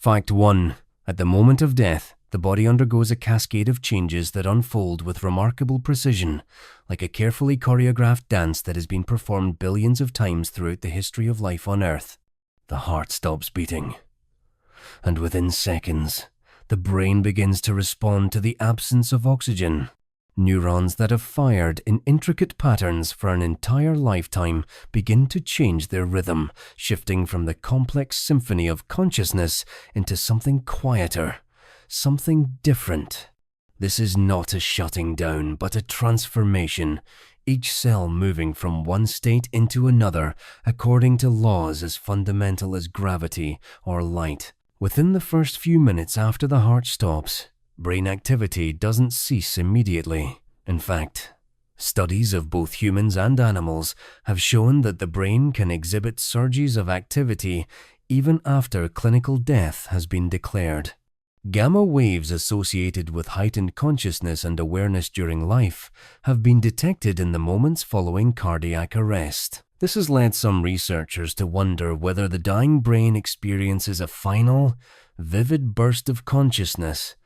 Fact 1. At the moment of death, the body undergoes a cascade of changes that unfold with remarkable precision, like a carefully choreographed dance that has been performed billions of times throughout the history of life on Earth. The heart stops beating. And within seconds, the brain begins to respond to the absence of oxygen. Neurons that have fired in intricate patterns for an entire lifetime begin to change their rhythm, shifting from the complex symphony of consciousness into something quieter, something different. This is not a shutting down, but a transformation, each cell moving from one state into another according to laws as fundamental as gravity or light. Within the first few minutes after the heart stops, brain activity doesn't cease immediately. In fact, studies of both humans and animals have shown that the brain can exhibit surges of activity even after clinical death has been declared. Gamma waves associated with heightened consciousness and awareness during life have been detected in the moments following cardiac arrest. This has led some researchers to wonder whether the dying brain experiences a final, vivid burst of consciousness,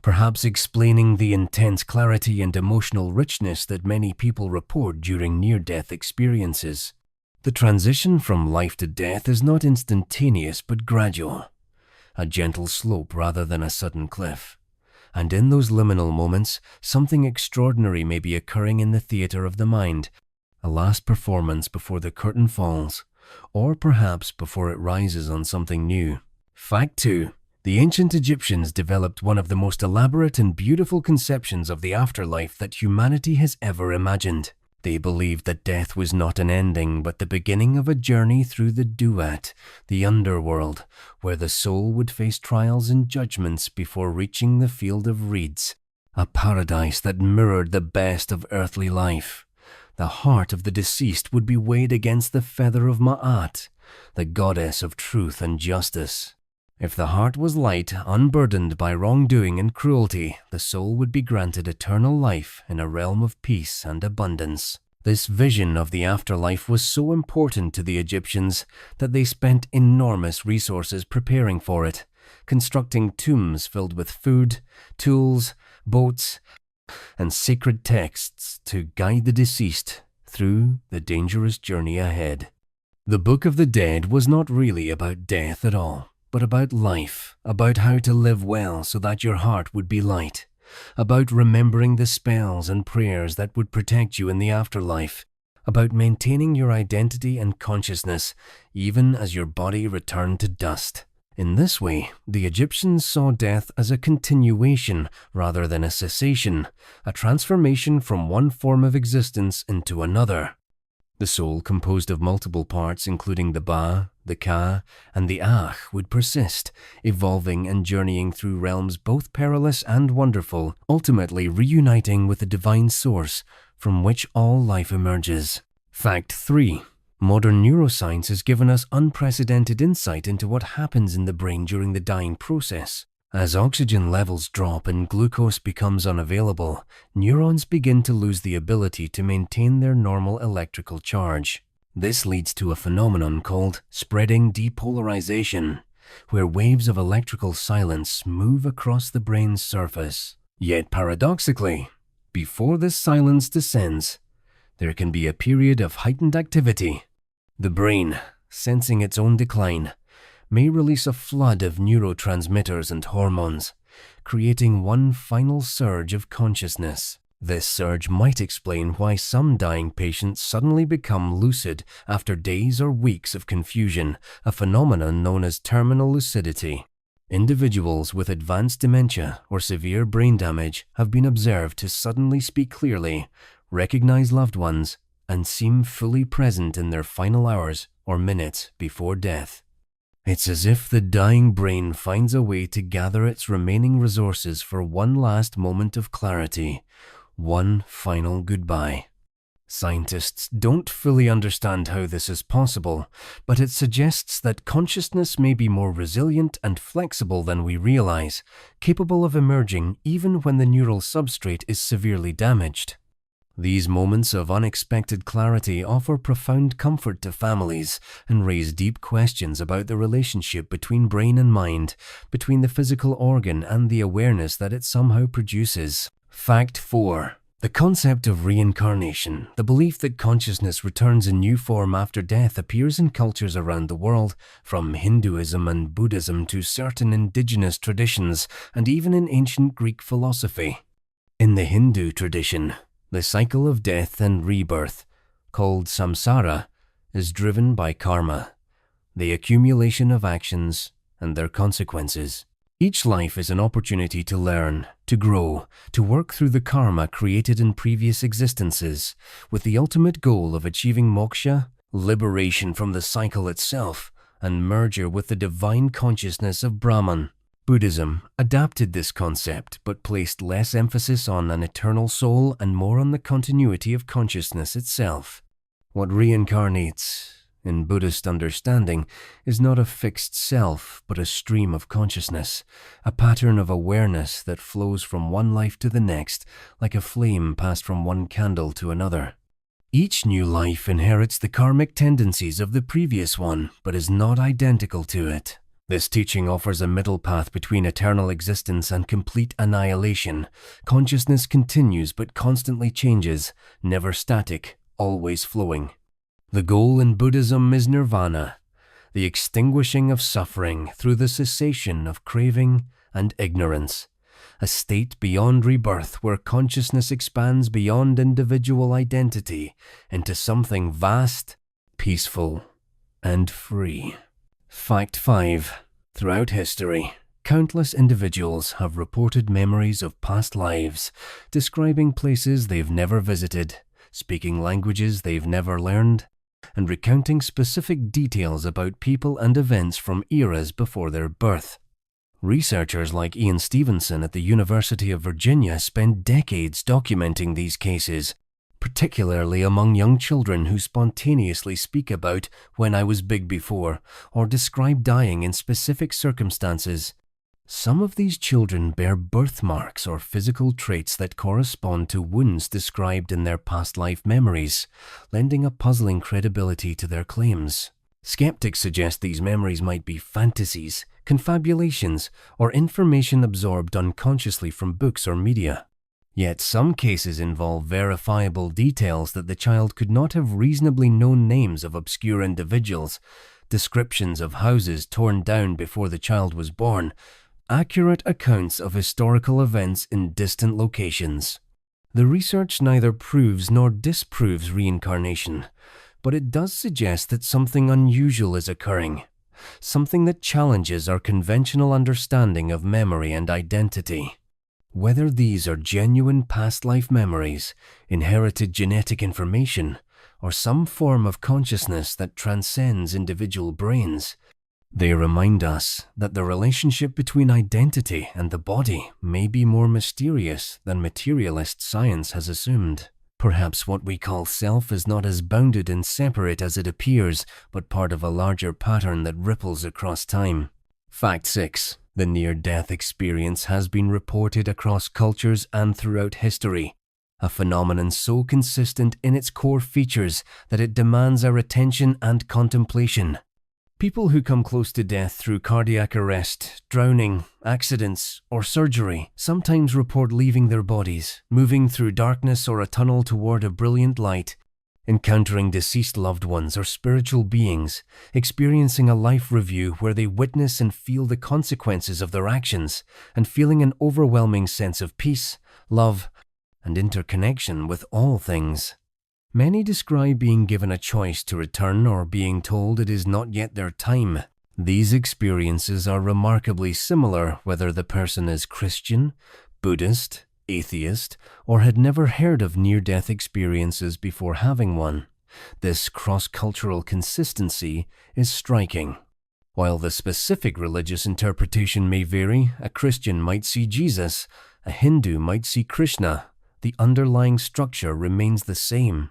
perhaps explaining the intense clarity and emotional richness that many people report during near-death experiences. The transition from life to death is not instantaneous but gradual, a gentle slope rather than a sudden cliff. And in those liminal moments, something extraordinary may be occurring in the theater of the mind, a last performance before the curtain falls, or perhaps before it rises on something new. Fact 2. The ancient Egyptians developed one of the most elaborate and beautiful conceptions of the afterlife that humanity has ever imagined. They believed that death was not an ending, but the beginning of a journey through the duat, the underworld, where the soul would face trials and judgments before reaching the field of reeds, a paradise that mirrored the best of earthly life. The heart of the deceased would be weighed against the feather of Ma'at, the goddess of truth and justice. If the heart was light, unburdened by wrongdoing and cruelty, the soul would be granted eternal life in a realm of peace and abundance. This vision of the afterlife was so important to the Egyptians that they spent enormous resources preparing for it, constructing tombs filled with food, tools, boats, and sacred texts to guide the deceased through the dangerous journey ahead. The Book of the Dead was not really about death at all, but about life, about how to live well so that your heart would be light, about remembering the spells and prayers that would protect you in the afterlife, about maintaining your identity and consciousness even as your body returned to dust. In this way, the Egyptians saw death as a continuation rather than a cessation, a transformation from one form of existence into another. The soul, composed of multiple parts including the Ba, the Ka, and the Ach, would persist, evolving and journeying through realms both perilous and wonderful, ultimately reuniting with the divine source from which all life emerges. Fact 3. Modern neuroscience has given us unprecedented insight into what happens in the brain during the dying process. As oxygen levels drop and glucose becomes unavailable, neurons begin to lose the ability to maintain their normal electrical charge. This leads to a phenomenon called spreading depolarization, where waves of electrical silence move across the brain's surface. Yet paradoxically, before this silence descends, there can be a period of heightened activity. The brain, sensing its own decline, may release a flood of neurotransmitters and hormones, creating one final surge of consciousness. This surge might explain why some dying patients suddenly become lucid after days or weeks of confusion, a phenomenon known as terminal lucidity. Individuals with advanced dementia or severe brain damage have been observed to suddenly speak clearly, recognize loved ones, and seem fully present in their final hours or minutes before death. It's as if the dying brain finds a way to gather its remaining resources for one last moment of clarity, one final goodbye. Scientists don't fully understand how this is possible, but it suggests that consciousness may be more resilient and flexible than we realize, capable of emerging even when the neural substrate is severely damaged. These moments of unexpected clarity offer profound comfort to families and raise deep questions about the relationship between brain and mind, between the physical organ and the awareness that it somehow produces. Fact 4. The concept of reincarnation, the belief that consciousness returns in new form after death, appears in cultures around the world, from Hinduism and Buddhism to certain indigenous traditions, and even in ancient Greek philosophy. In the Hindu tradition, the cycle of death and rebirth, called samsara, is driven by karma, the accumulation of actions and their consequences. Each life is an opportunity to learn, to grow, to work through the karma created in previous existences, with the ultimate goal of achieving moksha, liberation from the cycle itself, and merger with the divine consciousness of Brahman. Buddhism adapted this concept but placed less emphasis on an eternal soul and more on the continuity of consciousness itself. What reincarnates, in Buddhist understanding, is not a fixed self but a stream of consciousness, a pattern of awareness that flows from one life to the next like a flame passed from one candle to another. Each new life inherits the karmic tendencies of the previous one but is not identical to it. This teaching offers a middle path between eternal existence and complete annihilation. Consciousness continues but constantly changes, never static, always flowing. The goal in Buddhism is nirvana, the extinguishing of suffering through the cessation of craving and ignorance, a state beyond rebirth where consciousness expands beyond individual identity into something vast, peaceful, and free. Fact 5. Throughout history, countless individuals have reported memories of past lives, describing places they've never visited, speaking languages they've never learned, and recounting specific details about people and events from eras before their birth. Researchers like Ian Stevenson at the University of Virginia spend decades documenting these cases, particularly among young children who spontaneously speak about "when I was big before" or describe dying in specific circumstances. Some of these children bear birthmarks or physical traits that correspond to wounds described in their past life memories, lending a puzzling credibility to their claims. Skeptics suggest these memories might be fantasies, confabulations, or information absorbed unconsciously from books or media. Yet some cases involve verifiable details that the child could not have reasonably known names of obscure individuals, descriptions of houses torn down before the child was born, accurate accounts of historical events in distant locations. The research neither proves nor disproves reincarnation, but it does suggest that something unusual is occurring, something that challenges our conventional understanding of memory and identity. Whether these are genuine past life memories, inherited genetic information, or some form of consciousness that transcends individual brains, they remind us that the relationship between identity and the body may be more mysterious than materialist science has assumed. Perhaps what we call self is not as bounded and separate as it appears, but part of a larger pattern that ripples across time. Fact 6. The near-death experience has been reported across cultures and throughout history, a phenomenon so consistent in its core features that it demands our attention and contemplation. People who come close to death through cardiac arrest, drowning, accidents, or surgery sometimes report leaving their bodies, moving through darkness or a tunnel toward a brilliant light, encountering deceased loved ones or spiritual beings, experiencing a life review where they witness and feel the consequences of their actions, and feeling an overwhelming sense of peace, love, and interconnection with all things. Many describe being given a choice to return or being told it is not yet their time. These experiences are remarkably similar whether the person is Christian, Buddhist, atheist, or had never heard of near-death experiences before having one. This cross-cultural consistency is striking. While the specific religious interpretation may vary, a Christian might see Jesus, a Hindu might see Krishna, the underlying structure remains the same.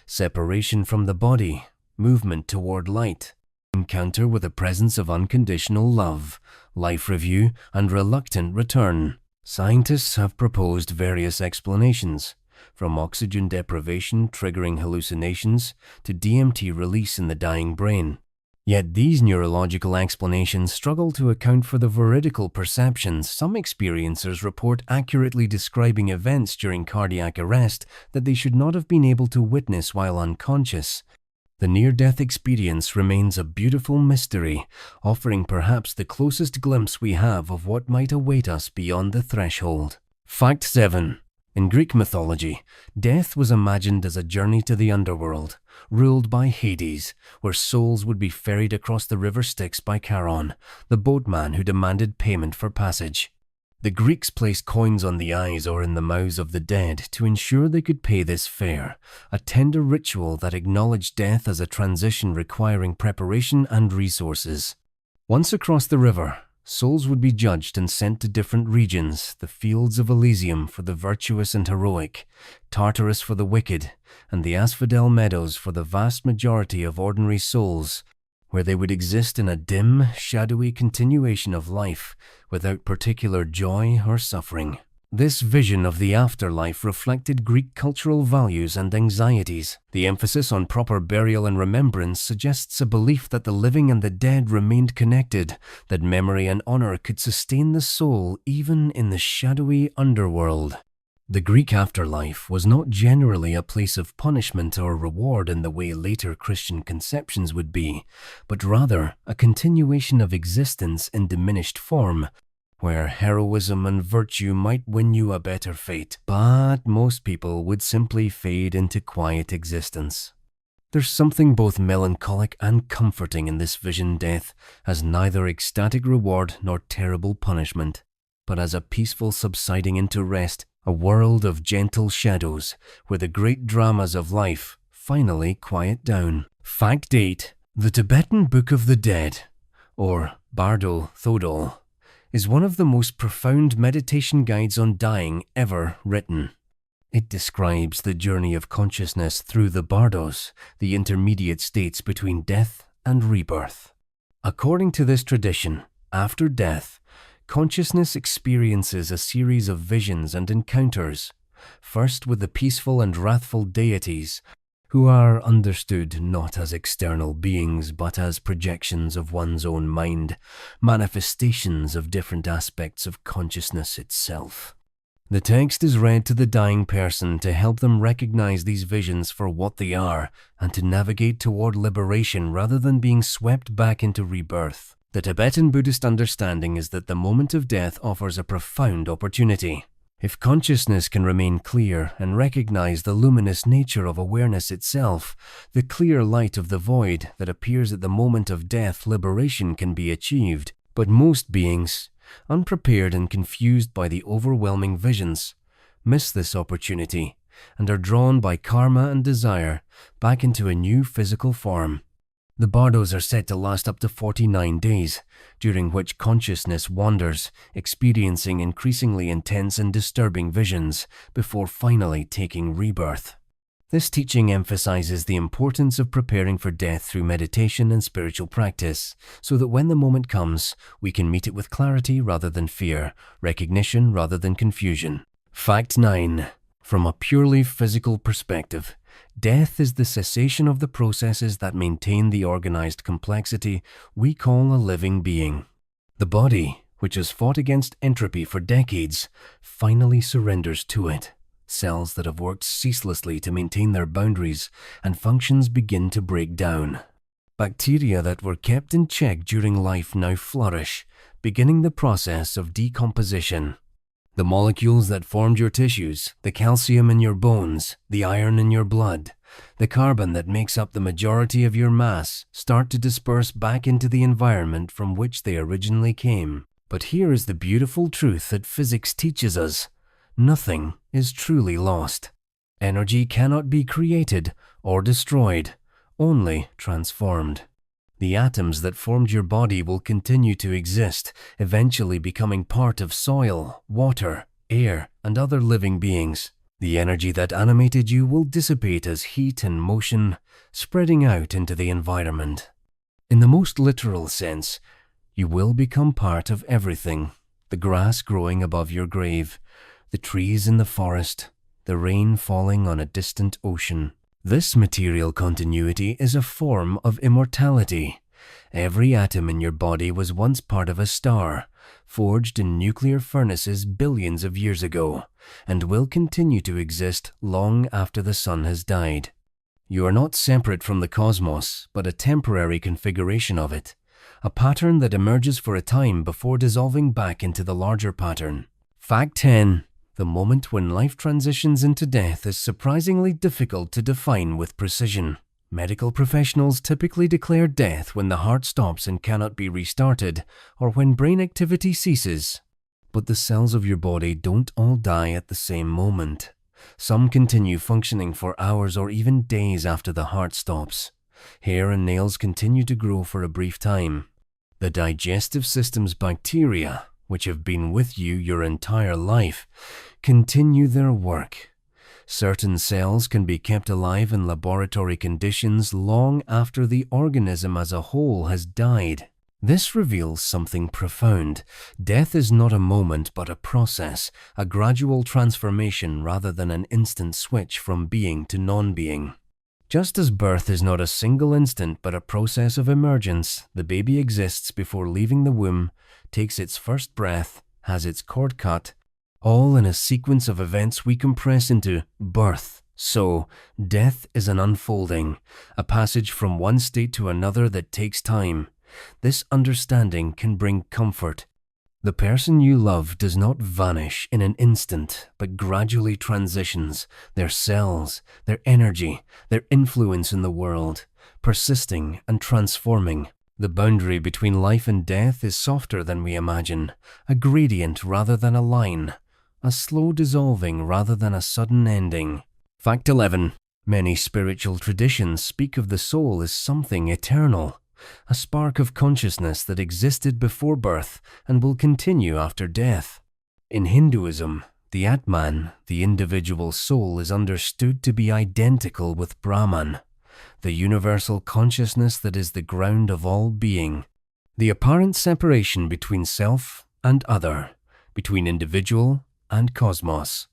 Separation from the body, movement toward light, encounter with a presence of unconditional love, life review, and reluctant return. Scientists have proposed various explanations. from oxygen deprivation triggering hallucinations to DMT release in the dying brain. Yet these neurological explanations struggle to account for the veridical perceptions some experiencers report accurately describing events during cardiac arrest that they should not have been able to witness while unconscious. The near-death experience remains a beautiful mystery, offering perhaps the closest glimpse we have of what might await us beyond the threshold. Fact 7. In Greek mythology, death was imagined as a journey to the underworld, ruled by Hades, where souls would be ferried across the river Styx by Charon, the boatman who demanded payment for passage. The Greeks placed coins on the eyes or in the mouths of the dead to ensure they could pay this fare, a tender ritual that acknowledged death as a transition requiring preparation and resources. Once across the river, souls would be judged and sent to different regions, the fields of Elysium for the virtuous and heroic, Tartarus for the wicked, and the Asphodel Meadows for the vast majority of ordinary souls, where they would exist in a dim, shadowy continuation of life without particular joy or suffering. This vision of the afterlife reflected Greek cultural values and anxieties. The emphasis on proper burial and remembrance suggests a belief that the living and the dead remained connected, that memory and honor could sustain the soul even in the shadowy underworld. The Greek afterlife was not generally a place of punishment or reward in the way later Christian conceptions would be, but rather a continuation of existence in diminished form, where heroism and virtue might win you a better fate, but most people would simply fade into quiet existence. There's something both melancholic and comforting in this vision death as neither ecstatic reward nor terrible punishment, but as a peaceful subsiding into rest, a world of gentle shadows where the great dramas of life finally quiet down. Fact 8. The Tibetan Book of the Dead, or Bardo Thodol, is one of the most profound meditation guides on dying ever written. It describes the journey of consciousness through the bardos, the intermediate states between death and rebirth. According to this tradition, after death, consciousness experiences a series of visions and encounters, first with the peaceful and wrathful deities, who are understood not as external beings but as projections of one's own mind, manifestations of different aspects of consciousness itself. The text is read to the dying person to help them recognize these visions for what they are and to navigate toward liberation rather than being swept back into rebirth. The Tibetan Buddhist understanding is that the moment of death offers a profound opportunity. If consciousness can remain clear and recognize the luminous nature of awareness itself, the clear light of the void that appears at the moment of death, liberation can be achieved. But most beings, unprepared and confused by the overwhelming visions, miss this opportunity and are drawn by karma and desire back into a new physical form. The bardos are said to last up to 49 days, during which consciousness wanders, experiencing increasingly intense and disturbing visions, before finally taking rebirth. This teaching emphasizes the importance of preparing for death through meditation and spiritual practice, so that when the moment comes, we can meet it with clarity rather than fear, recognition rather than confusion. Fact 9. From a purely physical perspective, death is the cessation of the processes that maintain the organized complexity we call a living being. The body, which has fought against entropy for decades, finally surrenders to it. Cells that have worked ceaselessly to maintain their boundaries and functions begin to break down. Bacteria that were kept in check during life now flourish, beginning the process of decomposition. The molecules that formed your tissues, the calcium in your bones, the iron in your blood, the carbon that makes up the majority of your mass, start to disperse back into the environment from which they originally came. But here is the beautiful truth that physics teaches us. Nothing is truly lost. Energy cannot be created or destroyed, only transformed. The atoms that formed your body will continue to exist, eventually becoming part of soil, water, air, and other living beings. The energy that animated you will dissipate as heat and motion, spreading out into the environment. In the most literal sense, you will become part of everything. The grass growing above your grave, the trees in the forest, the rain falling on a distant ocean. This material continuity is a form of immortality. Every atom in your body was once part of a star, forged in nuclear furnaces billions of years ago, and will continue to exist long after the sun has died. You are not separate from the cosmos, but a temporary configuration of it, a pattern that emerges for a time before dissolving back into the larger pattern. Fact 10. The moment when life transitions into death is surprisingly difficult to define with precision. Medical professionals typically declare death when the heart stops and cannot be restarted, or when brain activity ceases. But the cells of your body don't all die at the same moment. Some continue functioning for hours or even days after the heart stops. Hair and nails continue to grow for a brief time. The digestive system's bacteria, which have been with you your entire life, continue their work. Certain cells can be kept alive in laboratory conditions long after the organism as a whole has died. This reveals something profound. Death is not a moment but a process, a gradual transformation rather than an instant switch from being to non-being. Just as birth is not a single instant but a process of emergence, the baby exists before leaving the womb, takes its first breath, has its cord cut, all in a sequence of events we compress into birth. So, death is an unfolding, a passage from one state to another that takes time. This understanding can bring comfort. The person you love does not vanish in an instant, but gradually transitions, their cells, their energy, their influence in the world, persisting and transforming. The boundary between life and death is softer than we imagine, a gradient rather than a line, a slow dissolving rather than a sudden ending. Fact 11. Many spiritual traditions speak of the soul as something eternal, a spark of consciousness that existed before birth and will continue after death. In Hinduism, the Atman, the individual soul, is understood to be identical with Brahman, the universal consciousness that is the ground of all being. The apparent separation between self and other, between individual and cosmos,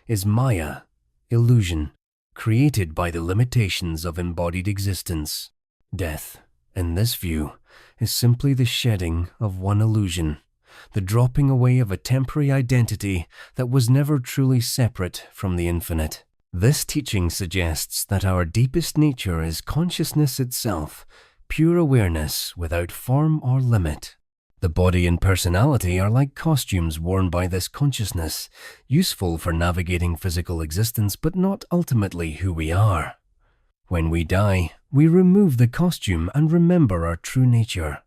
is Maya, illusion, created by the limitations of embodied existence. Death, in this view, is simply the shedding of one illusion, the dropping away of a temporary identity that was never truly separate from the infinite. This teaching suggests that our deepest nature is consciousness itself, pure awareness without form or limit. The body and personality are like costumes worn by this consciousness, useful for navigating physical existence but not ultimately who we are. When we die, we remove the costume and remember our true nature.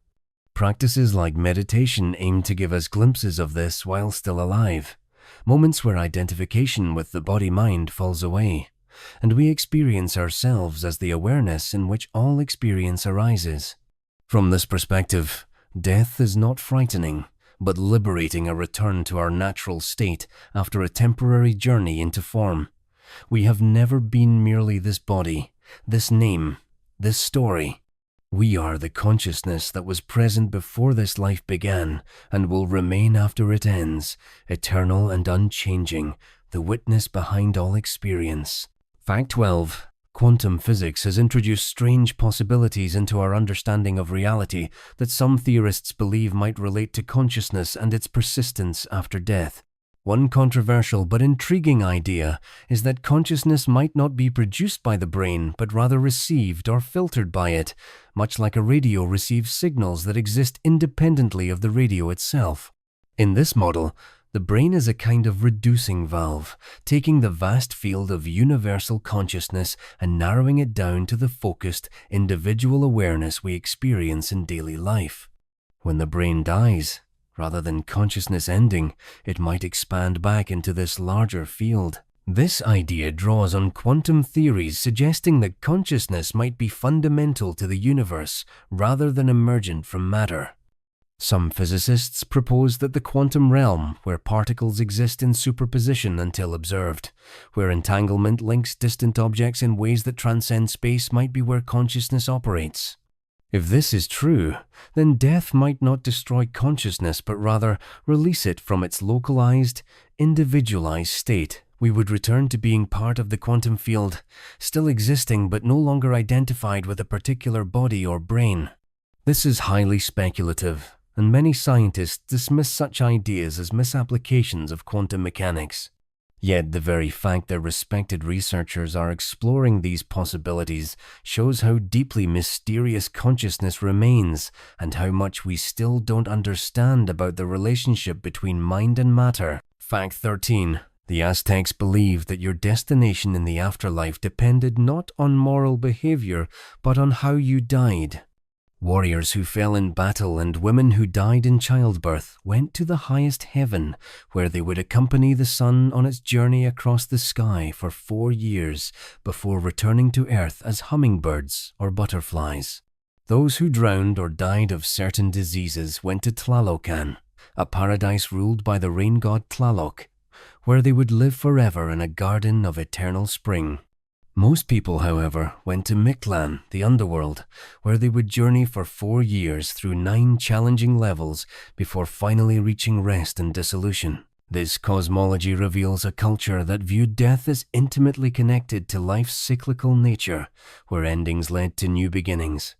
Practices like meditation aim to give us glimpses of this while still alive, moments where identification with the body-mind falls away, and we experience ourselves as the awareness in which all experience arises. From this perspective, death is not frightening, but liberating, a return to our natural state after a temporary journey into form. We have never been merely this body, this name, this story. We are the consciousness that was present before this life began and will remain after it ends, eternal and unchanging, the witness behind all experience. Fact 12. Quantum physics has introduced strange possibilities into our understanding of reality that some theorists believe might relate to consciousness and its persistence after death. One controversial but intriguing idea is that consciousness might not be produced by the brain, but rather received or filtered by it, much like a radio receives signals that exist independently of the radio itself. In this model, the brain is a kind of reducing valve, taking the vast field of universal consciousness and narrowing it down to the focused, individual awareness we experience in daily life. When the brain dies, rather than consciousness ending, it might expand back into this larger field. This idea draws on quantum theories suggesting that consciousness might be fundamental to the universe rather than emergent from matter. Some physicists propose that the quantum realm, where particles exist in superposition until observed, where entanglement links distant objects in ways that transcend space, might be where consciousness operates. If this is true, then death might not destroy consciousness but rather release it from its localized, individualized state We would return to being part of the quantum field, still existing but no longer identified with a particular body or brain. This is highly speculative, and many scientists dismiss such ideas as misapplications of quantum mechanics. Yet the very fact that respected researchers are exploring these possibilities shows how deeply mysterious consciousness remains and how much we still don't understand about the relationship between mind and matter. Fact 13. The Aztecs believed that your destination in the afterlife depended not on moral behavior, but on how you died. Warriors who fell in battle and women who died in childbirth went to the highest heaven, where they would accompany the sun on its journey across the sky for 4 years before returning to Earth as hummingbirds or butterflies. Those who drowned or died of certain diseases went to Tlalocan, a paradise ruled by the rain god Tlaloc, where they would live forever in a garden of eternal spring. Most people, however, went to Mictlan, the underworld, where they would journey for 4 years through 9 challenging levels before finally reaching rest and dissolution. This cosmology reveals a culture that viewed death as intimately connected to life's cyclical nature, where endings led to new beginnings.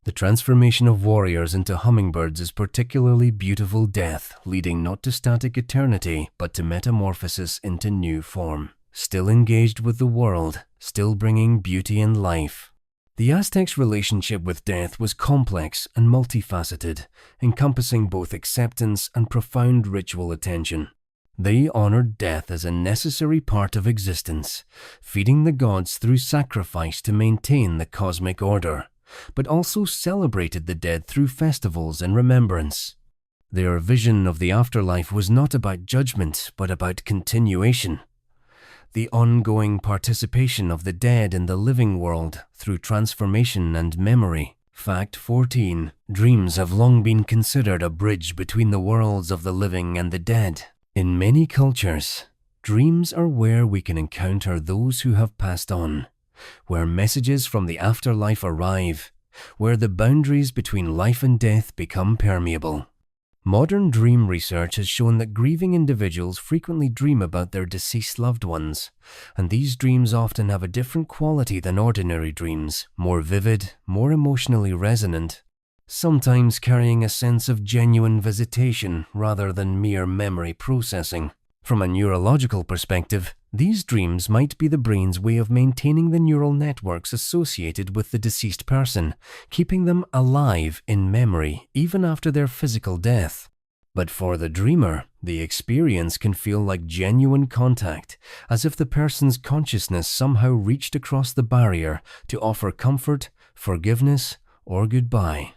The transformation of warriors into hummingbirds is particularly beautiful death, leading not to static eternity, but to metamorphosis into new form. Still engaged with the world, still bringing beauty and life. The Aztecs' relationship with death was complex and multifaceted, encompassing both acceptance and profound ritual attention. They honored death as a necessary part of existence, feeding the gods through sacrifice to maintain the cosmic order, but also celebrated the dead through festivals and remembrance. Their vision of the afterlife was not about judgment, but about continuation. The ongoing participation of the dead in the living world through transformation and memory. Fact 14. Dreams have long been considered a bridge between the worlds of the living and the dead. In many cultures, dreams are where we can encounter those who have passed on, where messages from the afterlife arrive, where the boundaries between life and death become permeable. Modern dream research has shown that grieving individuals frequently dream about their deceased loved ones, and these dreams often have a different quality than ordinary dreams, more vivid, more emotionally resonant, sometimes carrying a sense of genuine visitation rather than mere memory processing. From a neurological perspective, these dreams might be the brain's way of maintaining the neural networks associated with the deceased person, keeping them alive in memory even after their physical death. But for the dreamer, the experience can feel like genuine contact, as if the person's consciousness somehow reached across the barrier to offer comfort, forgiveness, or goodbye.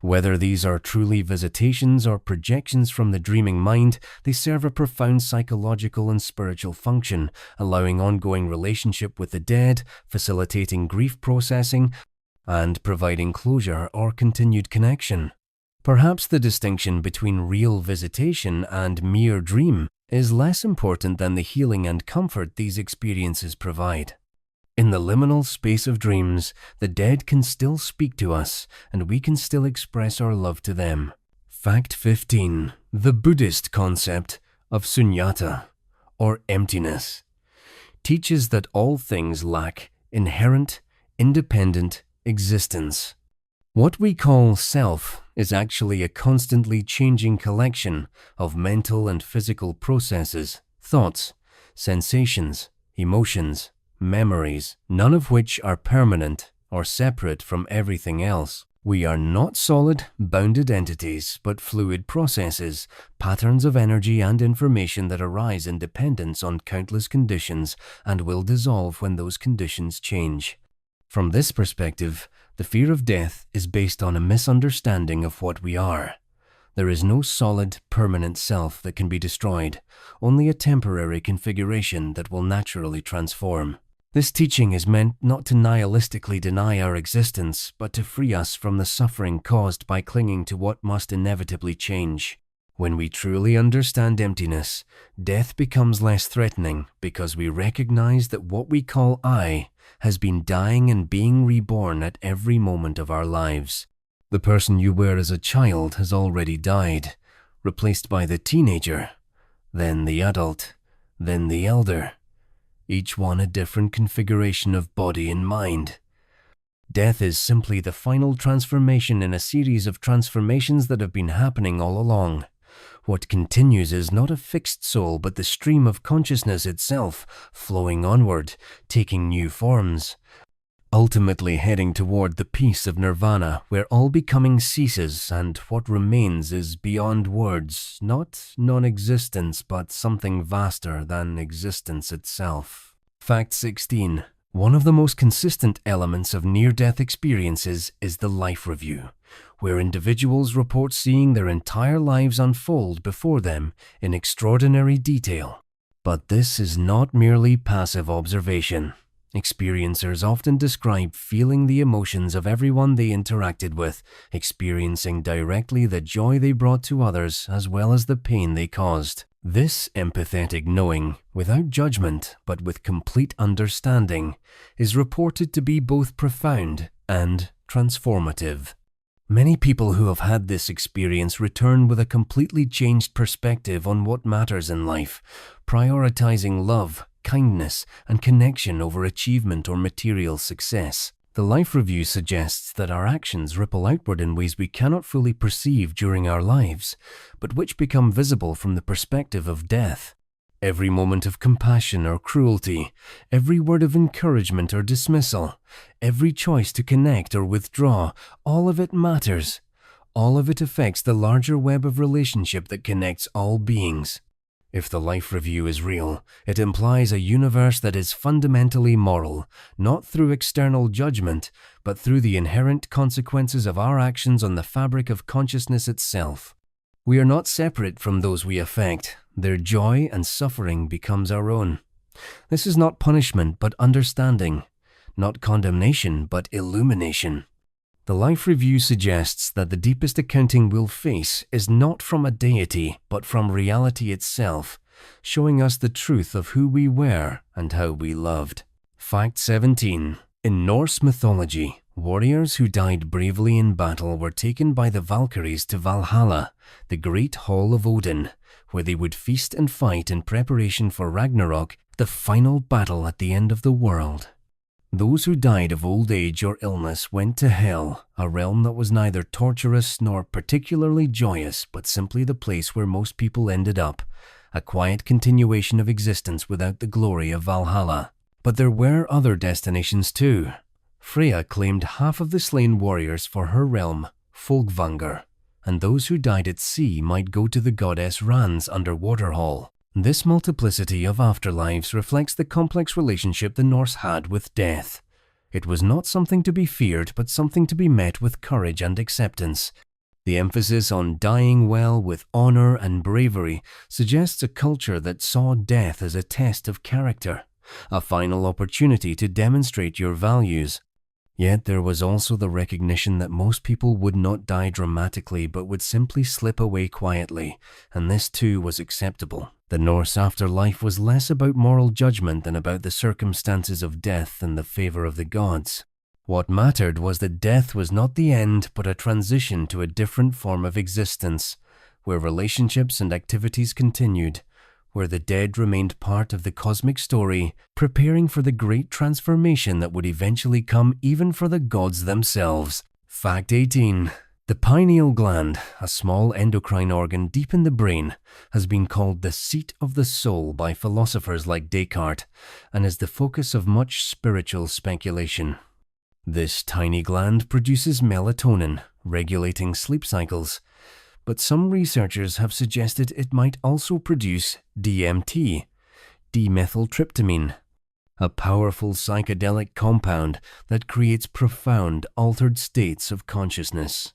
Whether these are truly visitations or projections from the dreaming mind, they serve a profound psychological and spiritual function, allowing ongoing relationship with the dead, facilitating grief processing, and providing closure or continued connection. Perhaps the distinction between real visitation and mere dream is less important than the healing and comfort these experiences provide. In the liminal space of dreams, the dead can still speak to us, and we can still express our love to them. Fact 15. The Buddhist concept of sunyata, or emptiness, teaches that all things lack inherent, independent existence. What we call self is actually a constantly changing collection of mental and physical processes, thoughts, sensations, emotions, memories, none of which are permanent or separate from everything else. We are not solid, bounded entities, but fluid processes, patterns of energy and information that arise in dependence on countless conditions and will dissolve when those conditions change. From this perspective, the fear of death is based on a misunderstanding of what we are. There is no solid, permanent self that can be destroyed, only a temporary configuration that will naturally transform. This teaching is meant not to nihilistically deny our existence, but to free us from the suffering caused by clinging to what must inevitably change. When we truly understand emptiness, death becomes less threatening because we recognize that what we call I has been dying and being reborn at every moment of our lives. The person you were as a child has already died, replaced by the teenager, then the adult, then the elder, each one a different configuration of body and mind. Death is simply the final transformation in a series of transformations that have been happening all along. What continues is not a fixed soul, but the stream of consciousness itself, flowing onward, taking new forms, ultimately heading toward the peace of nirvana, where all becoming ceases and what remains is beyond words, not non-existence, but something vaster than existence itself. Fact 16. One of the most consistent elements of near-death experiences is the life review, where individuals report seeing their entire lives unfold before them in extraordinary detail. But this is not merely passive observation. Experiencers often describe feeling the emotions of everyone they interacted with, experiencing directly the joy they brought to others as well as the pain they caused. This empathetic knowing, without judgment but with complete understanding, is reported to be both profound and transformative. Many people who have had this experience return with a completely changed perspective on what matters in life, prioritizing love, kindness, and connection over achievement or material success. The life review suggests that our actions ripple outward in ways we cannot fully perceive during our lives, but which become visible from the perspective of death. Every moment of compassion or cruelty, every word of encouragement or dismissal, every choice to connect or withdraw, all of it matters. All of it affects the larger web of relationship that connects all beings. If the life review is real, it implies a universe that is fundamentally moral, not through external judgment, but through the inherent consequences of our actions on the fabric of consciousness itself. We are not separate from those we affect. Their joy and suffering becomes our own. This is not punishment, but understanding. Not condemnation, but illumination. The life review suggests that the deepest accounting we'll face is not from a deity, but from reality itself, showing us the truth of who we were and how we loved. Fact 17. In Norse mythology, warriors who died bravely in battle were taken by the Valkyries to Valhalla, the great hall of Odin, where they would feast and fight in preparation for Ragnarok, the final battle at the end of the world. Those who died of old age or illness went to hell, a realm that was neither torturous nor particularly joyous, but simply the place where most people ended up, a quiet continuation of existence without the glory of Valhalla. But there were other destinations too. Freya claimed half of the slain warriors for her realm, Folkvanger, and those who died at sea might go to the goddess Ran's underwater hall. This multiplicity of afterlives reflects the complex relationship the Norse had with death. It was not something to be feared, but something to be met with courage and acceptance. The emphasis on dying well with honor and bravery suggests a culture that saw death as a test of character, a final opportunity to demonstrate your values. Yet there was also the recognition that most people would not die dramatically but would simply slip away quietly, and this too was acceptable. The Norse afterlife was less about moral judgment than about the circumstances of death and the favor of the gods. What mattered was that death was not the end but a transition to a different form of existence, where relationships and activities continued, where the dead remained part of the cosmic story, preparing for the great transformation that would eventually come even for the gods themselves. Fact 18. The pineal gland, a small endocrine organ deep in the brain, has been called the seat of the soul by philosophers like Descartes, and is the focus of much spiritual speculation. This tiny gland produces melatonin, regulating sleep cycles, but some researchers have suggested it might also produce DMT, dimethyltryptamine, a powerful psychedelic compound that creates profound altered states of consciousness.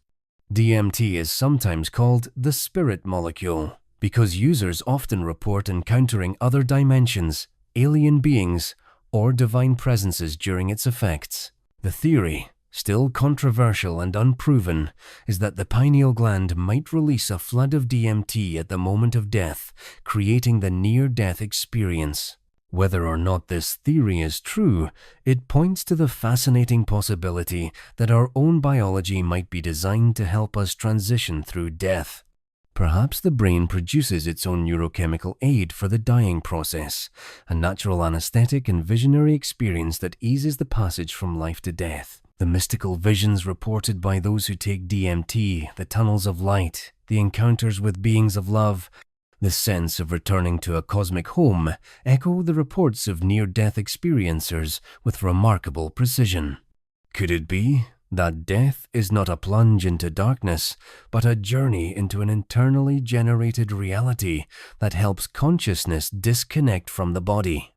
DMT is sometimes called the spirit molecule because users often report encountering other dimensions, alien beings, or divine presences during its effects. The theory, still controversial and unproven, is that the pineal gland might release a flood of DMT at the moment of death, creating the near-death experience. Whether or not this theory is true, it points to the fascinating possibility that our own biology might be designed to help us transition through death. Perhaps the brain produces its own neurochemical aid for the dying process, a natural anesthetic and visionary experience that eases the passage from life to death. The mystical visions reported by those who take DMT, the tunnels of light, the encounters with beings of love, the sense of returning to a cosmic home echo the reports of near-death experiencers with remarkable precision. Could it be that death is not a plunge into darkness, but a journey into an internally generated reality that helps consciousness disconnect from the body?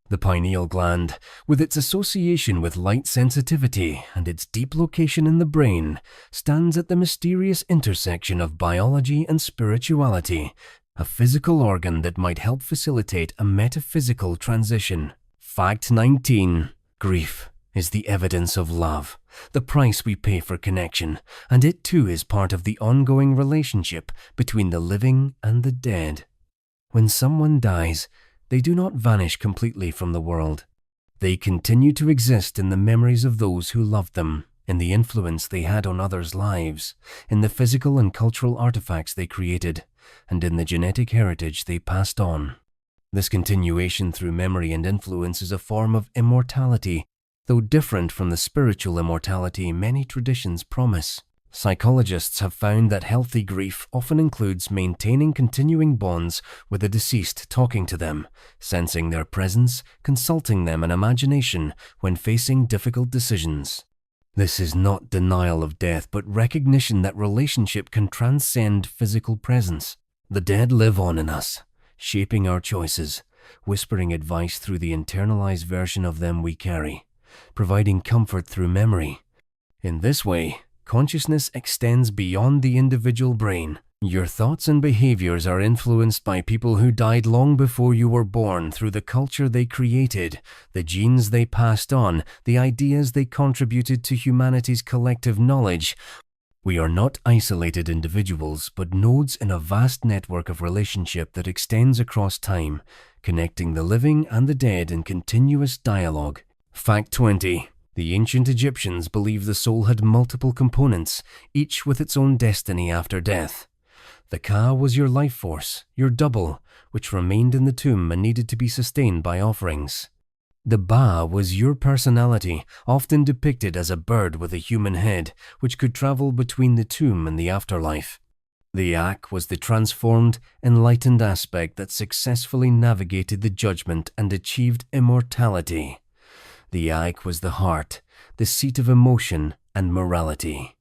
The pineal gland, with its association with light sensitivity and its deep location in the brain, stands at the mysterious intersection of biology and spirituality, a physical organ that might help facilitate a metaphysical transition. Fact 19. Grief is the evidence of love, the price we pay for connection, and it too is part of the ongoing relationship between the living and the dead. When someone dies, they do not vanish completely from the world. They continue to exist in the memories of those who loved them, in the influence they had on others' lives, in the physical and cultural artifacts they created, and in the genetic heritage they passed on. This continuation through memory and influence is a form of immortality, though different from the spiritual immortality many traditions promise. Psychologists have found that healthy grief often includes maintaining continuing bonds with the deceased, talking to them, sensing their presence, consulting them in imagination when facing difficult decisions. This is not denial of death, but recognition that relationship can transcend physical presence. The dead live on in us, shaping our choices, whispering advice through the internalized version of them we carry, providing comfort through memory. In this way, consciousness extends beyond the individual brain. Your thoughts and behaviors are influenced by people who died long before you were born through the culture they created, the genes they passed on, the ideas they contributed to humanity's collective knowledge. We are not isolated individuals, but nodes in a vast network of relationship that extends across time, connecting the living and the dead in continuous dialogue. Fact 20. The ancient Egyptians believed the soul had multiple components, each with its own destiny after death. The Ka was your life force, your double, which remained in the tomb and needed to be sustained by offerings. The Ba was your personality, often depicted as a bird with a human head, which could travel between the tomb and the afterlife. The Ak was the transformed, enlightened aspect that successfully navigated the judgment and achieved immortality. The Ike was the heart, the seat of emotion and morality.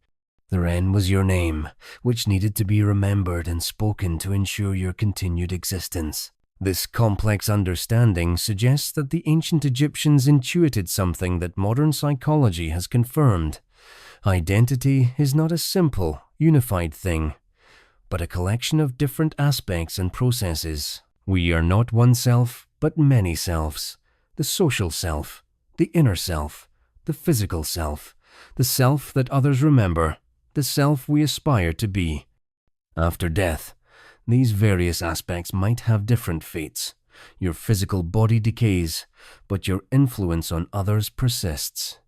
The Ren was your name, which needed to be remembered and spoken to ensure your continued existence. This complex understanding suggests that the ancient Egyptians intuited something that modern psychology has confirmed. Identity is not a simple, unified thing, but a collection of different aspects and processes. We are not one self, but many selves. The social self, the inner self, the physical self, the self that others remember, the self we aspire to be. After death, these various aspects might have different fates. Your physical body decays, but your influence on others persists.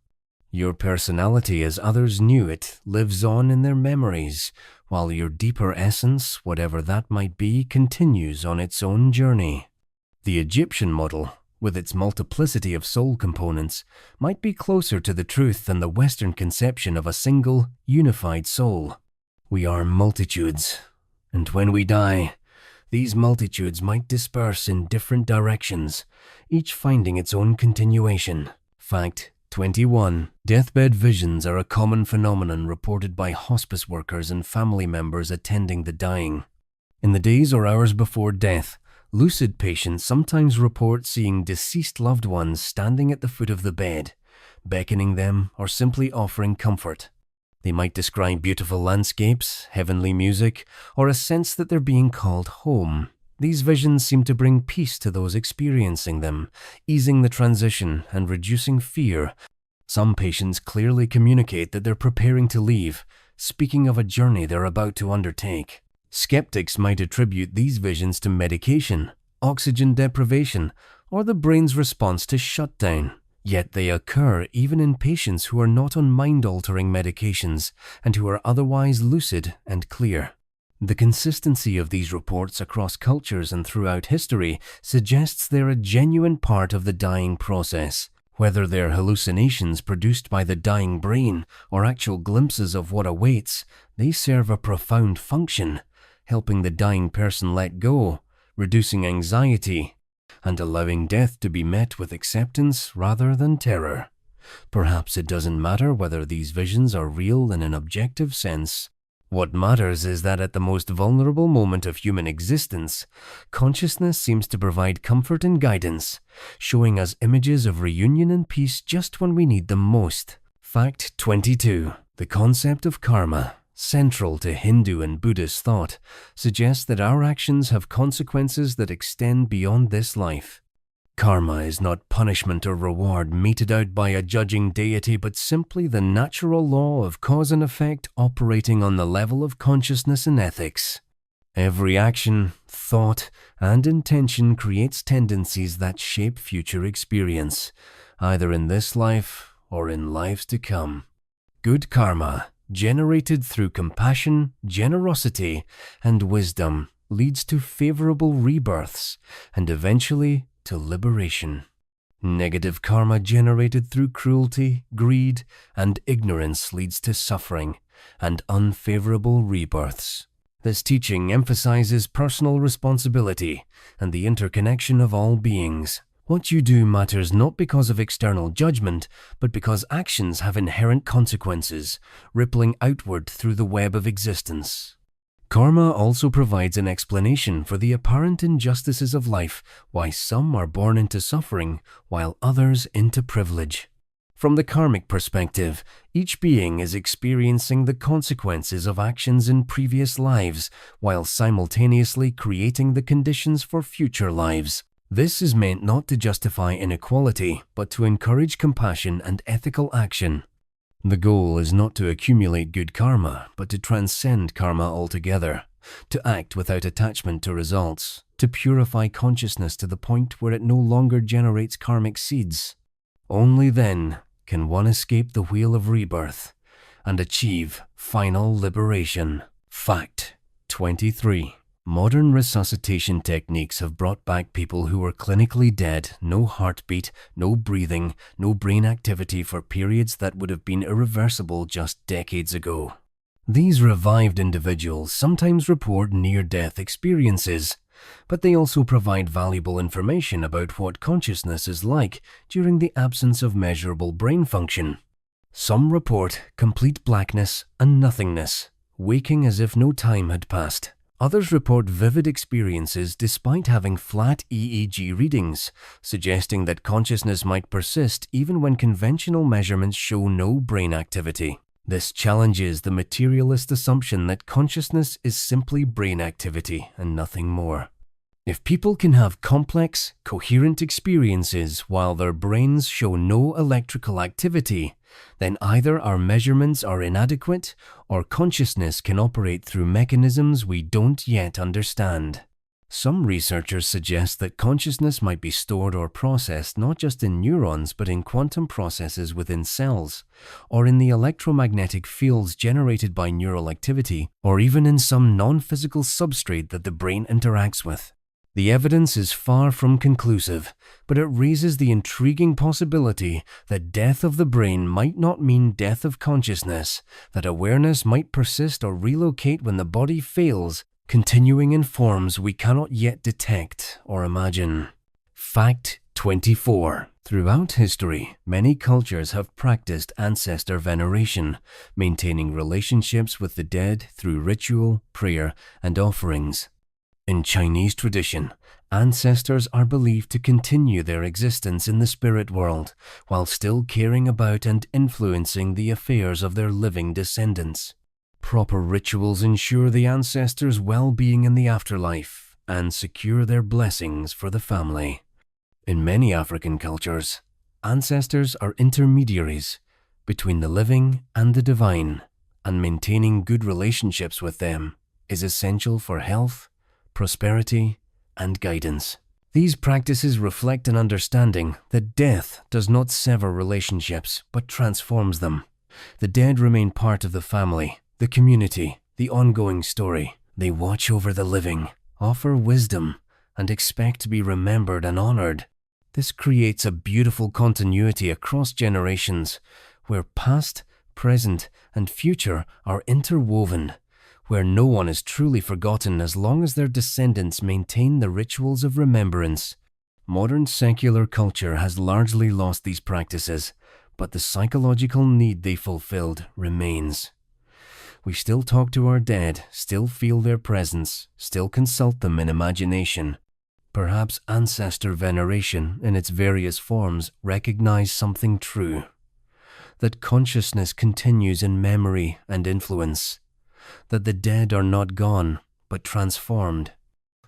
Your personality as others knew it lives on in their memories, while your deeper essence, whatever that might be, continues on its own journey. The Egyptian model, with its multiplicity of soul components, might be closer to the truth than the Western conception of a single, unified soul. We are multitudes, and when we die, these multitudes might disperse in different directions, each finding its own continuation. Fact 21. Deathbed visions are a common phenomenon reported by hospice workers and family members attending the dying. In the days or hours before death, lucid patients sometimes report seeing deceased loved ones standing at the foot of the bed, beckoning them or simply offering comfort. They might describe beautiful landscapes, heavenly music, or a sense that they're being called home. These visions seem to bring peace to those experiencing them, easing the transition and reducing fear. Some patients clearly communicate that they're preparing to leave, speaking of a journey they're about to undertake. Skeptics might attribute these visions to medication, oxygen deprivation, or the brain's response to shutdown. Yet they occur even in patients who are not on mind-altering medications and who are otherwise lucid and clear. The consistency of these reports across cultures and throughout history suggests they're a genuine part of the dying process. Whether they're hallucinations produced by the dying brain or actual glimpses of what awaits, they serve a profound function, helping the dying person let go, reducing anxiety, and allowing death to be met with acceptance rather than terror. Perhaps it doesn't matter whether these visions are real in an objective sense. What matters is that at the most vulnerable moment of human existence, consciousness seems to provide comfort and guidance, showing us images of reunion and peace just when we need them most. Fact 22. The concept of karma, central to Hindu and Buddhist thought, suggests that our actions have consequences that extend beyond this life. Karma is not punishment or reward meted out by a judging deity, but simply the natural law of cause and effect operating on the level of consciousness and ethics. Every action, thought, and intention creates tendencies that shape future experience, either in this life or in lives to come. Good karma, generated through compassion, generosity, and wisdom, leads to favorable rebirths and eventually to liberation. Negative karma generated through cruelty, greed, and ignorance leads to suffering and unfavorable rebirths. This teaching emphasizes personal responsibility and the interconnection of all beings. What you do matters not because of external judgment, but because actions have inherent consequences, rippling outward through the web of existence. Karma also provides an explanation for the apparent injustices of life, why some are born into suffering while others into privilege. From the karmic perspective, each being is experiencing the consequences of actions in previous lives while simultaneously creating the conditions for future lives. This is meant not to justify inequality, but to encourage compassion and ethical action. The goal is not to accumulate good karma, but to transcend karma altogether, to act without attachment to results, to purify consciousness to the point where it no longer generates karmic seeds. Only then can one escape the wheel of rebirth and achieve final liberation. Fact 23. Modern resuscitation techniques have brought back people who were clinically dead, no heartbeat, no breathing, no brain activity for periods that would have been irreversible just decades ago. These revived individuals sometimes report near-death experiences, but they also provide valuable information about what consciousness is like during the absence of measurable brain function. Some report complete blackness and nothingness, waking as if no time had passed. Others report vivid experiences despite having flat EEG readings, suggesting that consciousness might persist even when conventional measurements show no brain activity. This challenges the materialist assumption that consciousness is simply brain activity and nothing more. If people can have complex, coherent experiences while their brains show no electrical activity, then either our measurements are inadequate or consciousness can operate through mechanisms we don't yet understand. Some researchers suggest that consciousness might be stored or processed not just in neurons but in quantum processes within cells, or in the electromagnetic fields generated by neural activity, or even in some non-physical substrate that the brain interacts with. The evidence is far from conclusive, but it raises the intriguing possibility that death of the brain might not mean death of consciousness, that awareness might persist or relocate when the body fails, continuing in forms we cannot yet detect or imagine. Fact 24. Throughout history, many cultures have practiced ancestor veneration, maintaining relationships with the dead through ritual, prayer, and offerings. In Chinese tradition, ancestors are believed to continue their existence in the spirit world while still caring about and influencing the affairs of their living descendants. Proper rituals ensure the ancestors' well-being in the afterlife and secure their blessings for the family. In many African cultures, ancestors are intermediaries between the living and the divine, and maintaining good relationships with them is essential for health, prosperity, and guidance. These practices reflect an understanding that death does not sever relationships, but transforms them. The dead remain part of the family, the community, the ongoing story. They watch over the living, offer wisdom, and expect to be remembered and honored. This creates a beautiful continuity across generations, where past, present, and future are interwoven, where no one is truly forgotten as long as their descendants maintain the rituals of remembrance. Modern secular culture has largely lost these practices, but the psychological need they fulfilled remains. We still talk to our dead, still feel their presence, still consult them in imagination. Perhaps ancestor veneration in its various forms recognize something true, that consciousness continues in memory and influence, that the dead are not gone, but transformed,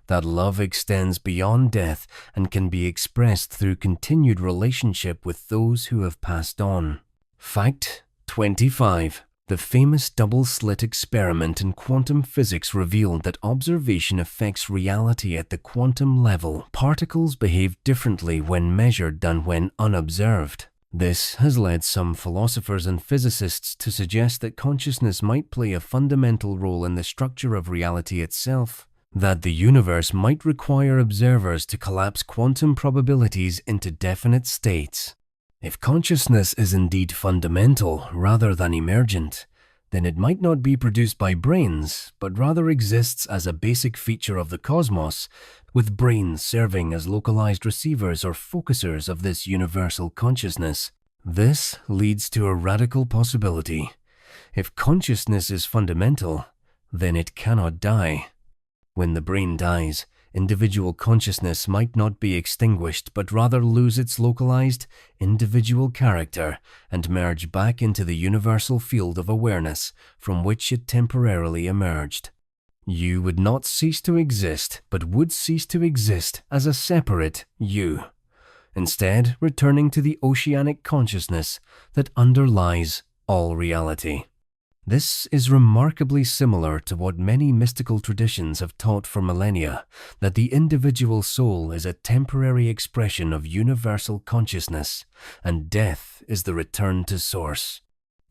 that love extends beyond death and can be expressed through continued relationship with those who have passed on. Fact 25. The famous double-slit experiment in quantum physics revealed that observation affects reality at the quantum level. Particles behave differently when measured than when unobserved. This has led some philosophers and physicists to suggest that consciousness might play a fundamental role in the structure of reality itself, that the universe might require observers to collapse quantum probabilities into definite states. If consciousness is indeed fundamental rather than emergent, then it might not be produced by brains, but rather exists as a basic feature of the cosmos, with brains serving as localized receivers or focusers of this universal consciousness. This leads to a radical possibility. If consciousness is fundamental, then it cannot die. When the brain dies, individual consciousness might not be extinguished, but rather lose its localized, individual character and merge back into the universal field of awareness from which it temporarily emerged. You would not cease to exist, but would cease to exist as a separate you, instead returning to the oceanic consciousness that underlies all reality. This is remarkably similar to what many mystical traditions have taught for millennia, that the individual soul is a temporary expression of universal consciousness, and death is the return to source.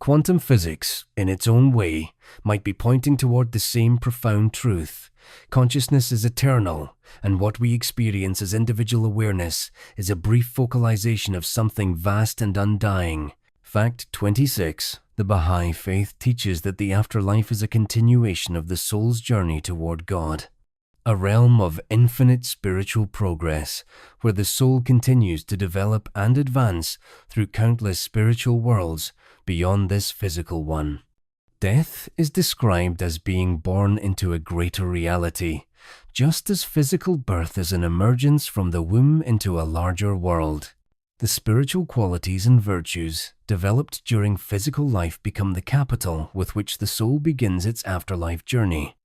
Quantum physics, in its own way, might be pointing toward the same profound truth. Consciousness is eternal, and what we experience as individual awareness is a brief focalization of something vast and undying. Fact 26. The Baha'i Faith teaches that the afterlife is a continuation of the soul's journey toward God, a realm of infinite spiritual progress, where the soul continues to develop and advance through countless spiritual worlds beyond this physical one. Death is described as being born into a greater reality, just as physical birth is an emergence from the womb into a larger world. The spiritual qualities and virtues developed during physical life become the capital with which the soul begins its afterlife journey.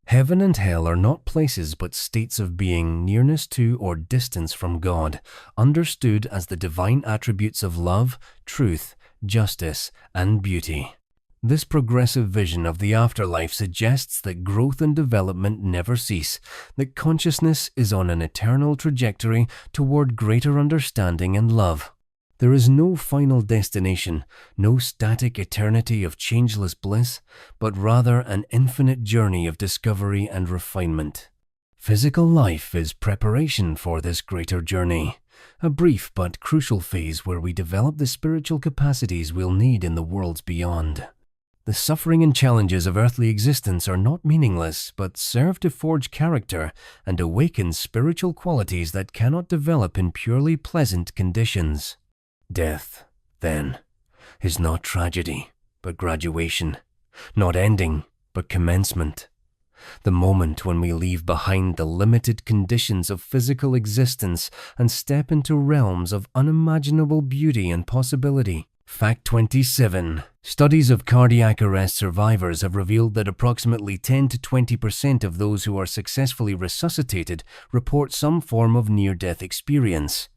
Heaven and hell are not places but states of being, nearness to or distance from God, understood as the divine attributes of love, truth, justice, and beauty. This progressive vision of the afterlife suggests that growth and development never cease, that consciousness is on an eternal trajectory toward greater understanding and love. There is no final destination, no static eternity of changeless bliss, but rather an infinite journey of discovery and refinement. Physical life is preparation for this greater journey, a brief but crucial phase where we develop the spiritual capacities we'll need in the worlds beyond. The suffering and challenges of earthly existence are not meaningless, but serve to forge character and awaken spiritual qualities that cannot develop in purely pleasant conditions. Death, then, is not tragedy, but graduation, not ending, but commencement. The moment when we leave behind the limited conditions of physical existence and step into realms of unimaginable beauty and possibility. Fact 27. Studies of cardiac arrest survivors have revealed that approximately 10 to 20% of those who are successfully resuscitated report some form of near-death experience.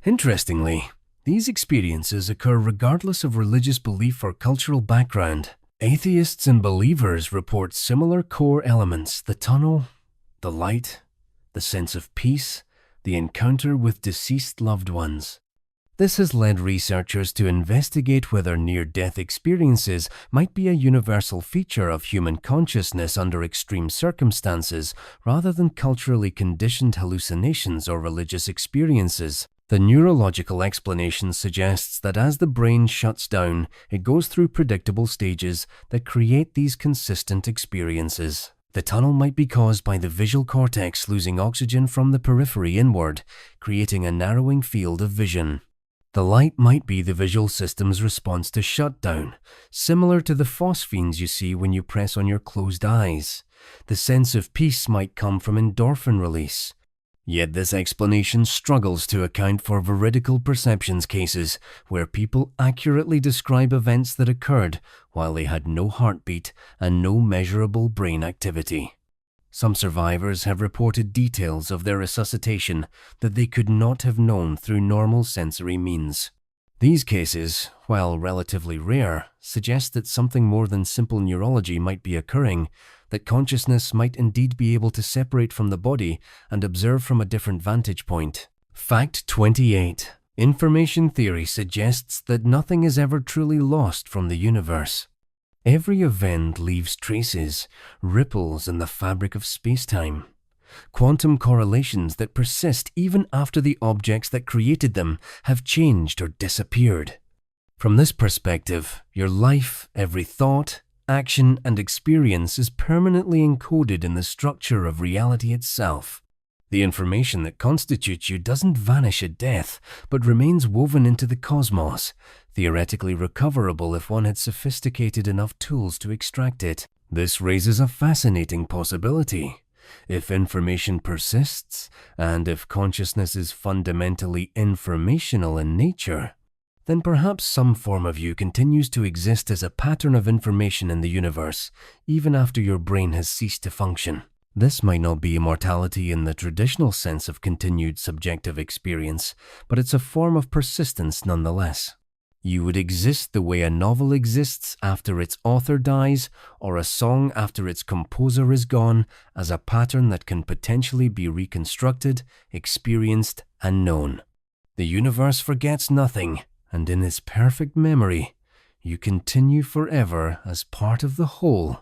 Interestingly, these experiences occur regardless of religious belief or cultural background. Atheists and believers report similar core elements: the tunnel, the light, the sense of peace, the encounter with deceased loved ones. This has led researchers to investigate whether near-death experiences might be a universal feature of human consciousness under extreme circumstances, rather than culturally conditioned hallucinations or religious experiences. The neurological explanation suggests that as the brain shuts down, it goes through predictable stages that create these consistent experiences. The tunnel might be caused by the visual cortex losing oxygen from the periphery inward, creating a narrowing field of vision. The light might be the visual system's response to shutdown, similar to the phosphenes you see when you press on your closed eyes. The sense of peace might come from endorphin release. Yet this explanation struggles to account for veridical perceptions cases where people accurately describe events that occurred while they had no heartbeat and no measurable brain activity. Some survivors have reported details of their resuscitation that they could not have known through normal sensory means. These cases, while relatively rare, suggest that something more than simple neurology might be occurring, that consciousness might indeed be able to separate from the body and observe from a different vantage point. Fact 28. Information theory suggests that nothing is ever truly lost from the universe. Every event leaves traces, ripples in the fabric of space-time. Quantum correlations that persist even after the objects that created them have changed or disappeared. From this perspective, your life, every thought, action, and experience is permanently encoded in the structure of reality itself. The information that constitutes you doesn't vanish at death, but remains woven into the cosmos, theoretically recoverable if one had sophisticated enough tools to extract it. This raises a fascinating possibility. If information persists, and if consciousness is fundamentally informational in nature, then perhaps some form of you continues to exist as a pattern of information in the universe, even after your brain has ceased to function. This might not be immortality in the traditional sense of continued subjective experience, but it's a form of persistence nonetheless. You would exist the way a novel exists after its author dies, or a song after its composer is gone, as a pattern that can potentially be reconstructed, experienced, and known. The universe forgets nothing, and in its perfect memory, you continue forever as part of the whole,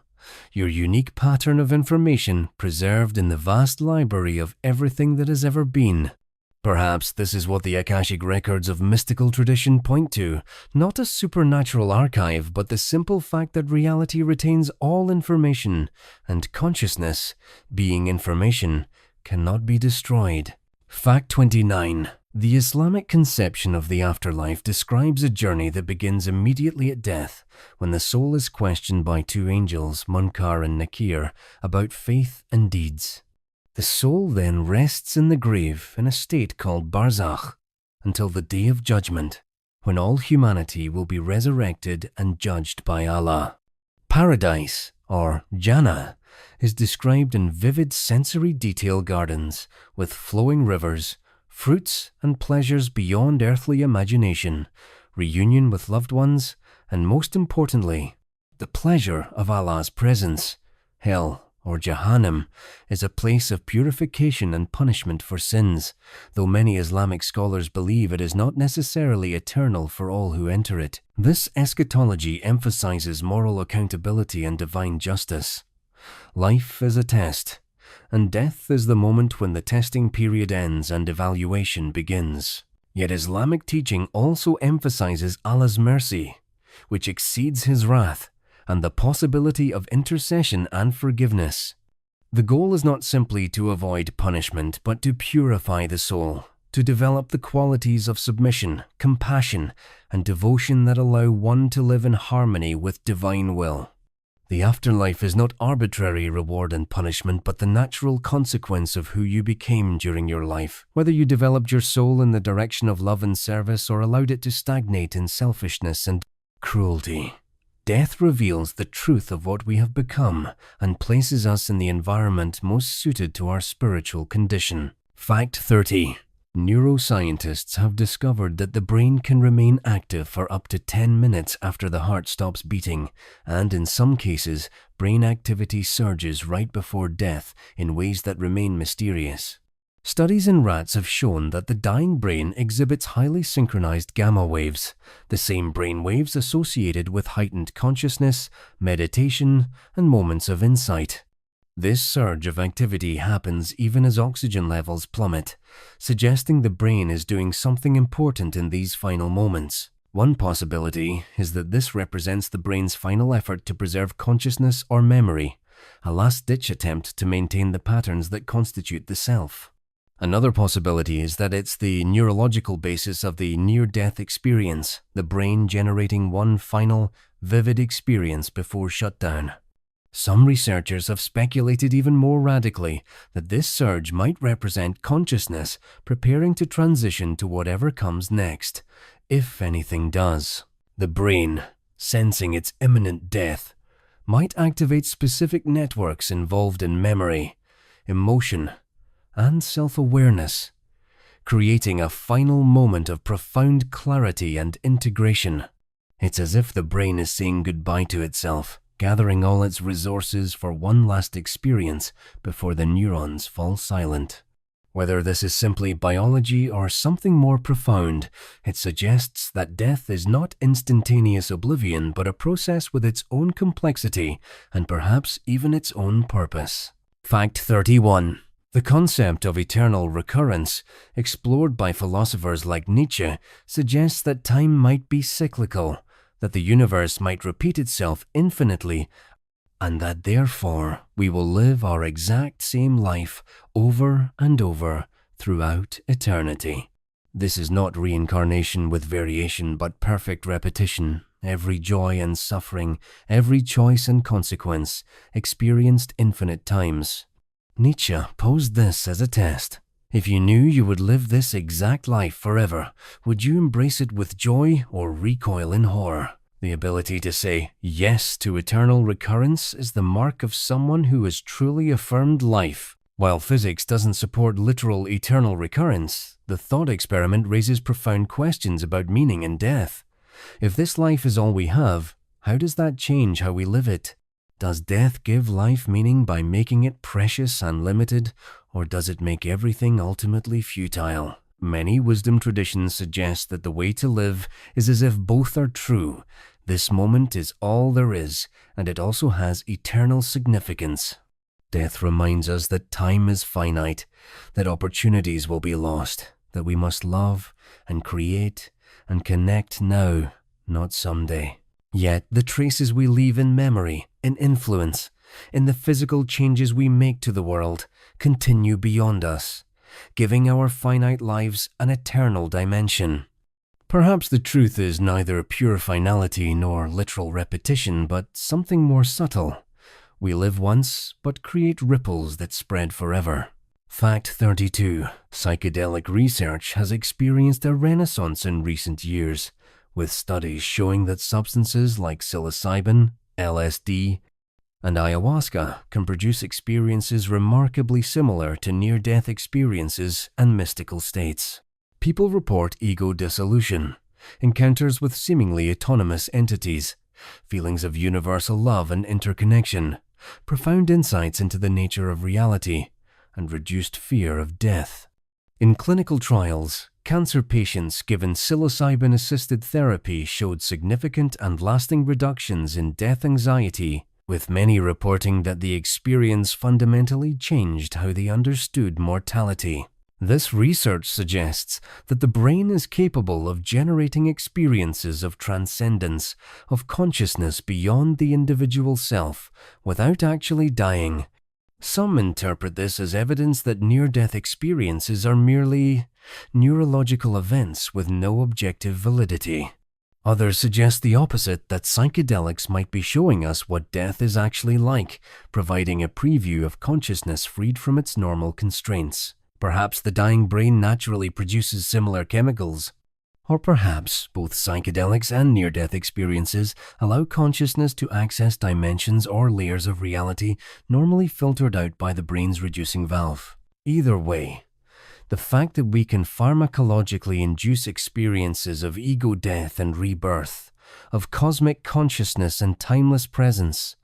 your unique pattern of information preserved in the vast library of everything that has ever been. Perhaps this is what the Akashic records of mystical tradition point to, not a supernatural archive, but the simple fact that reality retains all information, and consciousness, being information, cannot be destroyed. Fact 29. The Islamic conception of the afterlife describes a journey that begins immediately at death, when the soul is questioned by two angels, Munkar and Nakir, about faith and deeds. The soul then rests in the grave in a state called Barzakh until the day of judgment, when all humanity will be resurrected and judged by Allah. Paradise, or Jannah, is described in vivid sensory detail gardens with flowing rivers, fruits and pleasures beyond earthly imagination, reunion with loved ones, and most importantly, the pleasure of Allah's presence. Hell, or Jahannam, is a place of purification and punishment for sins, though many Islamic scholars believe it is not necessarily eternal for all who enter it. This eschatology emphasizes moral accountability and divine justice. Life is a test, and death is the moment when the testing period ends and evaluation begins. Yet Islamic teaching also emphasizes Allah's mercy, which exceeds His wrath, and the possibility of intercession and forgiveness. The goal is not simply to avoid punishment, but to purify the soul, to develop the qualities of submission, compassion, and devotion that allow one to live in harmony with divine will. The afterlife is not arbitrary reward and punishment, but the natural consequence of who you became during your life, whether you developed your soul in the direction of love and service or allowed it to stagnate in selfishness and cruelty. Death reveals the truth of what we have become and places us in the environment most suited to our spiritual condition. Fact 30. Neuroscientists have discovered that the brain can remain active for up to 10 minutes after the heart stops beating, and in some cases, brain activity surges right before death in ways that remain mysterious. Studies in rats have shown that the dying brain exhibits highly synchronized gamma waves, the same brain waves associated with heightened consciousness, meditation, and moments of insight. This surge of activity happens even as oxygen levels plummet, suggesting the brain is doing something important in these final moments. One possibility is that this represents the brain's final effort to preserve consciousness or memory, a last-ditch attempt to maintain the patterns that constitute the self. Another possibility is that it's the neurological basis of the near-death experience, the brain generating one final, vivid experience before shutdown. Some researchers have speculated even more radically that this surge might represent consciousness preparing to transition to whatever comes next, if anything does. The brain, sensing its imminent death, might activate specific networks involved in memory, emotion, and self-awareness, creating a final moment of profound clarity and integration. It's as if the brain is saying goodbye to itself, gathering all its resources for one last experience before the neurons fall silent. Whether this is simply biology or something more profound, it suggests that death is not instantaneous oblivion but a process with its own complexity and perhaps even its own purpose. Fact 31. The concept of eternal recurrence, explored by philosophers like Nietzsche, suggests that time might be cyclical, that the universe might repeat itself infinitely, and that therefore we will live our exact same life over and over throughout eternity. This is not reincarnation with variation but perfect repetition, every joy and suffering, every choice and consequence, experienced infinite times. Nietzsche posed this as a test. If you knew you would live this exact life forever, would you embrace it with joy or recoil in horror? The ability to say yes to eternal recurrence is the mark of someone who has truly affirmed life. While physics doesn't support literal eternal recurrence, the thought experiment raises profound questions about meaning and death. If this life is all we have, how does that change how we live it? Does death give life meaning by making it precious and limited, or does it make everything ultimately futile? Many wisdom traditions suggest that the way to live is as if both are true. This moment is all there is, and it also has eternal significance. Death reminds us that time is finite, that opportunities will be lost, that we must love and create and connect now, not someday. Yet the traces we leave in memory, in influence, in the physical changes we make to the world, continue beyond us, giving our finite lives an eternal dimension. Perhaps the truth is neither pure finality nor literal repetition, but something more subtle. We live once, but create ripples that spread forever. Fact 32. Psychedelic research has experienced a renaissance in recent years, with studies showing that substances like psilocybin, LSD, and ayahuasca can produce experiences remarkably similar to near-death experiences and mystical states. People report ego dissolution, encounters with seemingly autonomous entities, feelings of universal love and interconnection, profound insights into the nature of reality, and reduced fear of death. In clinical trials, cancer patients given psilocybin-assisted therapy showed significant and lasting reductions in death anxiety, with many reporting that the experience fundamentally changed how they understood mortality. This research suggests that the brain is capable of generating experiences of transcendence, of consciousness beyond the individual self, without actually dying. Some interpret this as evidence that near-death experiences are merely neurological events with no objective validity. Others suggest the opposite, that psychedelics might be showing us what death is actually like, providing a preview of consciousness freed from its normal constraints. Perhaps the dying brain naturally produces similar chemicals. Or perhaps both psychedelics and near-death experiences allow consciousness to access dimensions or layers of reality normally filtered out by the brain's reducing valve. Either way, the fact that we can pharmacologically induce experiences of ego death and rebirth, of cosmic consciousness and timeless presence,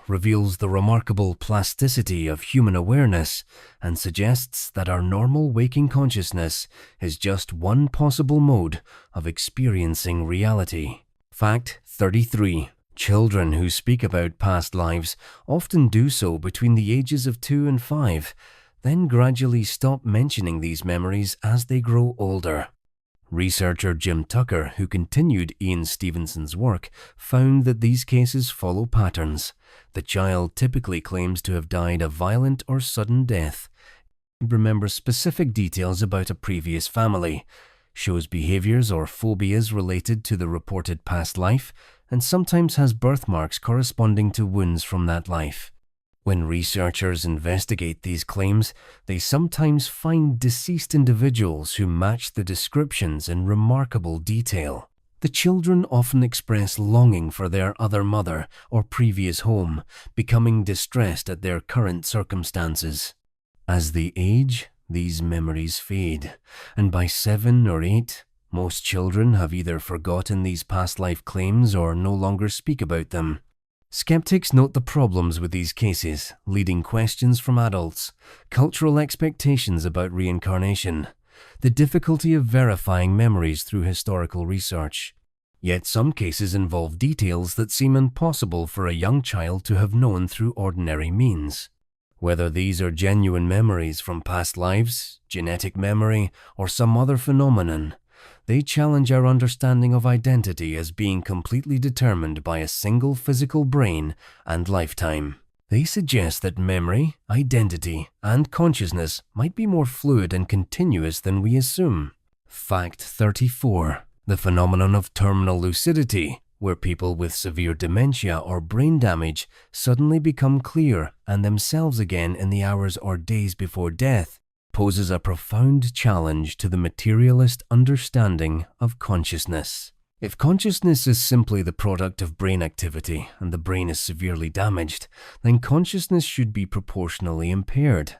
reveals the remarkable plasticity of human awareness and suggests that our normal waking consciousness is just one possible mode of experiencing reality. Fact 33. Children who speak about past lives often do so between the ages of 2 and 5, then gradually stop mentioning these memories as they grow older. Researcher Jim Tucker, who continued Ian Stevenson's work, found that these cases follow patterns. The child typically claims to have died a violent or sudden death, remembers specific details about a previous family, shows behaviors or phobias related to the reported past life, and sometimes has birthmarks corresponding to wounds from that life. When researchers investigate these claims, they sometimes find deceased individuals who match the descriptions in remarkable detail. The children often express longing for their other mother or previous home, becoming distressed at their current circumstances. As they age, these memories fade, and by 7 or 8, most children have either forgotten these past life claims or no longer speak about them. Skeptics note the problems with these cases, leading questions from adults, cultural expectations about reincarnation, the difficulty of verifying memories through historical research. Yet some cases involve details that seem impossible for a young child to have known through ordinary means. Whether these are genuine memories from past lives, genetic memory, or some other phenomenon, they challenge our understanding of identity as being completely determined by a single physical brain and lifetime. They suggest that memory, identity, and consciousness might be more fluid and continuous than we assume. Fact 34. The phenomenon of terminal lucidity, where people with severe dementia or brain damage suddenly become clear and themselves again in the hours or days before death, poses a profound challenge to the materialist understanding of consciousness. If consciousness is simply the product of brain activity and the brain is severely damaged, then consciousness should be proportionally impaired.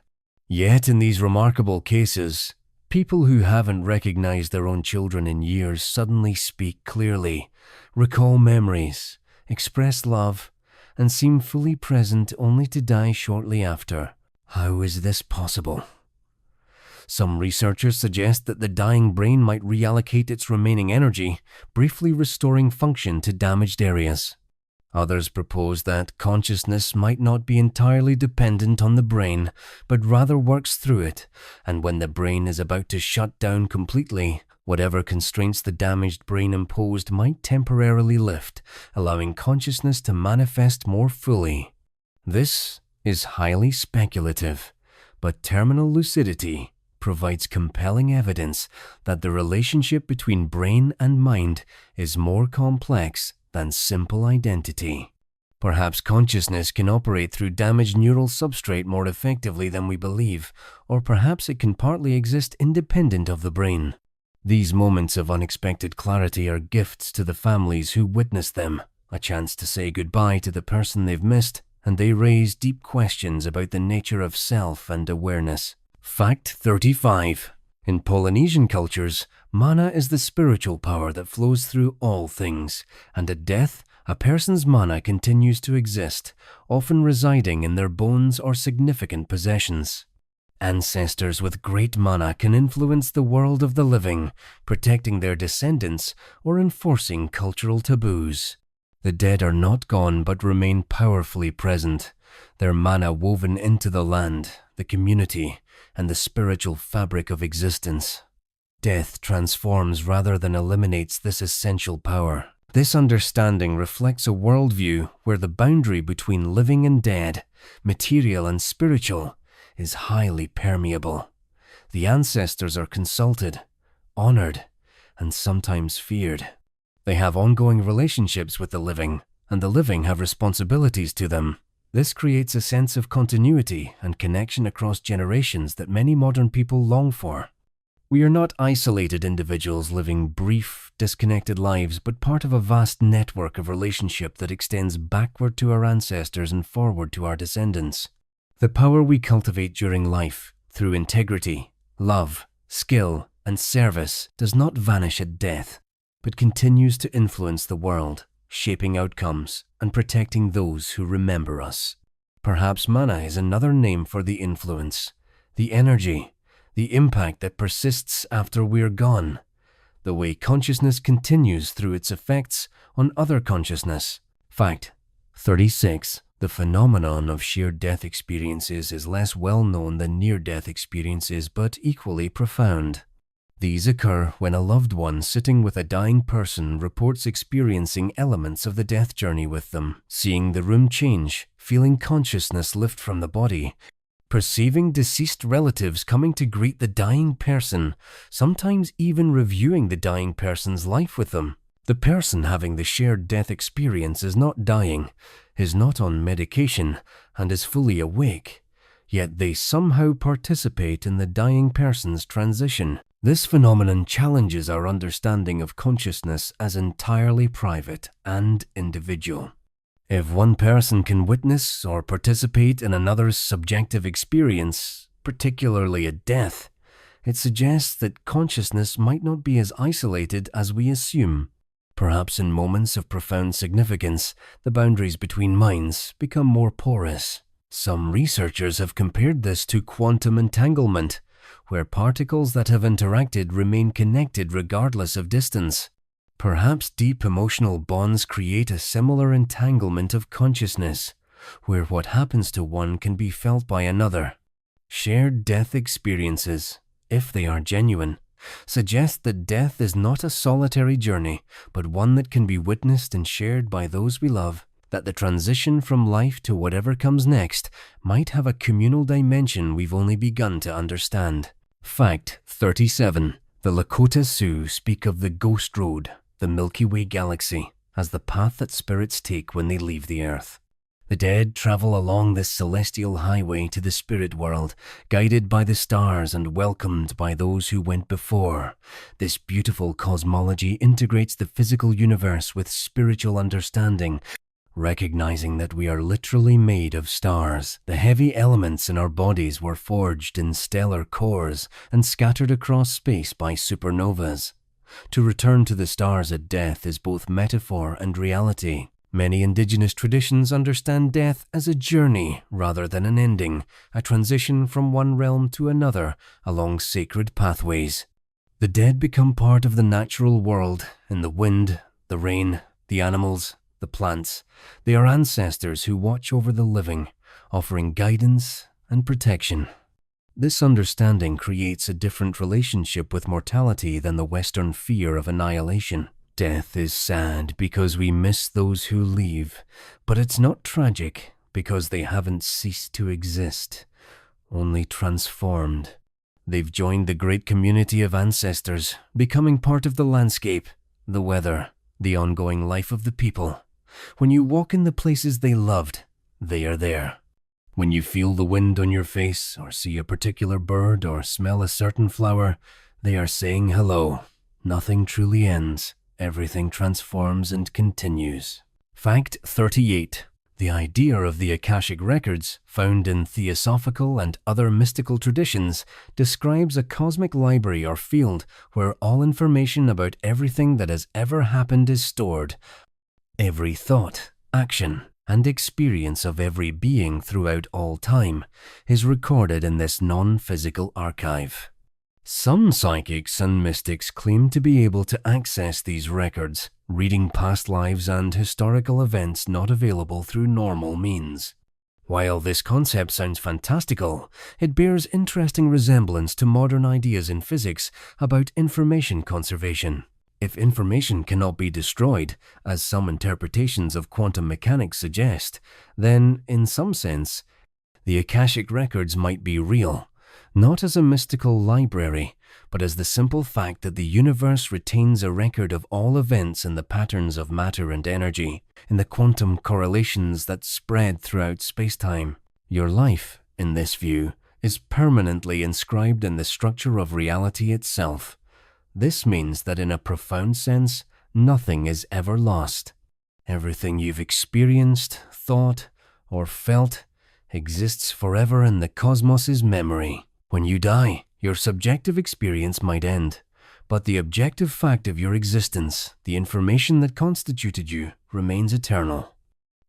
Yet in these remarkable cases, people who haven't recognized their own children in years suddenly speak clearly, recall memories, express love, and seem fully present only to die shortly after. How is this possible? Some researchers suggest that the dying brain might reallocate its remaining energy, briefly restoring function to damaged areas. Others propose that consciousness might not be entirely dependent on the brain, but rather works through it, and when the brain is about to shut down completely, whatever constraints the damaged brain imposed might temporarily lift, allowing consciousness to manifest more fully. This is highly speculative, but terminal lucidity provides compelling evidence that the relationship between brain and mind is more complex than simple identity. Perhaps consciousness can operate through damaged neural substrate more effectively than we believe, or perhaps it can partly exist independent of the brain. These moments of unexpected clarity are gifts to the families who witness them, a chance to say goodbye to the person they've missed, and they raise deep questions about the nature of self and awareness. Fact 35. In Polynesian cultures, mana is the spiritual power that flows through all things, and at death, a person's mana continues to exist, often residing in their bones or significant possessions. Ancestors with great mana can influence the world of the living, protecting their descendants or enforcing cultural taboos. The dead are not gone but remain powerfully present, their mana woven into the land, the community, and the spiritual fabric of existence. Death transforms rather than eliminates this essential power. This understanding reflects a worldview where the boundary between living and dead, material and spiritual, is highly permeable. The ancestors are consulted, honored, and sometimes feared. They have ongoing relationships with the living, and the living have responsibilities to them. This creates a sense of continuity and connection across generations that many modern people long for. We are not isolated individuals living brief, disconnected lives, but part of a vast network of relationship that extends backward to our ancestors and forward to our descendants. The power we cultivate during life, through integrity, love, skill, and service, does not vanish at death, but continues to influence the world, shaping outcomes and protecting those who remember us. Perhaps mana is another name for the influence, the energy, the impact that persists after we're gone, the way consciousness continues through its effects on other consciousness. Fact 36. The phenomenon of shared death experiences is less well known than near-death experiences, but equally profound. These occur when a loved one sitting with a dying person reports experiencing elements of the death journey with them, seeing the room change, feeling consciousness lift from the body, perceiving deceased relatives coming to greet the dying person, sometimes even reviewing the dying person's life with them. The person having the shared death experience is not dying, is not on medication, and is fully awake, yet they somehow participate in the dying person's transition. This phenomenon challenges our understanding of consciousness as entirely private and individual. If one person can witness or participate in another's subjective experience, particularly a death, it suggests that consciousness might not be as isolated as we assume. Perhaps in moments of profound significance, the boundaries between minds become more porous. Some researchers have compared this to quantum entanglement, where particles that have interacted remain connected regardless of distance. Perhaps deep emotional bonds create a similar entanglement of consciousness, where what happens to one can be felt by another. Shared death experiences, if they are genuine, suggest that death is not a solitary journey, but one that can be witnessed and shared by those we love, that the transition from life to whatever comes next might have a communal dimension we've only begun to understand. Fact 37. The Lakota Sioux speak of the Ghost Road, the Milky Way galaxy, as the path that spirits take when they leave the earth. The dead travel along this celestial highway to the spirit world, guided by the stars and welcomed by those who went before. This beautiful cosmology integrates the physical universe with spiritual understanding, recognizing that we are literally made of stars. The heavy elements in our bodies were forged in stellar cores and scattered across space by supernovas. To return to the stars at death is both metaphor and reality. Many indigenous traditions understand death as a journey rather than an ending, a transition from one realm to another along sacred pathways. The dead become part of the natural world in the wind, the rain, the animals, the plants. They are ancestors who watch over the living, offering guidance and protection. This understanding creates a different relationship with mortality than the Western fear of annihilation. Death is sad because we miss those who leave, but it's not tragic because they haven't ceased to exist, only transformed. They've joined the great community of ancestors, becoming part of the landscape, the weather, the ongoing life of the people. When you walk in the places they loved, they are there. When you feel the wind on your face, or see a particular bird, or smell a certain flower, they are saying hello. Nothing truly ends. Everything transforms and continues. Fact 38. The idea of the Akashic records, found in theosophical and other mystical traditions, describes a cosmic library or field where all information about everything that has ever happened is stored. Every thought, action, and experience of every being throughout all time is recorded in this non-physical archive. Some psychics and mystics claim to be able to access these records, reading past lives and historical events not available through normal means. While this concept sounds fantastical, it bears interesting resemblance to modern ideas in physics about information conservation. If information cannot be destroyed, as some interpretations of quantum mechanics suggest, then, in some sense, the Akashic records might be real. Not as a mystical library, but as the simple fact that the universe retains a record of all events in the patterns of matter and energy, in the quantum correlations that spread throughout spacetime. Your life, in this view, is permanently inscribed in the structure of reality itself. This means that in a profound sense, nothing is ever lost. Everything you've experienced, thought, or felt exists forever in the cosmos's memory. When you die, your subjective experience might end, but the objective fact of your existence, the information that constituted you, remains eternal.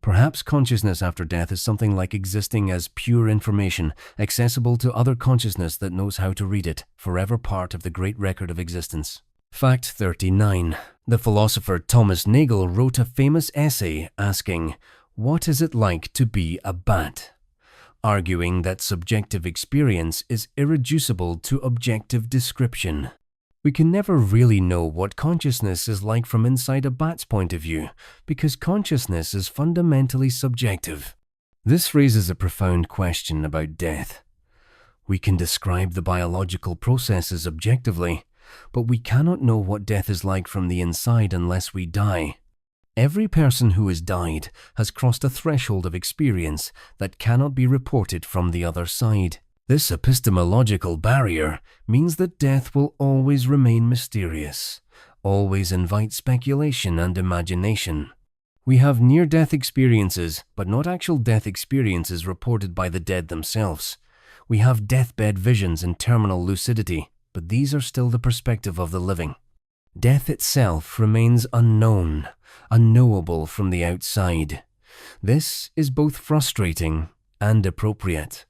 Perhaps consciousness after death is something like existing as pure information, accessible to other consciousness that knows how to read it, forever part of the great record of existence. Fact 39. The philosopher Thomas Nagel wrote a famous essay asking, "What is it like to be a bat?" arguing that subjective experience is irreducible to objective description. We can never really know what consciousness is like from inside a bat's point of view, because consciousness is fundamentally subjective. This raises a profound question about death. We can describe the biological processes objectively, but we cannot know what death is like from the inside unless we die. Every person who has died has crossed a threshold of experience that cannot be reported from the other side. This epistemological barrier means that death will always remain mysterious, always invite speculation and imagination. We have near-death experiences, but not actual death experiences reported by the dead themselves. We have deathbed visions and terminal lucidity, but these are still the perspective of the living. Death itself remains unknown, unknowable from the outside. This is both frustrating and appropriate.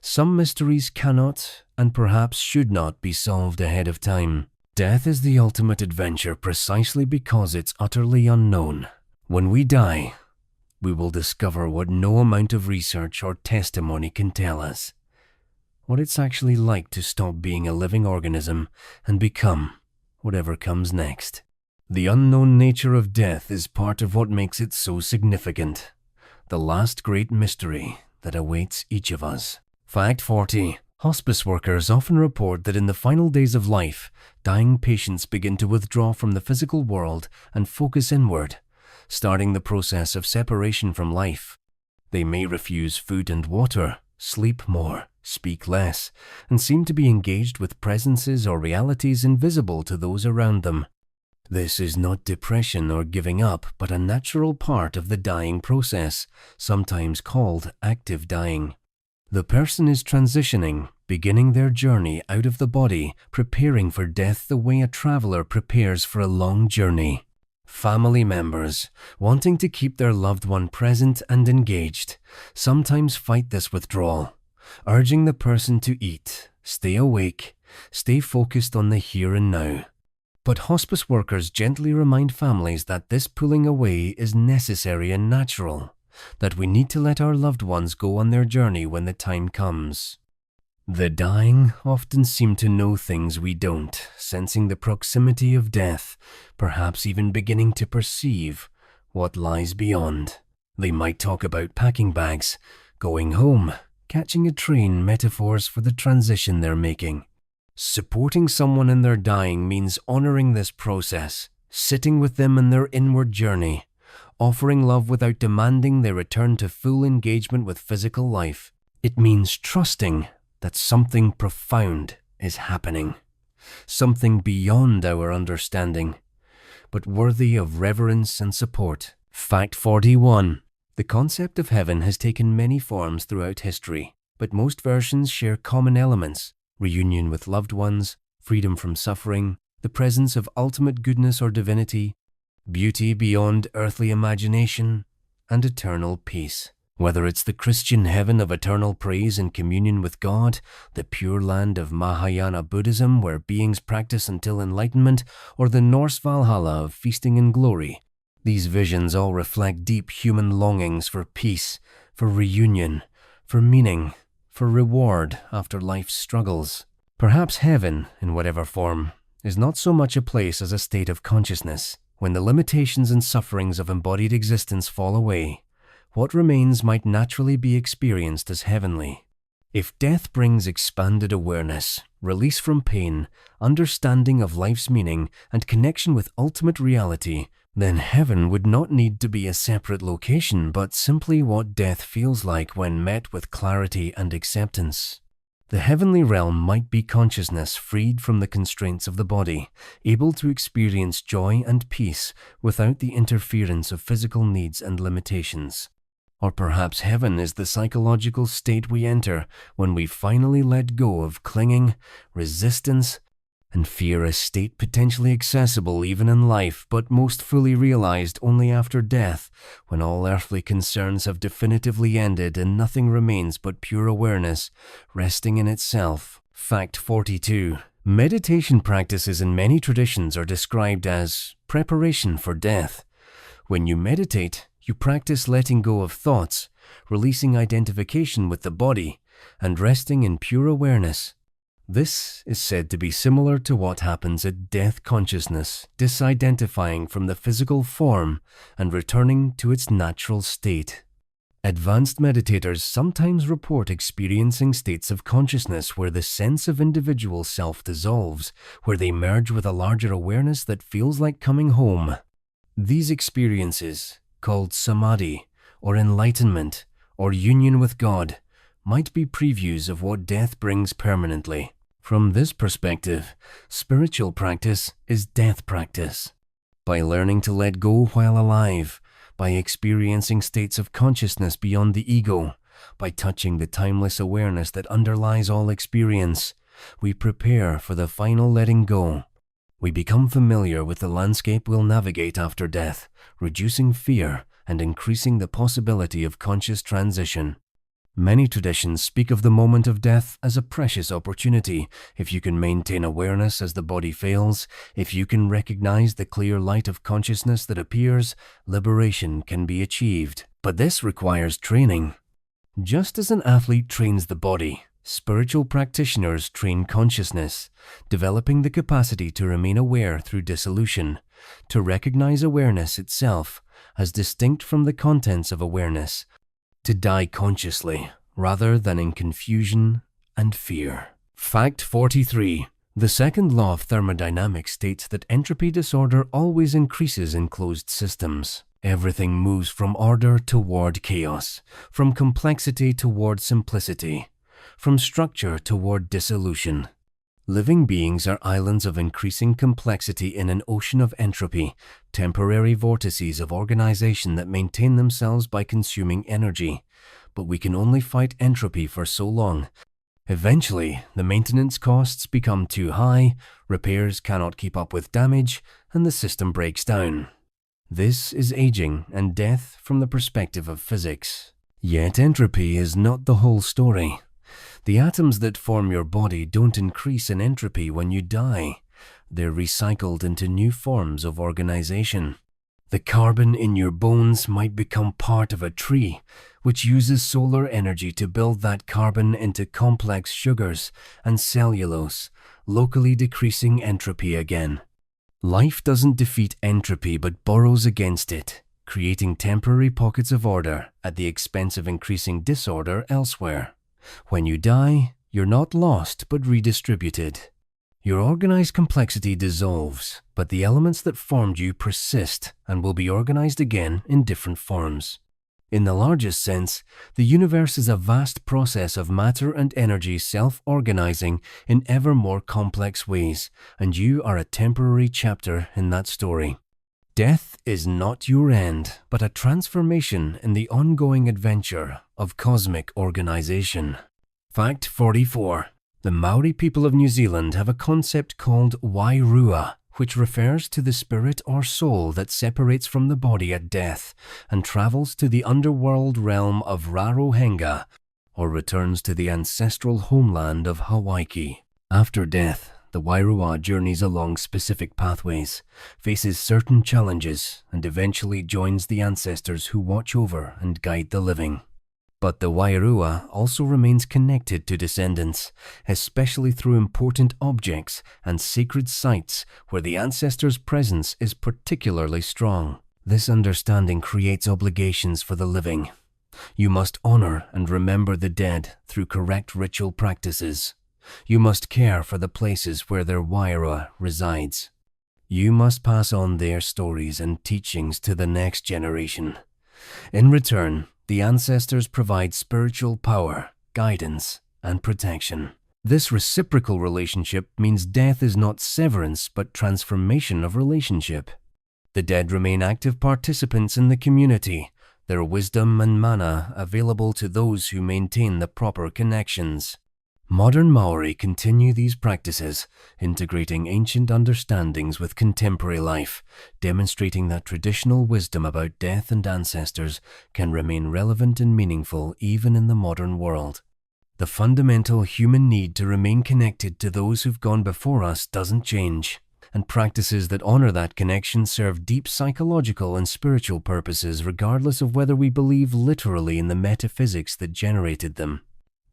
Some mysteries cannot and perhaps should not be solved ahead of time. Death is the ultimate adventure precisely because it's utterly unknown. When we die, we will discover what no amount of research or testimony can tell us. What it's actually like to stop being a living organism and become whatever comes next. The unknown nature of death is part of what makes it so significant. The last great mystery that awaits each of us. Fact 40. Hospice workers often report that in the final days of life, dying patients begin to withdraw from the physical world and focus inward, starting the process of separation from life. They may refuse food and water, sleep more, speak less, and seem to be engaged with presences or realities invisible to those around them. This is not depression or giving up, but a natural part of the dying process, sometimes called active dying. The person is transitioning, beginning their journey out of the body, preparing for death the way a traveler prepares for a long journey. Family members, wanting to keep their loved one present and engaged, sometimes fight this withdrawal, urging the person to eat, stay awake, stay focused on the here and now. But hospice workers gently remind families that this pulling away is necessary and natural, that we need to let our loved ones go on their journey when the time comes. The dying often seem to know things we don't, sensing the proximity of death, perhaps even beginning to perceive what lies beyond. They might talk about packing bags, going home, catching a train, metaphors for the transition they're making. Supporting someone in their dying means honoring this process, sitting with them in their inward journey, offering love without demanding they return to full engagement with physical life. It means trusting that something profound is happening, something beyond our understanding, but worthy of reverence and support. Fact 41. The concept of heaven has taken many forms throughout history, but most versions share common elements: reunion with loved ones, freedom from suffering, the presence of ultimate goodness or divinity, beauty beyond earthly imagination, and eternal peace. Whether it's the Christian heaven of eternal praise and communion with God, the pure land of Mahayana Buddhism where beings practice until enlightenment, or the Norse Valhalla of feasting and glory, these visions all reflect deep human longings for peace, for reunion, for meaning, for reward after life's struggles. Perhaps heaven, in whatever form, is not so much a place as a state of consciousness. When the limitations and sufferings of embodied existence fall away, what remains might naturally be experienced as heavenly. If death brings expanded awareness, release from pain, understanding of life's meaning, and connection with ultimate reality, then heaven would not need to be a separate location, but simply what death feels like when met with clarity and acceptance. The heavenly realm might be consciousness freed from the constraints of the body, able to experience joy and peace without the interference of physical needs and limitations. Or perhaps heaven is the psychological state we enter when we finally let go of clinging, resistance, and fear a state potentially accessible even in life, but most fully realized only after death, when all earthly concerns have definitively ended and nothing remains but pure awareness, resting in itself. Fact 42. Meditation practices in many traditions are described as preparation for death. When you meditate, you practice letting go of thoughts, releasing identification with the body, and resting in pure awareness. This is said to be similar to what happens at death consciousness, disidentifying from the physical form and returning to its natural state. Advanced meditators sometimes report experiencing states of consciousness where the sense of individual self dissolves, where they merge with a larger awareness that feels like coming home. These experiences, called samadhi, or enlightenment, or union with God, might be previews of what death brings permanently. From this perspective, spiritual practice is death practice. By learning to let go while alive, by experiencing states of consciousness beyond the ego, by touching the timeless awareness that underlies all experience, we prepare for the final letting go. We become familiar with the landscape we'll navigate after death, reducing fear and increasing the possibility of conscious transition. Many traditions speak of the moment of death as a precious opportunity. If you can maintain awareness as the body fails, if you can recognize the clear light of consciousness that appears, liberation can be achieved. But this requires training. Just as an athlete trains the body, spiritual practitioners train consciousness, developing the capacity to remain aware through dissolution, to recognize awareness itself as distinct from the contents of awareness, to die consciously rather than in confusion and fear. Fact 43. The second law of thermodynamics states that entropy disorder always increases in closed systems. Everything moves from order toward chaos, from complexity toward simplicity, from structure toward dissolution. Living beings are islands of increasing complexity in an ocean of entropy, temporary vortices of organization that maintain themselves by consuming energy. But we can only fight entropy for so long. Eventually, the maintenance costs become too high, repairs cannot keep up with damage, and the system breaks down. This is aging and death from the perspective of physics. Yet entropy is not the whole story. The atoms that form your body don't increase in entropy when you die. They're recycled into new forms of organization. The carbon in your bones might become part of a tree, which uses solar energy to build that carbon into complex sugars and cellulose, locally decreasing entropy again. Life doesn't defeat entropy but burrows against it, creating temporary pockets of order at the expense of increasing disorder elsewhere. When you die, you're not lost but redistributed. Your organized complexity dissolves, but the elements that formed you persist and will be organized again in different forms. In the largest sense, the universe is a vast process of matter and energy self-organizing in ever more complex ways, and you are a temporary chapter in that story. Death is not your end, but a transformation in the ongoing adventure of cosmic organization. Fact 44. The Maori people of New Zealand have a concept called wairua, which refers to the spirit or soul that separates from the body at death and travels to the underworld realm of Rarohenga, or returns to the ancestral homeland of Hawaii. After death, the wairua journeys along specific pathways, faces certain challenges, and eventually joins the ancestors who watch over and guide the living. But the wairua also remains connected to descendants, especially through important objects and sacred sites where the ancestors' presence is particularly strong. This understanding creates obligations for the living. You must honor and remember the dead through correct ritual practices. You must care for the places where their wairua resides. You must pass on their stories and teachings to the next generation. In return, the ancestors provide spiritual power, guidance, and protection. This reciprocal relationship means death is not severance but transformation of relationship. The dead remain active participants in the community, their wisdom and mana available to those who maintain the proper connections. Modern Maori continue these practices, integrating ancient understandings with contemporary life, demonstrating that traditional wisdom about death and ancestors can remain relevant and meaningful even in the modern world. The fundamental human need to remain connected to those who've gone before us doesn't change, and practices that honor that connection serve deep psychological and spiritual purposes regardless of whether we believe literally in the metaphysics that generated them.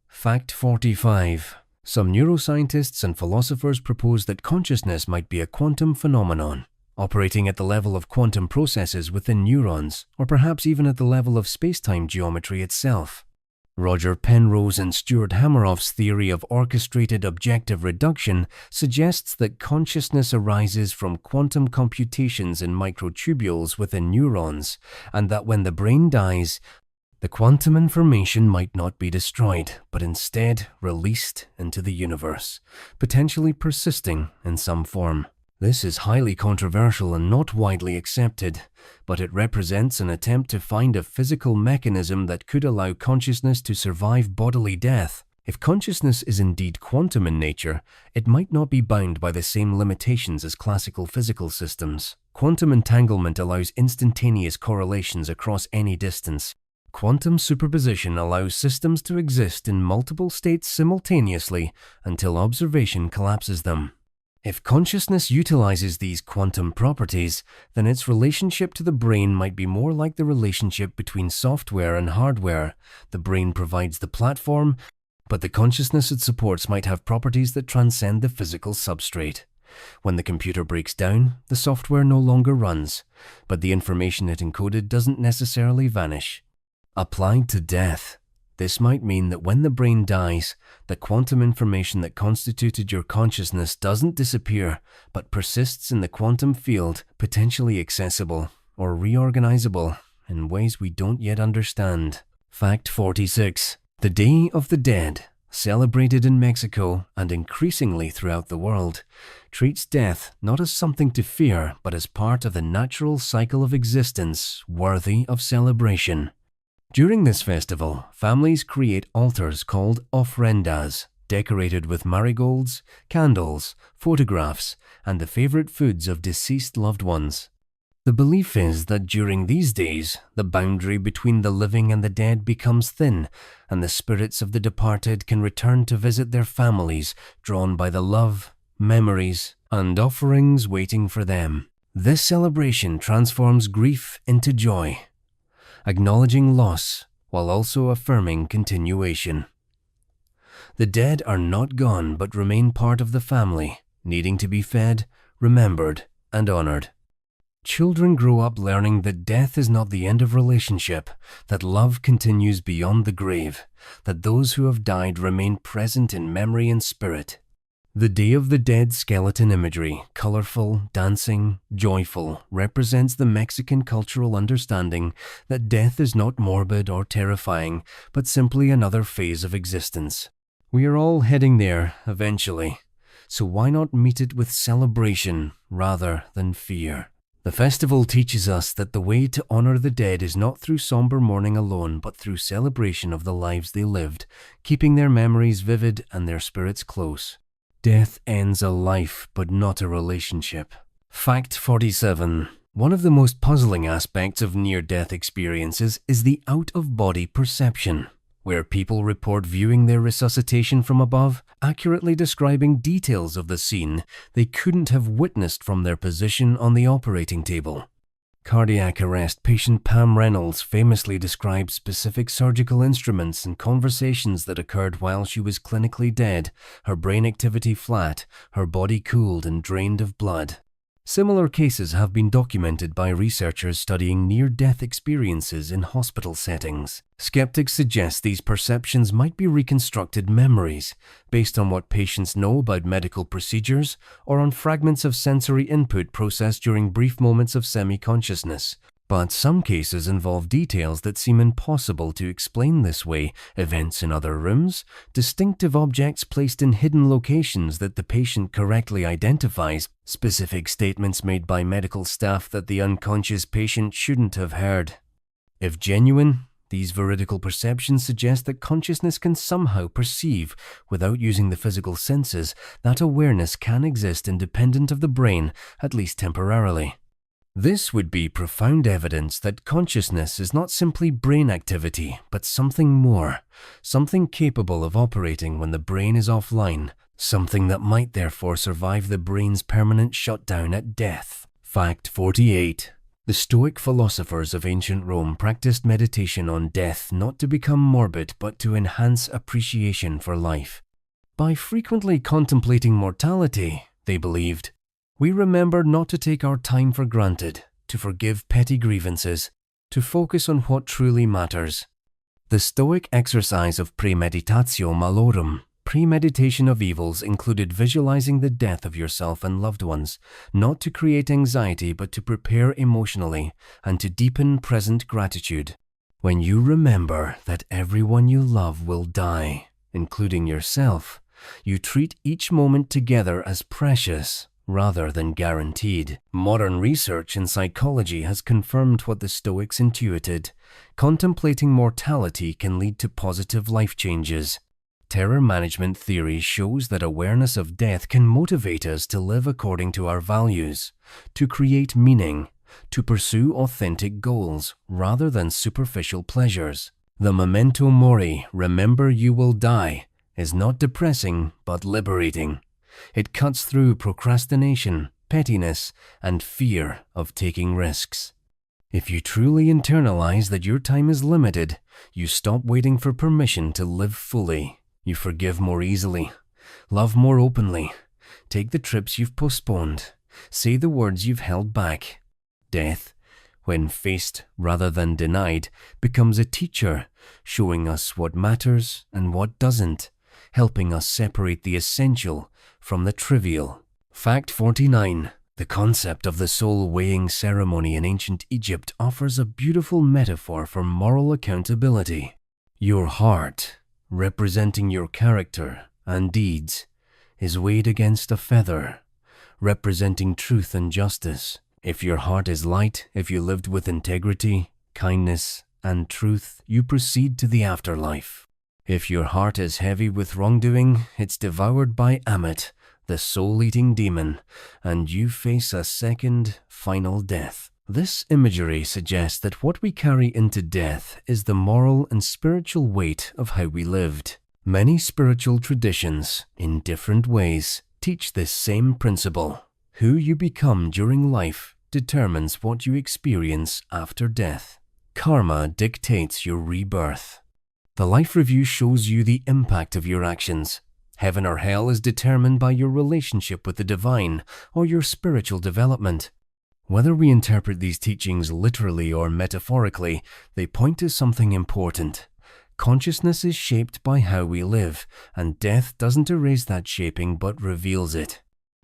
Fact 45. Some neuroscientists and philosophers propose that consciousness might be a quantum phenomenon, operating at the level of quantum processes within neurons, or perhaps even at the level of space-time geometry itself. Roger Penrose and Stuart Hameroff's theory of orchestrated objective reduction suggests that consciousness arises from quantum computations in microtubules within neurons, and that when the brain dies, the quantum information might not be destroyed, but instead released into the universe, potentially persisting in some form. This is highly controversial and not widely accepted, but it represents an attempt to find a physical mechanism that could allow consciousness to survive bodily death. If consciousness is indeed quantum in nature, it might not be bound by the same limitations as classical physical systems. Quantum entanglement allows instantaneous correlations across any distance. Quantum superposition allows systems to exist in multiple states simultaneously until observation collapses them. If consciousness utilizes these quantum properties, then its relationship to the brain might be more like the relationship between software and hardware. The brain provides the platform, but the consciousness it supports might have properties that transcend the physical substrate. When the computer breaks down, the software no longer runs, but the information it encoded doesn't necessarily vanish. Applied to death, this might mean that when the brain dies, the quantum information that constituted your consciousness doesn't disappear, but persists in the quantum field, potentially accessible or reorganizable in ways we don't yet understand. Fact 46. The Day of the Dead, celebrated in Mexico and increasingly throughout the world, treats death not as something to fear, but as part of the natural cycle of existence worthy of celebration. During this festival, families create altars called ofrendas, decorated with marigolds, candles, photographs, and the favorite foods of deceased loved ones. The belief is that during these days, the boundary between the living and the dead becomes thin, and the spirits of the departed can return to visit their families, drawn by the love, memories, and offerings waiting for them. This celebration transforms grief into joy, acknowledging loss while also affirming continuation. The dead are not gone but remain part of the family, needing to be fed, remembered, and honored. Children grow up learning that death is not the end of relationship, that love continues beyond the grave, that those who have died remain present in memory and spirit. The Day of the Dead skeleton imagery, colorful, dancing, joyful, represents the Mexican cultural understanding that death is not morbid or terrifying, but simply another phase of existence. We are all heading there, eventually, so why not meet it with celebration rather than fear? The festival teaches us that the way to honor the dead is not through somber mourning alone, but through celebration of the lives they lived, keeping their memories vivid and their spirits close. Death ends a life, but not a relationship. Fact 47. One of the most puzzling aspects of near-death experiences is the out-of-body perception, where people report viewing their resuscitation from above, accurately describing details of the scene they couldn't have witnessed from their position on the operating table. Cardiac arrest patient Pam Reynolds famously described specific surgical instruments and conversations that occurred while she was clinically dead, her brain activity flat, her body cooled and drained of blood. Similar cases have been documented by researchers studying near-death experiences in hospital settings. Skeptics suggest these perceptions might be reconstructed memories based on what patients know about medical procedures or on fragments of sensory input processed during brief moments of semi-consciousness. But some cases involve details that seem impossible to explain this way: events in other rooms, distinctive objects placed in hidden locations that the patient correctly identifies, specific statements made by medical staff that the unconscious patient shouldn't have heard. If genuine, These veridical perceptions suggest that consciousness can somehow perceive, without using the physical senses, that awareness can exist independent of the brain, at least temporarily. This would be profound evidence that consciousness is not simply brain activity, but something more, something capable of operating when the brain is offline, something that might therefore survive the brain's permanent shutdown at death. Fact 48. The Stoic philosophers of ancient Rome practiced meditation on death not to become morbid but to enhance appreciation for life. By frequently contemplating mortality, they believed, we remember not to take our time for granted, to forgive petty grievances, to focus on what truly matters. The Stoic exercise of premeditatio malorum, premeditation of evils, included visualizing the death of yourself and loved ones, not to create anxiety but to prepare emotionally and to deepen present gratitude. When you remember that everyone you love will die, including yourself, you treat each moment together as precious rather than guaranteed. Modern research in psychology has confirmed what the Stoics intuited. Contemplating mortality can lead to positive life changes. Terror management theory shows that awareness of death can motivate us to live according to our values, to create meaning, to pursue authentic goals rather than superficial pleasures. The memento mori, remember you will die, is not depressing but liberating. It cuts through procrastination, pettiness, and fear of taking risks. If you truly internalize that your time is limited, you stop waiting for permission to live fully. You forgive more easily, love more openly, take the trips you've postponed, say the words you've held back. Death, when faced rather than denied, becomes a teacher, showing us what matters and what doesn't, helping us separate the essential from the trivial. Fact 49. The concept of the soul weighing ceremony in ancient Egypt offers a beautiful metaphor for moral accountability. Your heart, representing your character and deeds, is weighed against a feather, representing truth and justice. If your heart is light, if you lived with integrity, kindness, and truth, you proceed to the afterlife. If your heart is heavy with wrongdoing, it's devoured by Amit, the soul-eating demon, and you face a second, final death. This imagery suggests that what we carry into death is the moral and spiritual weight of how we lived. Many spiritual traditions, in different ways, teach this same principle. Who you become during life determines what you experience after death. Karma dictates your rebirth. The life review shows you the impact of your actions. Heaven or hell is determined by your relationship with the divine or your spiritual development. Whether we interpret these teachings literally or metaphorically, they point to something important. Consciousness is shaped by how we live, and death doesn't erase that shaping but reveals it.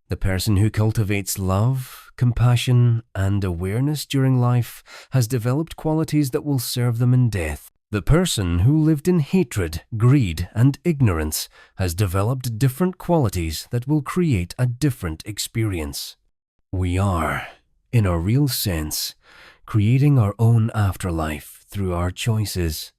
The person who cultivates love, compassion, and awareness during life has developed qualities that will serve them in death. The person who lived in hatred, greed, and ignorance has developed different qualities that will create a different experience. We are, in a real sense, creating our own afterlife through our choices,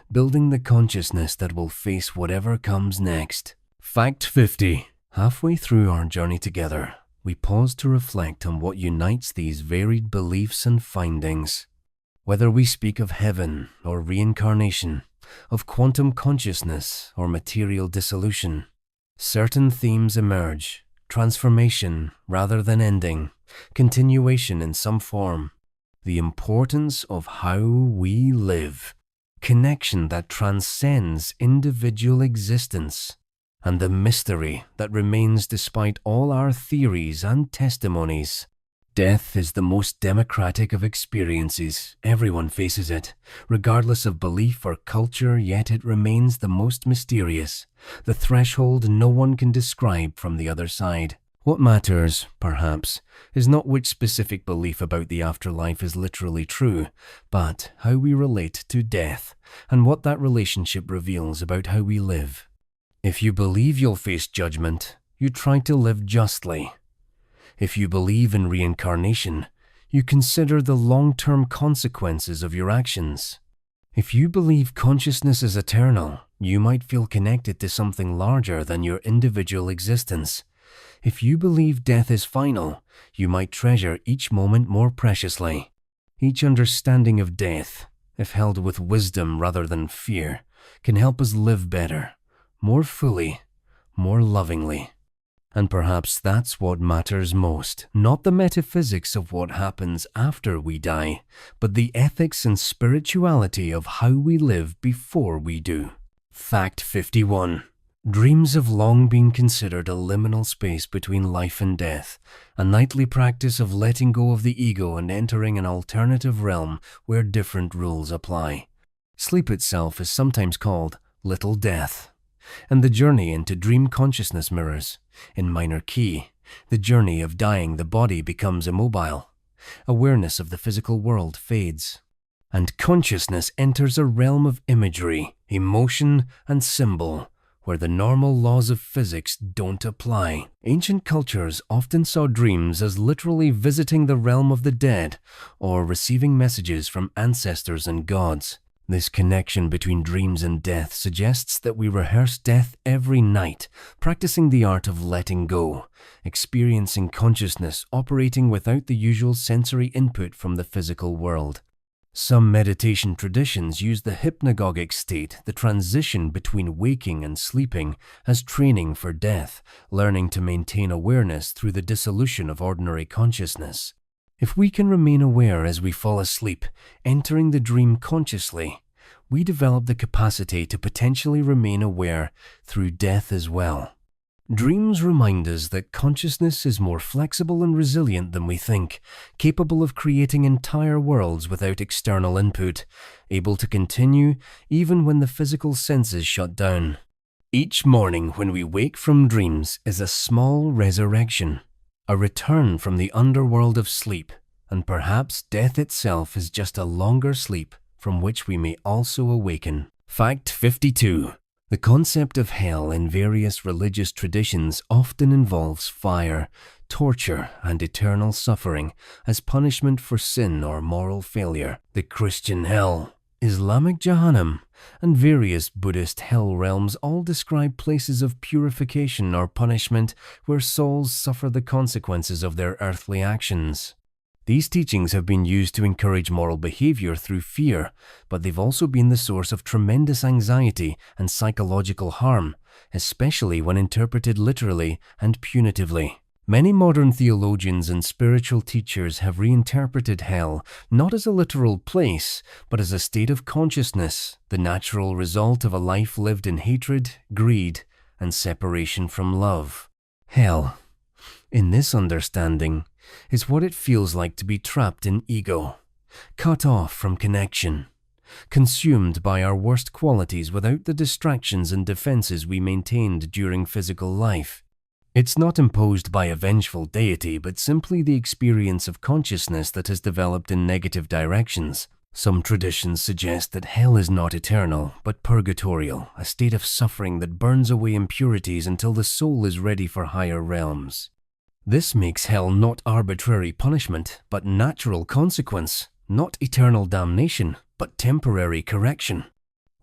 building the consciousness that will face whatever comes next. Fact 50. Halfway through our journey together, we pause to reflect on what unites these varied beliefs and findings. Whether we speak of heaven or reincarnation, of quantum consciousness or material dissolution, certain themes emerge: transformation rather than ending, continuation in some form, the importance of how we live, connection that transcends individual existence, and the mystery that remains despite all our theories and testimonies. Death is the most democratic of experiences. Everyone faces it, regardless of belief or culture, yet it remains the most mysterious, the threshold no one can describe from the other side. What matters, perhaps, is not which specific belief about the afterlife is literally true, but how we relate to death and what that relationship reveals about how we live. If you believe you'll face judgment, you try to live justly. If you believe in reincarnation, you consider the long-term consequences of your actions. If you believe consciousness is eternal, you might feel connected to something larger than your individual existence. If you believe death is final, you might treasure each moment more preciously. Each understanding of death, if held with wisdom rather than fear, can help us live better, more fully, more lovingly. And perhaps that's what matters most, not the metaphysics of what happens after we die, but the ethics and spirituality of how we live before we do. Fact 51. Dreams have long been considered a liminal space between life and death, a nightly practice of letting go of the ego and entering an alternative realm where different rules apply. Sleep itself is sometimes called little death, and the journey into dream consciousness mirrors. In minor key, the journey of dying, the body becomes immobile. Awareness of the physical world fades, and consciousness enters a realm of imagery, emotion, and symbol, where the normal laws of physics don't apply. Ancient cultures often saw dreams as literally visiting the realm of the dead or receiving messages from ancestors and gods. This connection between dreams and death suggests that we rehearse death every night, practicing the art of letting go, experiencing consciousness operating without the usual sensory input from the physical world. Some meditation traditions use the hypnagogic state, the transition between waking and sleeping, as training for death, learning to maintain awareness through the dissolution of ordinary consciousness. If we can remain aware as we fall asleep, entering the dream consciously, we develop the capacity to potentially remain aware through death as well. Dreams remind us that consciousness is more flexible and resilient than we think, capable of creating entire worlds without external input, able to continue even when the physical senses shut down. Each morning when we wake from dreams is a small resurrection, a return from the underworld of sleep, and perhaps death itself is just a longer sleep from which we may also awaken. Fact 52. The concept of hell in various religious traditions often involves fire, torture, and eternal suffering as punishment for sin or moral failure. The Christian hell, Islamic Jahannam, and various Buddhist hell realms all describe places of purification or punishment where souls suffer the consequences of their earthly actions. These teachings have been used to encourage moral behavior through fear, but they've also been the source of tremendous anxiety and psychological harm, especially when interpreted literally and punitively. Many modern theologians and spiritual teachers have reinterpreted hell not as a literal place, but as a state of consciousness, the natural result of a life lived in hatred, greed, and separation from love. Hell, in this understanding, is what it feels like to be trapped in ego, cut off from connection, consumed by our worst qualities without the distractions and defenses we maintained during physical life. It's not imposed by a vengeful deity, but simply the experience of consciousness that has developed in negative directions. Some traditions suggest that hell is not eternal, but purgatorial, a state of suffering that burns away impurities until the soul is ready for higher realms. This makes hell not arbitrary punishment, but natural consequence, not eternal damnation, but temporary correction.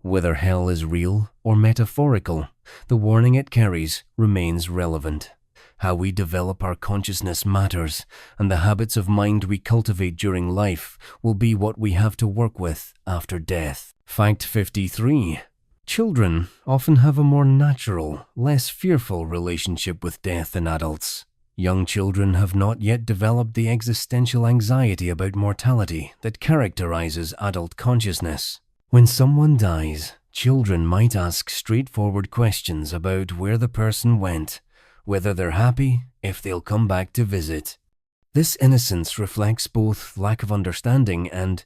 Whether hell is real or metaphorical, the warning it carries remains relevant. How we develop our consciousness matters, and the habits of mind we cultivate during life will be what we have to work with after death. Fact 53. Children often have a more natural, less fearful relationship with death than adults. Young children have not yet developed the existential anxiety about mortality that characterizes adult consciousness. When someone dies, children might ask straightforward questions about where the person went, whether they're happy, if they'll come back to visit. This innocence reflects both lack of understanding and,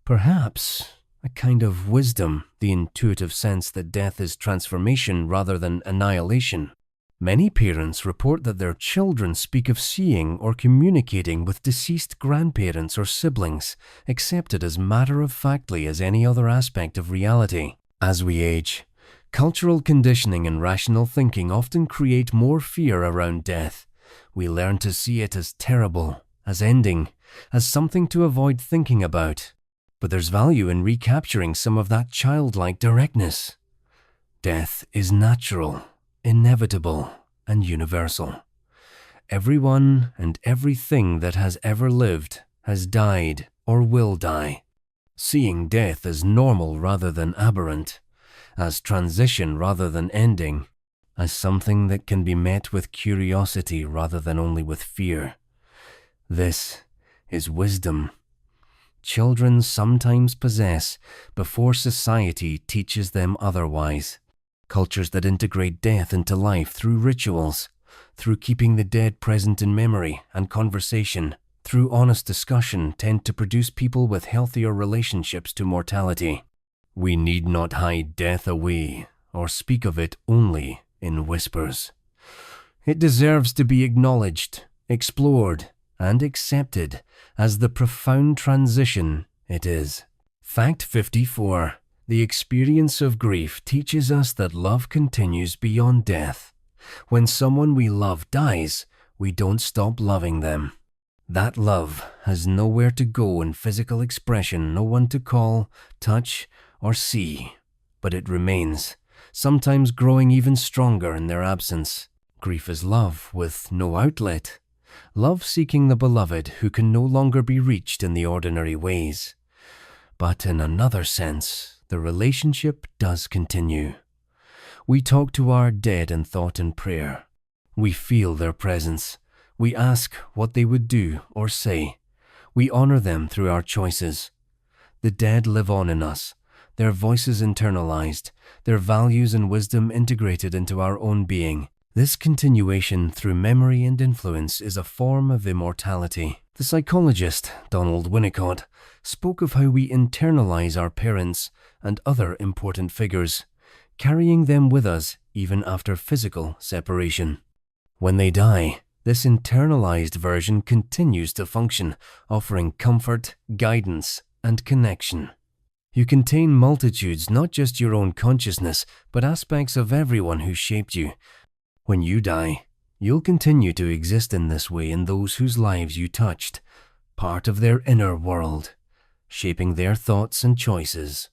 perhaps, a kind of wisdom, the intuitive sense that death is transformation rather than annihilation. Many parents report that their children speak of seeing or communicating with deceased grandparents or siblings, accepted as matter-of-factly as any other aspect of reality. As we age, cultural conditioning and rational thinking often create more fear around death. We learn to see it as terrible, as ending, as something to avoid thinking about. But there's value in recapturing some of that childlike directness. Death is natural, inevitable, and universal. Everyone and everything that has ever lived has died or will die. Seeing death as normal rather than aberrant, as transition rather than ending, as something that can be met with curiosity rather than only with fear. This is wisdom. Children sometimes possess before society teaches them otherwise. Cultures that integrate death into life through rituals, through keeping the dead present in memory and conversation, through honest discussion, tend to produce people with healthier relationships to mortality. We need not hide death away or speak of it only in whispers. It deserves to be acknowledged, explored, and accepted as the profound transition it is. Fact 54. The experience of grief teaches us that love continues beyond death. When someone we love dies, we don't stop loving them. That love has nowhere to go in physical expression, no one to call, touch, or see, but it remains, sometimes growing even stronger in their absence. Grief is love with no outlet. Love seeking the beloved who can no longer be reached in the ordinary ways. But in another sense, the relationship does continue. We talk to our dead in thought and prayer. We feel their presence. We ask what they would do or say. We honor them through our choices. The dead live on in us, their voices internalized, their values and wisdom integrated into our own being. This continuation through memory and influence is a form of immortality. The psychologist, Donald Winnicott, spoke of how we internalize our parents and other important figures, carrying them with us even after physical separation. When they die, this internalized version continues to function, offering comfort, guidance, and connection. You contain multitudes, not just your own consciousness, but aspects of everyone who shaped you. When you die, you'll continue to exist in this way in those whose lives you touched, part of their inner world, shaping their thoughts and choices.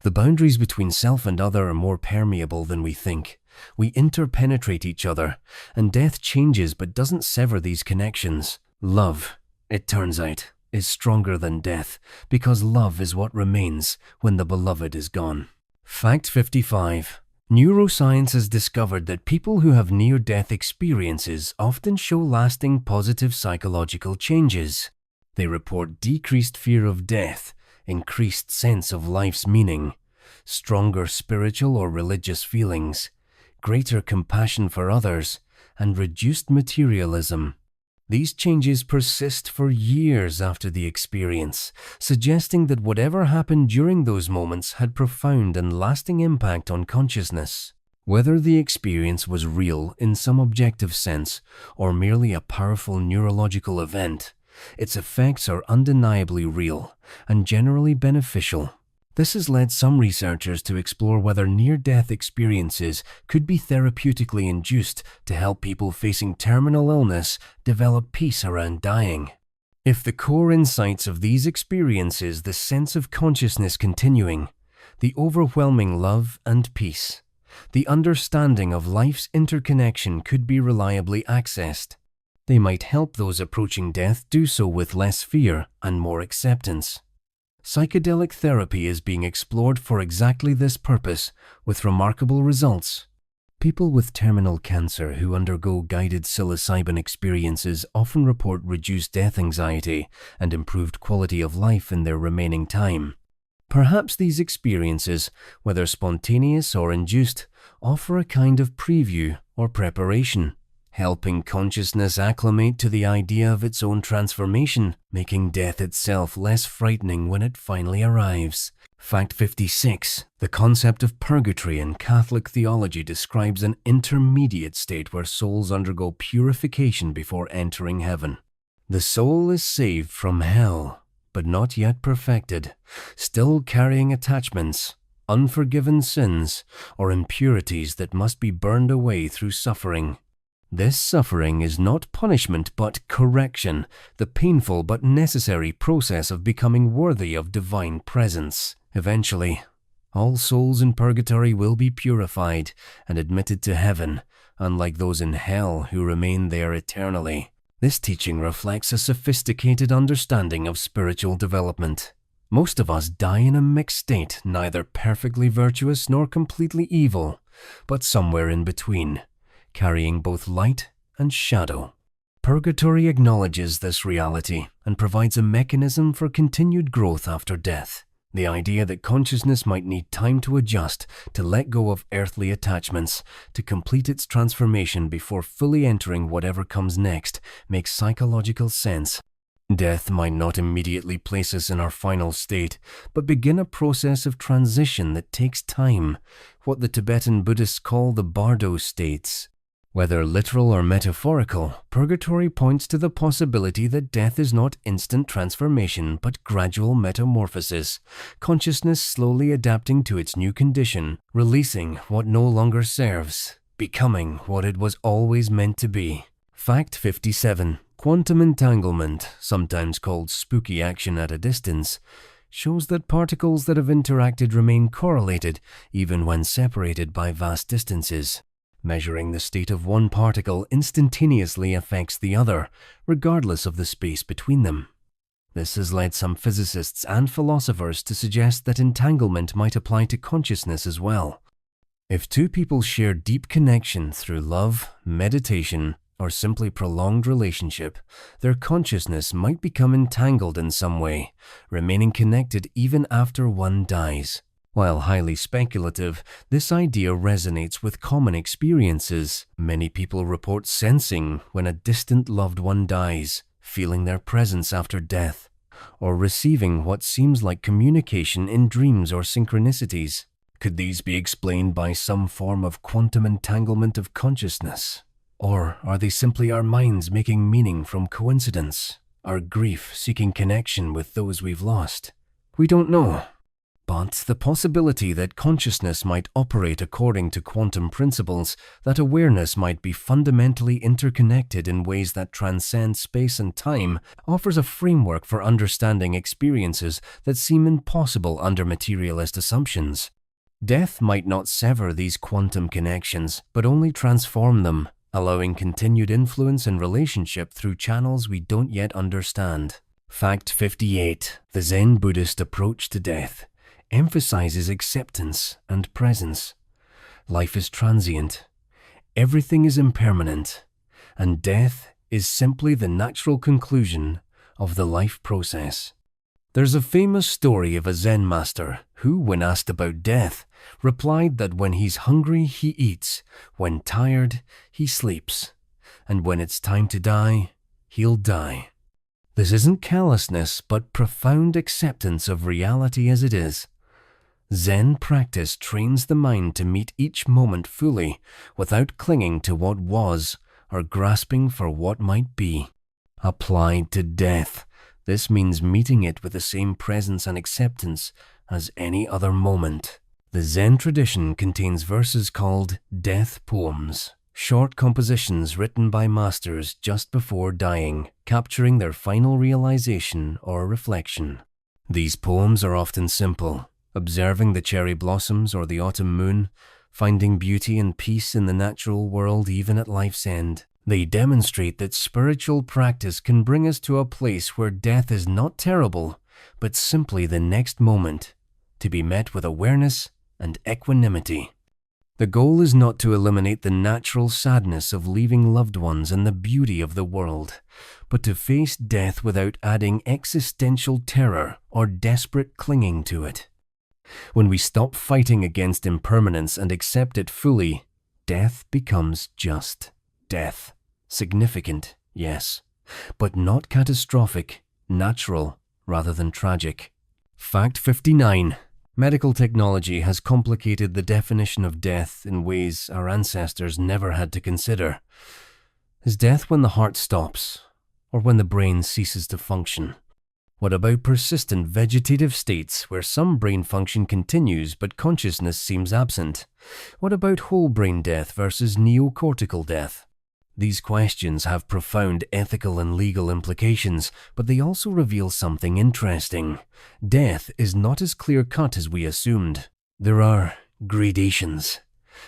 The boundaries between self and other are more permeable than we think. We interpenetrate each other, and death changes but doesn't sever these connections. Love, it turns out, is stronger than death, because love is what remains when the beloved is gone. Fact 55. Neuroscience has discovered that people who have near-death experiences often show lasting positive psychological changes. They report decreased fear of death, increased sense of life's meaning, stronger spiritual or religious feelings, greater compassion for others, and reduced materialism. These changes persist for years after the experience, suggesting that whatever happened during those moments had profound and lasting impact on consciousness. Whether the experience was real in some objective sense or merely a powerful neurological event, its effects are undeniably real and generally beneficial. This has led some researchers to explore whether near-death experiences could be therapeutically induced to help people facing terminal illness develop peace around dying. If the core insights of these experiences, the sense of consciousness continuing, the overwhelming love and peace, the understanding of life's interconnection could be reliably accessed, they might help those approaching death do so with less fear and more acceptance. Psychedelic therapy is being explored for exactly this purpose, with remarkable results. People with terminal cancer who undergo guided psilocybin experiences often report reduced death anxiety and improved quality of life in their remaining time. Perhaps these experiences, whether spontaneous or induced, offer a kind of preview or preparation, helping consciousness acclimate to the idea of its own transformation, making death itself less frightening when it finally arrives. Fact 56. The concept of purgatory in Catholic theology describes an intermediate state where souls undergo purification before entering heaven. The soul is saved from hell, but not yet perfected, still carrying attachments, unforgiven sins, or impurities that must be burned away through suffering. This suffering is not punishment but correction, the painful but necessary process of becoming worthy of divine presence. Eventually, all souls in purgatory will be purified and admitted to heaven, unlike those in hell who remain there eternally. This teaching reflects a sophisticated understanding of spiritual development. Most of us die in a mixed state, neither perfectly virtuous nor completely evil, but somewhere in between, carrying both light and shadow. Purgatory acknowledges this reality and provides a mechanism for continued growth after death. The idea that consciousness might need time to adjust, to let go of earthly attachments, to complete its transformation before fully entering whatever comes next, makes psychological sense. Death might not immediately place us in our final state, but begin a process of transition that takes time, what the Tibetan Buddhists call the bardo states. Whether literal or metaphorical, purgatory points to the possibility that death is not instant transformation but gradual metamorphosis, consciousness slowly adapting to its new condition, releasing what no longer serves, becoming what it was always meant to be. Fact 57. Quantum entanglement, sometimes called spooky action at a distance, shows that particles that have interacted remain correlated even when separated by vast distances. Measuring the state of one particle instantaneously affects the other, regardless of the space between them. This has led some physicists and philosophers to suggest that entanglement might apply to consciousness as well. If two people share deep connection through love, meditation, or simply prolonged relationship, their consciousness might become entangled in some way, remaining connected even after one dies. While highly speculative, this idea resonates with common experiences. Many people report sensing when a distant loved one dies, feeling their presence after death, or receiving what seems like communication in dreams or synchronicities. Could these be explained by some form of quantum entanglement of consciousness? Or are they simply our minds making meaning from coincidence, our grief seeking connection with those we've lost? We don't know. But the possibility that consciousness might operate according to quantum principles, that awareness might be fundamentally interconnected in ways that transcend space and time, offers a framework for understanding experiences that seem impossible under materialist assumptions. Death might not sever these quantum connections, but only transform them, allowing continued influence and relationship through channels we don't yet understand. Fact 58. The Zen Buddhist approach to death emphasizes acceptance and presence. Life is transient, everything is impermanent, and death is simply the natural conclusion of the life process. There's a famous story of a Zen master who, when asked about death, replied that when he's hungry, he eats, when tired, he sleeps, and when it's time to die, he'll die. This isn't callousness, but profound acceptance of reality as it is. Zen practice trains the mind to meet each moment fully, without clinging to what was or grasping for what might be. Applied to death, this means meeting it with the same presence and acceptance as any other moment. The Zen tradition contains verses called death poems, short compositions written by masters just before dying, capturing their final realization or reflection. These poems are often simple, observing the cherry blossoms or the autumn moon, finding beauty and peace in the natural world even at life's end. They demonstrate that spiritual practice can bring us to a place where death is not terrible, but simply the next moment, to be met with awareness and equanimity. The goal is not to eliminate the natural sadness of leaving loved ones and the beauty of the world, but to face death without adding existential terror or desperate clinging to it. When we stop fighting against impermanence and accept it fully, death becomes just death. Significant, yes, but not catastrophic, natural rather than tragic. Fact 59. Medical technology has complicated the definition of death in ways our ancestors never had to consider. Is death when the heart stops, or when the brain ceases to function? What about persistent vegetative states where some brain function continues but consciousness seems absent? What about whole brain death versus neocortical death? These questions have profound ethical and legal implications, but they also reveal something interesting. Death is not as clear-cut as we assumed. There are gradations,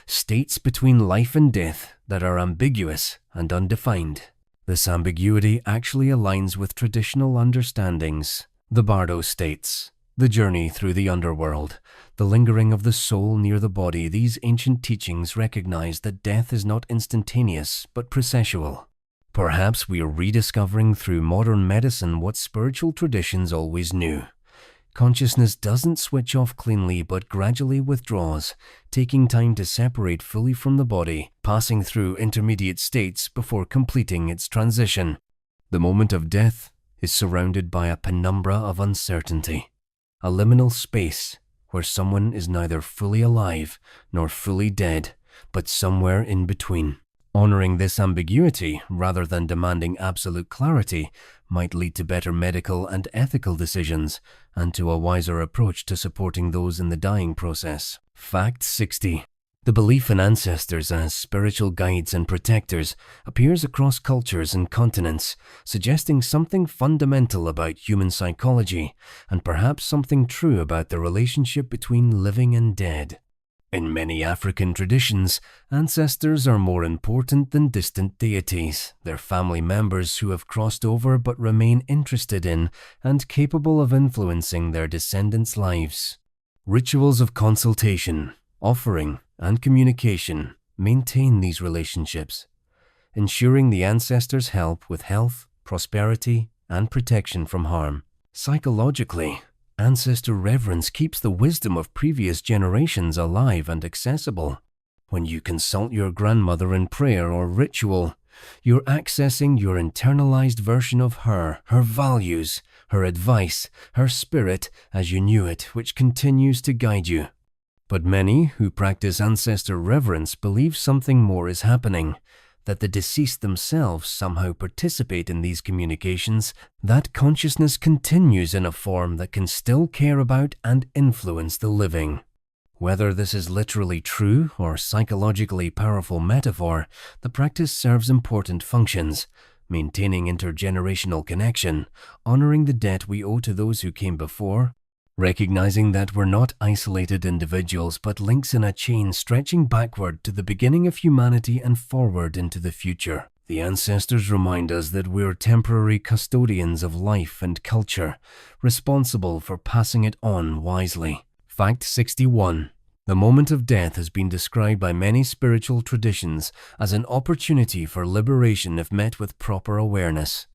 states between life and death that are ambiguous and undefined. This ambiguity actually aligns with traditional understandings. The Bardo states, the journey through the underworld, the lingering of the soul near the body. These ancient teachings recognize that death is not instantaneous but processual. Perhaps we are rediscovering through modern medicine what spiritual traditions always knew. Consciousness doesn't switch off cleanly but gradually withdraws, taking time to separate fully from the body, passing through intermediate states before completing its transition. The moment of death is surrounded by a penumbra of uncertainty, a liminal space where someone is neither fully alive nor fully dead, but somewhere in between. Honoring this ambiguity, rather than demanding absolute clarity, might lead to better medical and ethical decisions, and to a wiser approach to supporting those in the dying process. Fact 60. The belief in ancestors as spiritual guides and protectors appears across cultures and continents, suggesting something fundamental about human psychology, and perhaps something true about the relationship between living and dead. In many African traditions, ancestors are more important than distant deities. They're family members who have crossed over but remain interested in and capable of influencing their descendants' lives. Rituals of consultation, offering, and communication maintain these relationships, ensuring the ancestors help with health, prosperity, and protection from harm. Psychologically, ancestor reverence keeps the wisdom of previous generations alive and accessible. When you consult your grandmother in prayer or ritual, you're accessing your internalized version of her values, her advice, her spirit as you knew it, which continues to guide you. But many who practice ancestor reverence believe something more is happening, that the deceased themselves somehow participate in these communications, that consciousness continues in a form that can still care about and influence the living. Whether this is literally true or psychologically powerful metaphor, the practice serves important functions, maintaining intergenerational connection, honoring the debt we owe to those who came before, recognizing that we're not isolated individuals but links in a chain stretching backward to the beginning of humanity and forward into the future. The ancestors remind us that we're temporary custodians of life and culture, responsible for passing it on wisely. Fact 61. The moment of death has been described by many spiritual traditions as an opportunity for liberation if met with proper awareness.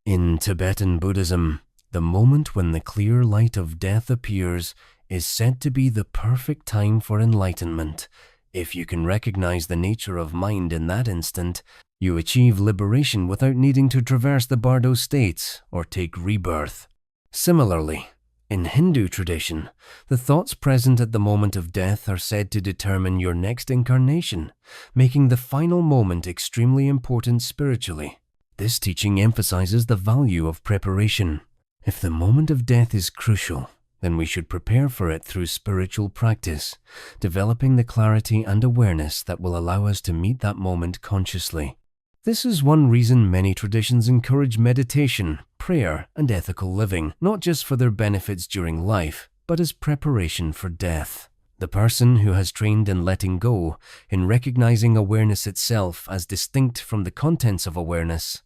In Tibetan Buddhism, the moment when the clear light of death appears is said to be the perfect time for enlightenment. If you can recognize the nature of mind in that instant, you achieve liberation without needing to traverse the Bardo states or take rebirth. Similarly, in Hindu tradition, the thoughts present at the moment of death are said to determine your next incarnation, making the final moment extremely important spiritually. This teaching emphasizes the value of preparation. If the moment of death is crucial, then we should prepare for it through spiritual practice, developing the clarity and awareness that will allow us to meet that moment consciously. This is one reason many traditions encourage meditation, prayer, and ethical living, not just for their benefits during life, but as preparation for death. The person who has trained in letting go, in recognizing awareness itself as distinct from the contents of awareness,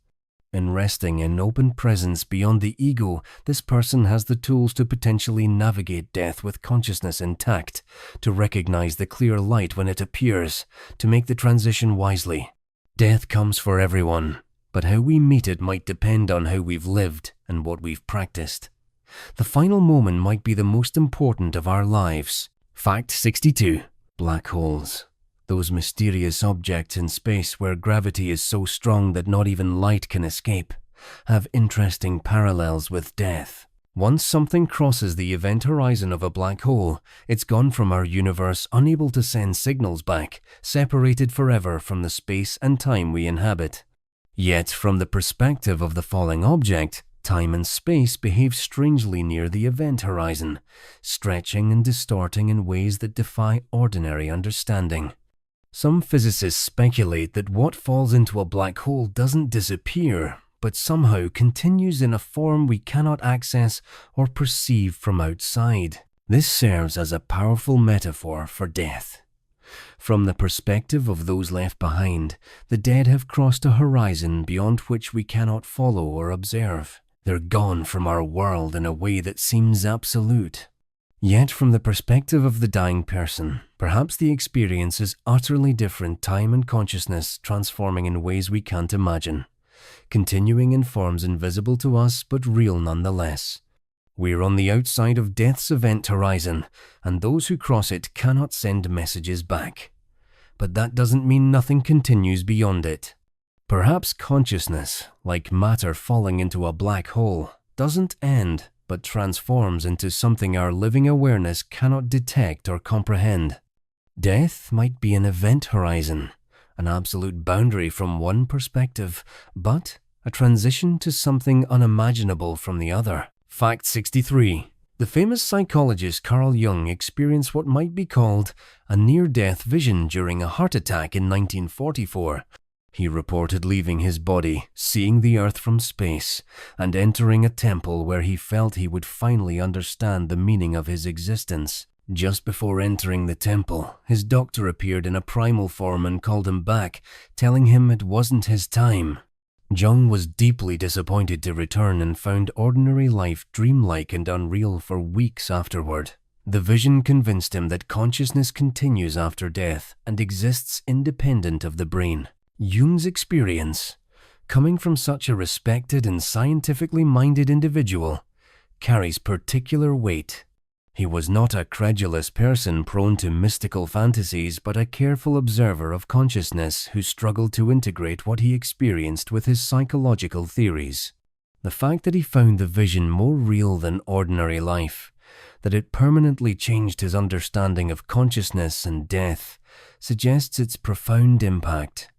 in resting in open presence beyond the ego, this person has the tools to potentially navigate death with consciousness intact, to recognize the clear light when it appears, to make the transition wisely. Death comes for everyone, but how we meet it might depend on how we've lived and what we've practiced. The final moment might be the most important of our lives. Fact 62. Black holes. Those mysterious objects in space where gravity is so strong that not even light can escape, have interesting parallels with death. Once something crosses the event horizon of a black hole, it's gone from our universe, unable to send signals back, separated forever from the space and time we inhabit. Yet, from the perspective of the falling object, time and space behave strangely near the event horizon, stretching and distorting in ways that defy ordinary understanding. Some physicists speculate that what falls into a black hole doesn't disappear, but somehow continues in a form we cannot access or perceive from outside. This serves as a powerful metaphor for death. From the perspective of those left behind, the dead have crossed a horizon beyond which we cannot follow or observe. They're gone from our world in a way that seems absolute. Yet from the perspective of the dying person, perhaps the experience is utterly different, time and consciousness transforming in ways we can't imagine, continuing in forms invisible to us but real nonetheless. We're on the outside of death's event horizon, and those who cross it cannot send messages back. But that doesn't mean nothing continues beyond it. Perhaps consciousness, like matter falling into a black hole, doesn't end, but transforms into something our living awareness cannot detect or comprehend. Death might be an event horizon, an absolute boundary from one perspective, but a transition to something unimaginable from the other. Fact 63. The famous psychologist Carl Jung experienced what might be called a near-death vision during a heart attack in 1944. He reported leaving his body, seeing the earth from space, and entering a temple where he felt he would finally understand the meaning of his existence. Just before entering the temple, his doctor appeared in a primal form and called him back, telling him it wasn't his time. Jung was deeply disappointed to return and found ordinary life dreamlike and unreal for weeks afterward. The vision convinced him that consciousness continues after death and exists independent of the brain. Jung's experience, coming from such a respected and scientifically minded individual, carries particular weight. He was not a credulous person prone to mystical fantasies, but a careful observer of consciousness who struggled to integrate what he experienced with his psychological theories. The fact that he found the vision more real than ordinary life, that it permanently changed his understanding of consciousness and death, suggests its profound impact.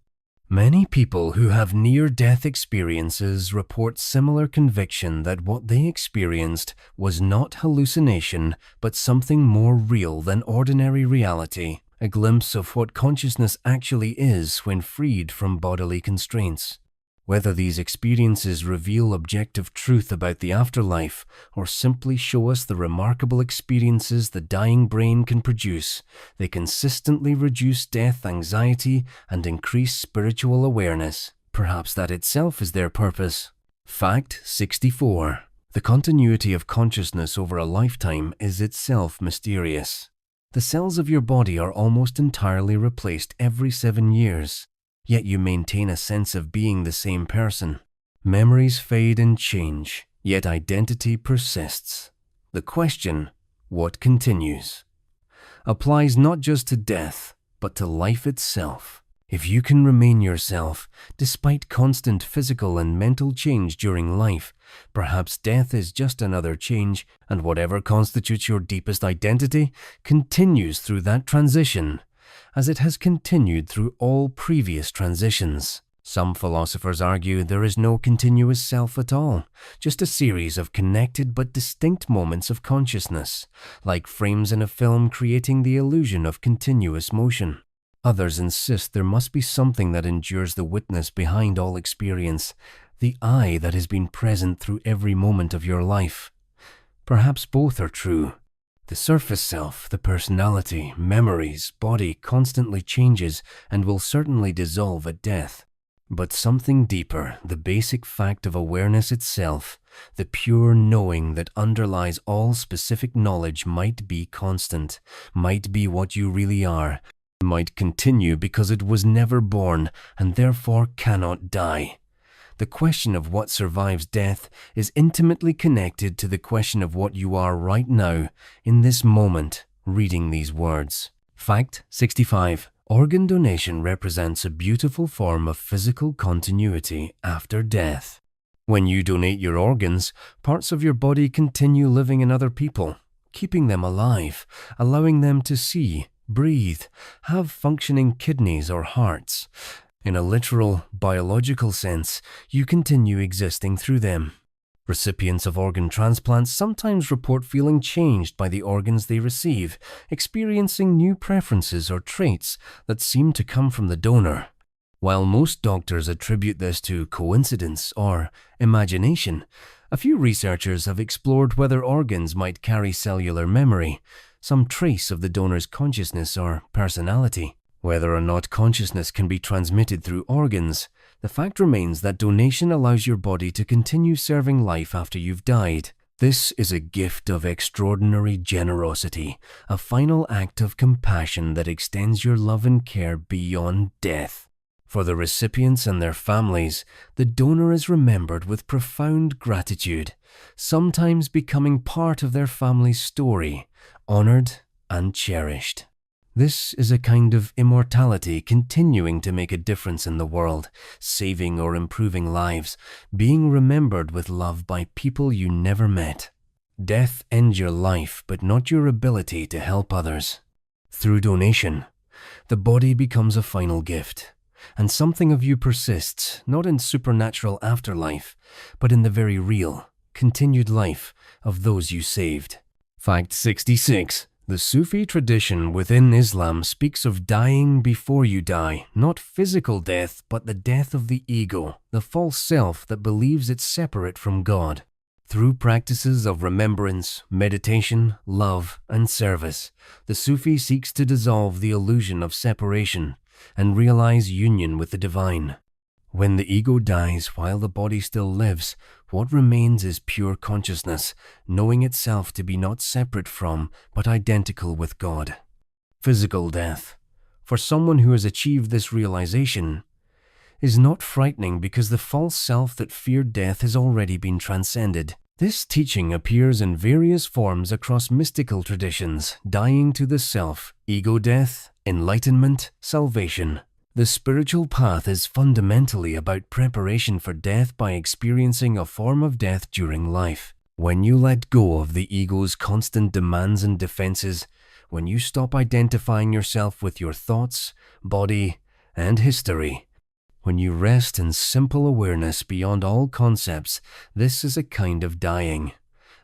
Many people who have near-death experiences report similar conviction that what they experienced was not hallucination, but something more real than ordinary reality, a glimpse of what consciousness actually is when freed from bodily constraints. Whether these experiences reveal objective truth about the afterlife or simply show us the remarkable experiences the dying brain can produce, they consistently reduce death anxiety and increase spiritual awareness. Perhaps that itself is their purpose. Fact 64. The continuity of consciousness over a lifetime is itself mysterious. The cells of your body are almost entirely replaced every 7 years. Yet you maintain a sense of being the same person. Memories fade and change, yet identity persists. The question, what continues, applies not just to death, but to life itself. If you can remain yourself, despite constant physical and mental change during life, perhaps death is just another change, and whatever constitutes your deepest identity continues through that transition, as it has continued through all previous transitions. Some philosophers argue there is no continuous self at all, just a series of connected but distinct moments of consciousness, like frames in a film creating the illusion of continuous motion. Others insist there must be something that endures the witness behind all experience, the I that has been present through every moment of your life. Perhaps both are true. The surface self, the personality, memories, body constantly changes and will certainly dissolve at death. But something deeper, the basic fact of awareness itself, the pure knowing that underlies all specific knowledge might be constant, might be what you really are, might continue because it was never born and therefore cannot die. The question of what survives death is intimately connected to the question of what you are right now, in this moment, reading these words. Fact 65. Organ donation represents a beautiful form of physical continuity after death. When you donate your organs, parts of your body continue living in other people, keeping them alive, allowing them to see, breathe, have functioning kidneys or hearts. In a literal, biological sense, you continue existing through them. Recipients of organ transplants sometimes report feeling changed by the organs they receive, experiencing new preferences or traits that seem to come from the donor. While most doctors attribute this to coincidence or imagination, a few researchers have explored whether organs might carry cellular memory, some trace of the donor's consciousness or personality. Whether or not consciousness can be transmitted through organs, the fact remains that donation allows your body to continue serving life after you've died. This is a gift of extraordinary generosity, a final act of compassion that extends your love and care beyond death. For the recipients and their families, the donor is remembered with profound gratitude, sometimes becoming part of their family's story, honored and cherished. This is a kind of immortality continuing to make a difference in the world, saving or improving lives, being remembered with love by people you never met. Death ends your life, but not your ability to help others. Through donation, the body becomes a final gift, and something of you persists, not in supernatural afterlife, but in the very real, continued life of those you saved. Fact 66. The Sufi tradition within Islam speaks of dying before you die, not physical death, but the death of the ego, the false self that believes it's separate from God. Through practices of remembrance, meditation, love, and service, the Sufi seeks to dissolve the illusion of separation and realize union with the divine. When the ego dies while the body still lives, what remains is pure consciousness, knowing itself to be not separate from, but identical with God. Physical death, for someone who has achieved this realization, is not frightening because the false self that feared death has already been transcended. This teaching appears in various forms across mystical traditions: dying to the self, ego death, enlightenment, salvation. The spiritual path is fundamentally about preparation for death by experiencing a form of death during life. When you let go of the ego's constant demands and defenses, when you stop identifying yourself with your thoughts, body, and history, when you rest in simple awareness beyond all concepts, this is a kind of dying.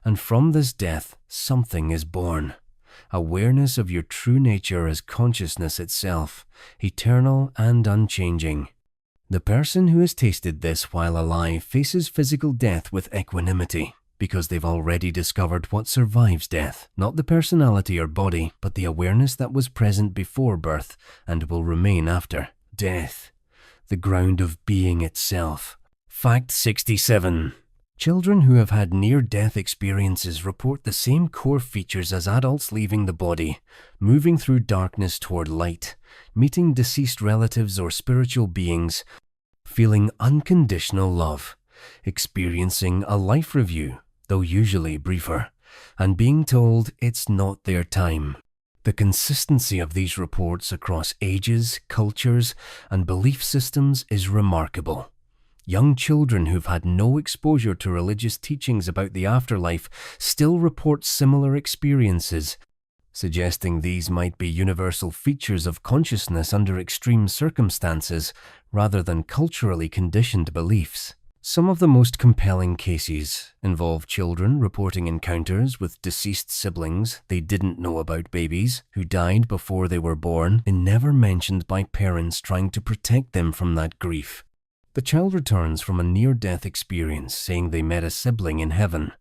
And from this death, something is born. Awareness of your true nature as consciousness itself, eternal and unchanging. The person who has tasted this while alive faces physical death with equanimity, because they've already discovered what survives death, not the personality or body, but the awareness that was present before birth and will remain after. Death, the ground of being itself. Fact 67. Children who have had near-death experiences report the same core features as adults leaving the body, moving through darkness toward light, meeting deceased relatives or spiritual beings, feeling unconditional love, experiencing a life review, though usually briefer, and being told it's not their time. The consistency of these reports across ages, cultures, and belief systems is remarkable. Young children who've had no exposure to religious teachings about the afterlife still report similar experiences, suggesting these might be universal features of consciousness under extreme circumstances rather than culturally conditioned beliefs. Some of the most compelling cases involve children reporting encounters with deceased siblings they didn't know about, babies who died before they were born and never mentioned by parents trying to protect them from that grief. The child returns from a near-death experience saying they met a sibling in heaven,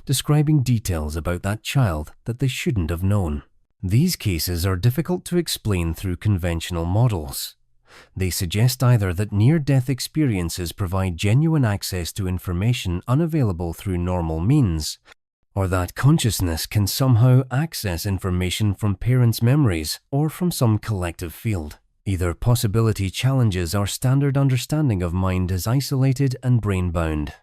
describing details about that child that they shouldn't have known. These cases are difficult to explain through conventional models. They suggest either that near-death experiences provide genuine access to information unavailable through normal means, or that consciousness can somehow access information from parents' memories or from some collective field. Either possibility challenges our standard understanding of mind as isolated and brain-bound.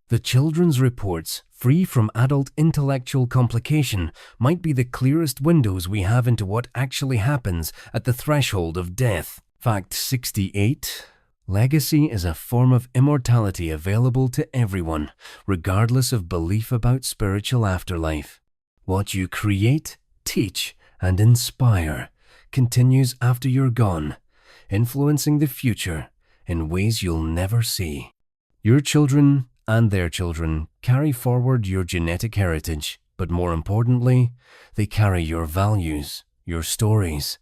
The children's reports, free from adult intellectual complication, might be the clearest windows we have into what actually happens at the threshold of death. Fact 68. Legacy is a form of immortality available to everyone, regardless of belief about spiritual afterlife. What you create, teach, and inspire continues after you're gone, influencing the future in ways you'll never see. Your children and their children carry forward your genetic heritage, but more importantly, they carry your values, your stories,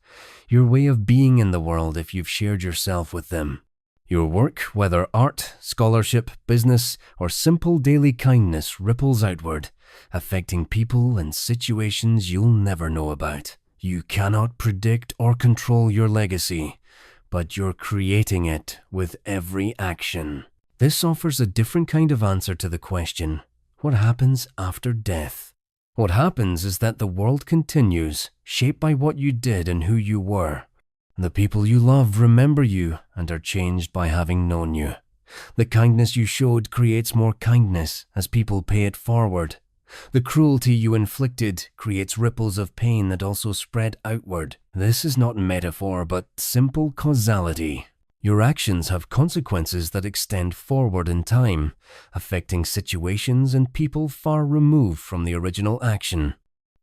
your way of being in the world if you've shared yourself with them. Your work, whether art, scholarship, business, or simple daily kindness, ripples outward, affecting people and situations you'll never know about. You cannot predict or control your legacy, but you're creating it with every action. This offers a different kind of answer to the question, what happens after death? What happens is that the world continues, shaped by what you did and who you were. The people you love remember you and are changed by having known you. The kindness you showed creates more kindness as people pay it forward. The cruelty you inflicted creates ripples of pain that also spread outward. This is not metaphor, but simple causality. Your actions have consequences that extend forward in time, affecting situations and people far removed from the original action.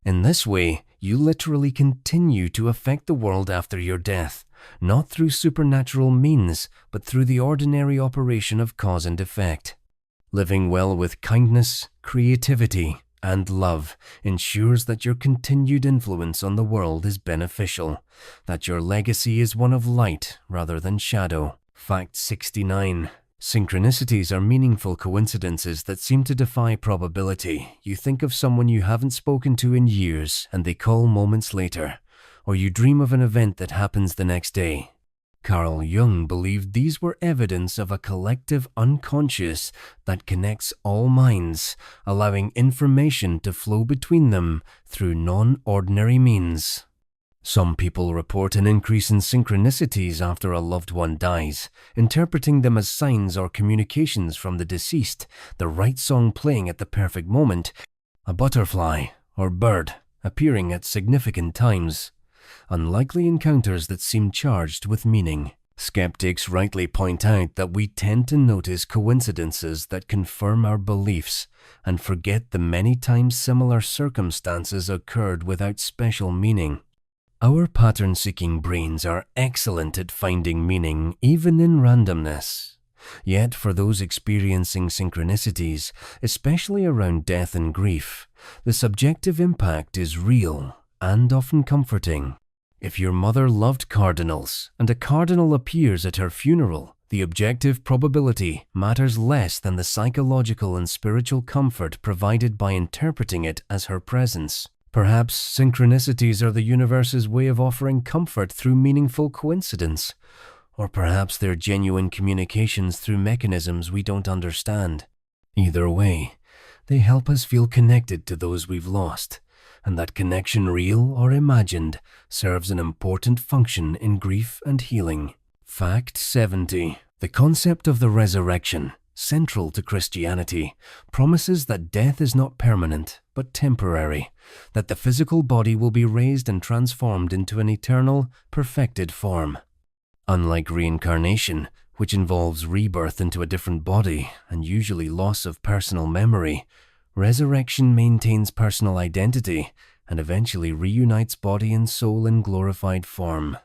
In this way, you literally continue to affect the world after your death, not through supernatural means, but through the ordinary operation of cause and effect. Living well with kindness, creativity, and love ensures that your continued influence on the world is beneficial, that your legacy is one of light rather than shadow. Fact 69. Synchronicities are meaningful coincidences that seem to defy probability. You think of someone you haven't spoken to in years and they call moments later, or you dream of an event that happens the next day. Carl Jung believed these were evidence of a collective unconscious that connects all minds, allowing information to flow between them through non-ordinary means. Some people report an increase in synchronicities after a loved one dies, interpreting them as signs or communications from the deceased, the right song playing at the perfect moment, a butterfly or bird appearing at significant times. Unlikely encounters that seem charged with meaning. Skeptics rightly point out that we tend to notice coincidences that confirm our beliefs and forget the many times similar circumstances occurred without special meaning. Our pattern-seeking brains are excellent at finding meaning even in randomness. Yet for those experiencing synchronicities, especially around death and grief, the subjective impact is real and often comforting. If your mother loved cardinals and a cardinal appears at her funeral, the objective probability matters less than the psychological and spiritual comfort provided by interpreting it as her presence. Perhaps synchronicities are the universe's way of offering comfort through meaningful coincidence, or perhaps they're genuine communications through mechanisms we don't understand. Either way, they help us feel connected to those we've lost, and that connection, real or imagined, serves an important function in grief and healing. Fact 70. The concept of the resurrection, central to Christianity, promises that death is not permanent, but temporary, that the physical body will be raised and transformed into an eternal, perfected form. Unlike reincarnation, which involves rebirth into a different body and usually loss of personal memory, resurrection maintains personal identity and eventually reunites body and soul in glorified form.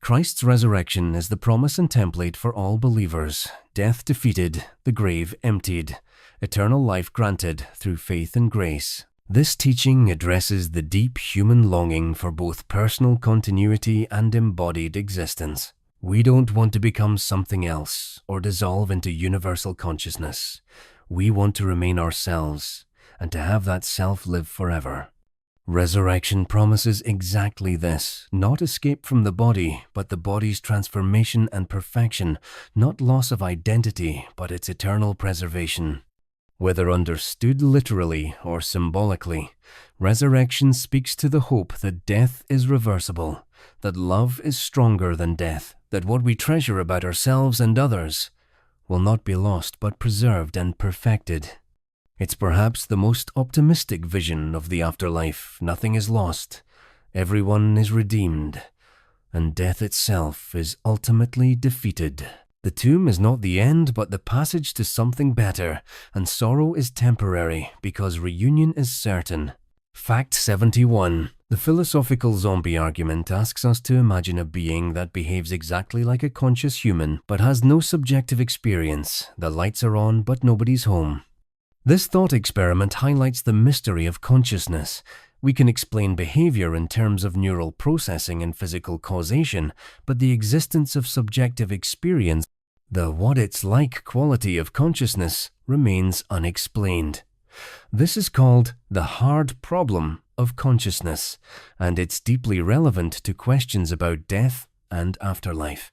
Christ's resurrection is the promise and template for all believers. Death defeated, the grave emptied, eternal life granted through faith and grace. This teaching addresses the deep human longing for both personal continuity and embodied existence. We don't want to become something else or dissolve into universal consciousness. We want to remain ourselves and to have that self live forever. Resurrection promises exactly this, not escape from the body, but the body's transformation and perfection, not loss of identity, but its eternal preservation. Whether understood literally or symbolically, resurrection speaks to the hope that death is reversible, that love is stronger than death, that what we treasure about ourselves and others will not be lost but preserved and perfected. It's perhaps the most optimistic vision of the afterlife. Nothing is lost, everyone is redeemed, and death itself is ultimately defeated. The tomb is not the end, but the passage to something better, and sorrow is temporary because reunion is certain. Fact 71. The philosophical zombie argument asks us to imagine a being that behaves exactly like a conscious human but has no subjective experience. The lights are on, but nobody's home. This thought experiment highlights the mystery of consciousness. We can explain behavior in terms of neural processing and physical causation, but the existence of subjective experience, the what it's like quality of consciousness, remains unexplained. This is called the hard problem of consciousness, and it's deeply relevant to questions about death and afterlife.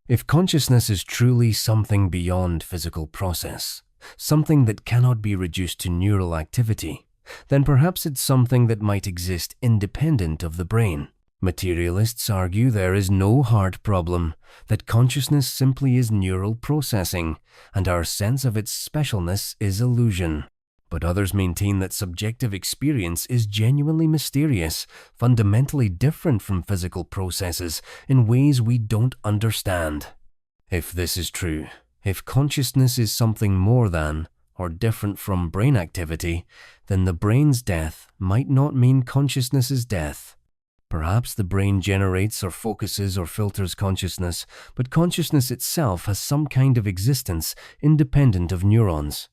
If consciousness is truly something beyond physical process, something that cannot be reduced to neural activity, then perhaps it's something that might exist independent of the brain. Materialists argue there is no hard problem, that consciousness simply is neural processing, and our sense of its specialness is illusion. But others maintain that subjective experience is genuinely mysterious, fundamentally different from physical processes in ways we don't understand. If this is true, if consciousness is something more than, or different from brain activity, then the brain's death might not mean consciousness's death. Perhaps the brain generates or focuses or filters consciousness, but consciousness itself has some kind of existence independent of neurons.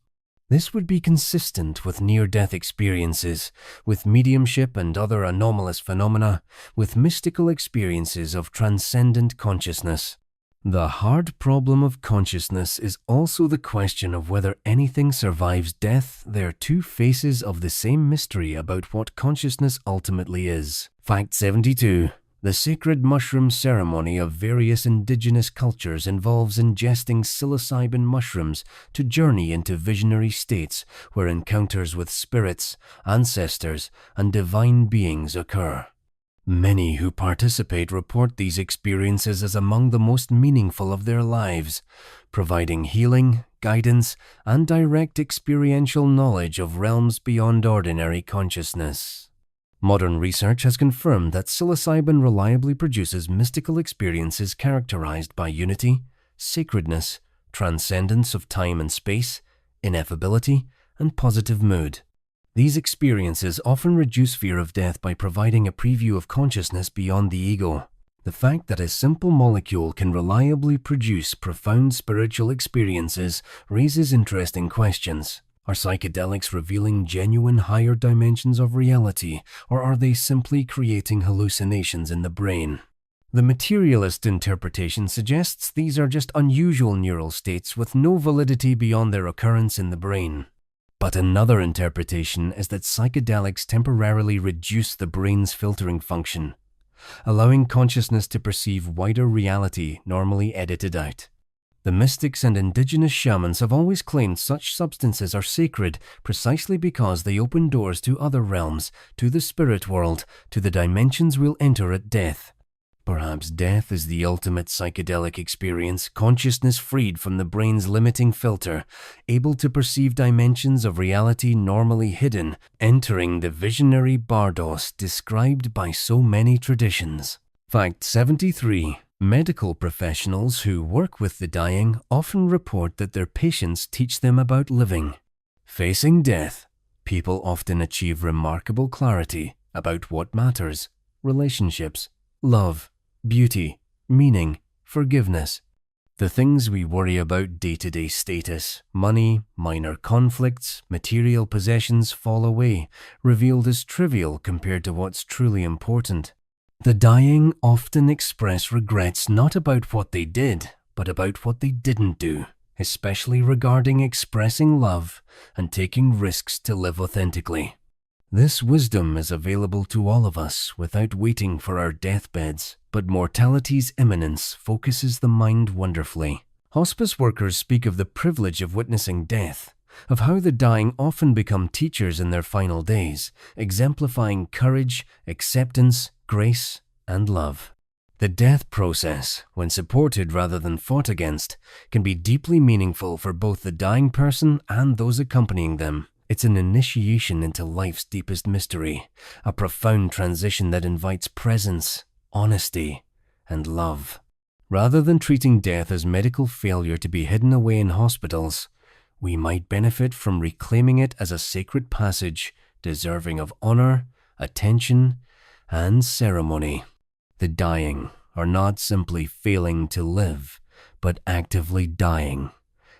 This would be consistent with near-death experiences, with mediumship and other anomalous phenomena, with mystical experiences of transcendent consciousness. The hard problem of consciousness is also the question of whether anything survives death. They are two faces of the same mystery about what consciousness ultimately is. Fact 72. The sacred mushroom ceremony of various indigenous cultures involves ingesting psilocybin mushrooms to journey into visionary states where encounters with spirits, ancestors, and divine beings occur. Many who participate report these experiences as among the most meaningful of their lives, providing healing, guidance, and direct experiential knowledge of realms beyond ordinary consciousness. Modern research has confirmed that psilocybin reliably produces mystical experiences characterized by unity, sacredness, transcendence of time and space, ineffability, and positive mood. These experiences often reduce fear of death by providing a preview of consciousness beyond the ego. The fact that a simple molecule can reliably produce profound spiritual experiences raises interesting questions. Are psychedelics revealing genuine higher dimensions of reality, or are they simply creating hallucinations in the brain? The materialist interpretation suggests these are just unusual neural states with no validity beyond their occurrence in the brain. But another interpretation is that psychedelics temporarily reduce the brain's filtering function, allowing consciousness to perceive wider reality normally edited out. The mystics and indigenous shamans have always claimed such substances are sacred precisely because they open doors to other realms, to the spirit world, to the dimensions we'll enter at death. Perhaps death is the ultimate psychedelic experience, consciousness freed from the brain's limiting filter, able to perceive dimensions of reality normally hidden, entering the visionary bardos described by so many traditions. Fact 73. Medical professionals who work with the dying often report that their patients teach them about living. Facing death, people often achieve remarkable clarity about what matters: relationships, love, beauty, meaning, forgiveness. The things we worry about, day-to-day status, money, minor conflicts, material possessions, fall away, revealed as trivial compared to what's truly important. The dying often express regrets not about what they did, but about what they didn't do, especially regarding expressing love and taking risks to live authentically. This wisdom is available to all of us without waiting for our deathbeds, but mortality's imminence focuses the mind wonderfully. Hospice workers speak of the privilege of witnessing death, of how the dying often become teachers in their final days, exemplifying courage, acceptance, grace, and love. The death process, when supported rather than fought against, can be deeply meaningful for both the dying person and those accompanying them. It's an initiation into life's deepest mystery, a profound transition that invites presence, honesty, and love. Rather than treating death as medical failure to be hidden away in hospitals, we might benefit from reclaiming it as a sacred passage deserving of honor, attention, and ceremony. The dying are not simply failing to live, but actively dying,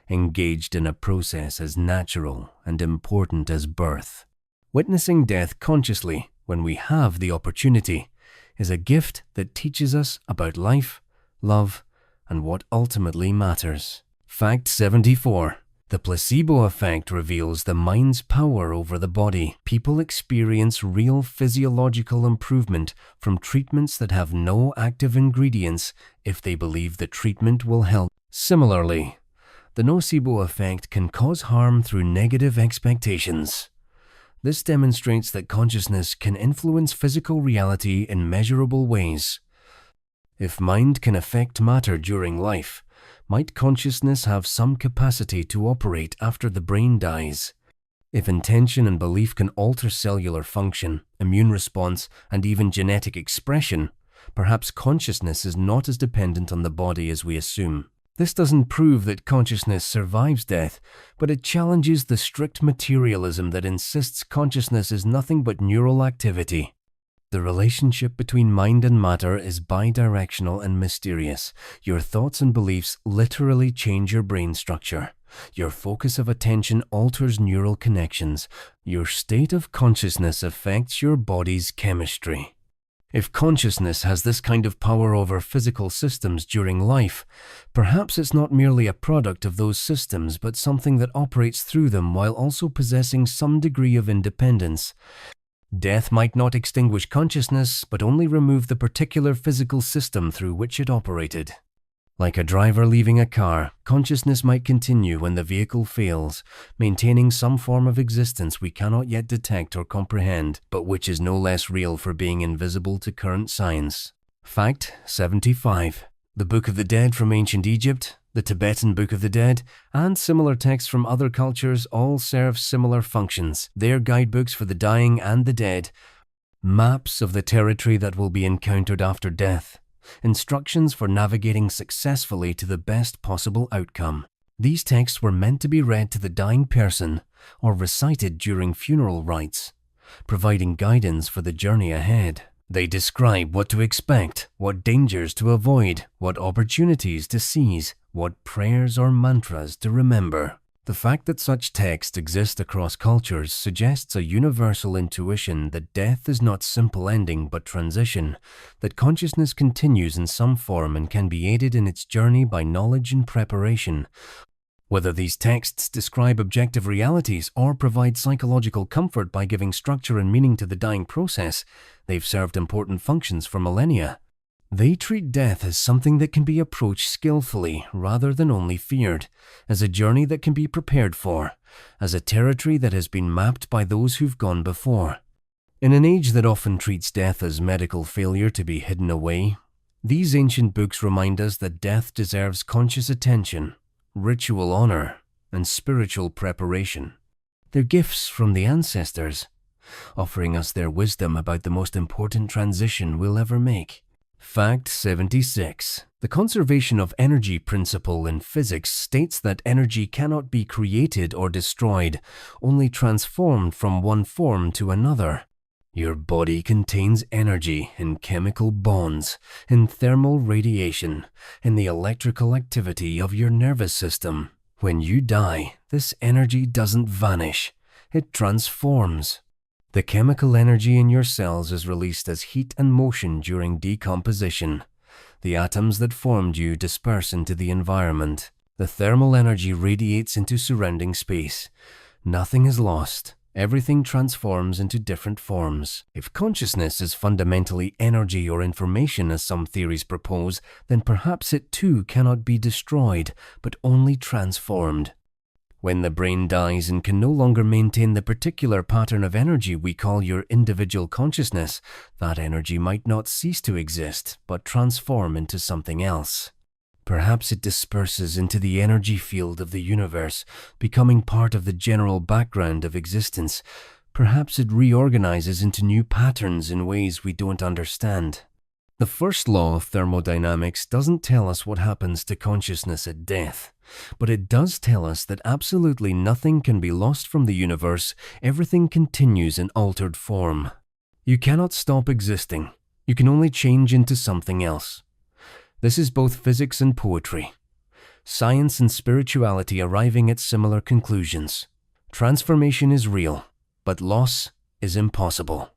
engaged in a process as natural and important as birth. Witnessing death consciously, when we have the opportunity, is a gift that teaches us about life, love, and what ultimately matters. Fact 74. The placebo effect reveals the mind's power over the body. People experience real physiological improvement from treatments that have no active ingredients if they believe the treatment will help. Similarly, the nocebo effect can cause harm through negative expectations. This demonstrates that consciousness can influence physical reality in measurable ways. If mind can affect matter during life, might consciousness have some capacity to operate after the brain dies? If intention and belief can alter cellular function, immune response, and even genetic expression, perhaps consciousness is not as dependent on the body as we assume. This doesn't prove that consciousness survives death, but it challenges the strict materialism that insists consciousness is nothing but neural activity. The relationship between mind and matter is bidirectional and mysterious. Your thoughts and beliefs literally change your brain structure. Your focus of attention alters neural connections. Your state of consciousness affects your body's chemistry. If consciousness has this kind of power over physical systems during life, perhaps it's not merely a product of those systems, but something that operates through them while also possessing some degree of independence. Death might not extinguish consciousness, but only remove the particular physical system through which it operated. Like a driver leaving a car, consciousness might continue when the vehicle fails, maintaining some form of existence we cannot yet detect or comprehend, but which is no less real for being invisible to current science. Fact 75. The Book of the Dead from ancient Egypt, the Tibetan Book of the Dead, and similar texts from other cultures all serve similar functions. They are guidebooks for the dying and the dead, maps of the territory that will be encountered after death, instructions for navigating successfully to the best possible outcome. These texts were meant to be read to the dying person or recited during funeral rites, providing guidance for the journey ahead. They describe what to expect, what dangers to avoid, what opportunities to seize, what prayers or mantras to remember. The fact that such texts exist across cultures suggests a universal intuition that death is not simple ending but transition, that consciousness continues in some form and can be aided in its journey by knowledge and preparation. Whether these texts describe objective realities or provide psychological comfort by giving structure and meaning to the dying process, they've served important functions for millennia. They treat death as something that can be approached skillfully rather than only feared, as a journey that can be prepared for, as a territory that has been mapped by those who've gone before. In an age that often treats death as medical failure to be hidden away, these ancient books remind us that death deserves conscious attention, ritual honor, and spiritual preparation. They're gifts from the ancestors, offering us their wisdom about the most important transition we'll ever make. Fact 76. The conservation of energy principle in physics states that energy cannot be created or destroyed, only transformed from one form to another. Your body contains energy in chemical bonds, in thermal radiation, in the electrical activity of your nervous system. When you die, this energy doesn't vanish, it transforms. The chemical energy in your cells is released as heat and motion during decomposition. The atoms that formed you disperse into the environment. The thermal energy radiates into surrounding space. Nothing is lost. Everything transforms into different forms. If consciousness is fundamentally energy or information, as some theories propose, then perhaps it too cannot be destroyed, but only transformed. When the brain dies and can no longer maintain the particular pattern of energy we call your individual consciousness, that energy might not cease to exist, but transform into something else. Perhaps it disperses into the energy field of the universe, becoming part of the general background of existence. Perhaps it reorganizes into new patterns in ways we don't understand. The first law of thermodynamics doesn't tell us what happens to consciousness at death, but it does tell us that absolutely nothing can be lost from the universe. Everything continues in altered form. You cannot stop existing. You can only change into something else. This is both physics and poetry. Science and spirituality arriving at similar conclusions. Transformation is real, but loss is impossible.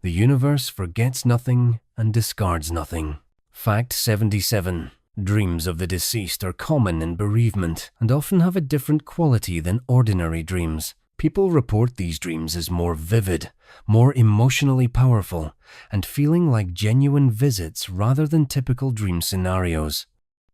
The universe forgets nothing and discards nothing. Fact 77. Dreams of the deceased are common in bereavement and often have a different quality than ordinary dreams. People report these dreams as more vivid, more emotionally powerful, and feeling like genuine visits rather than typical dream scenarios.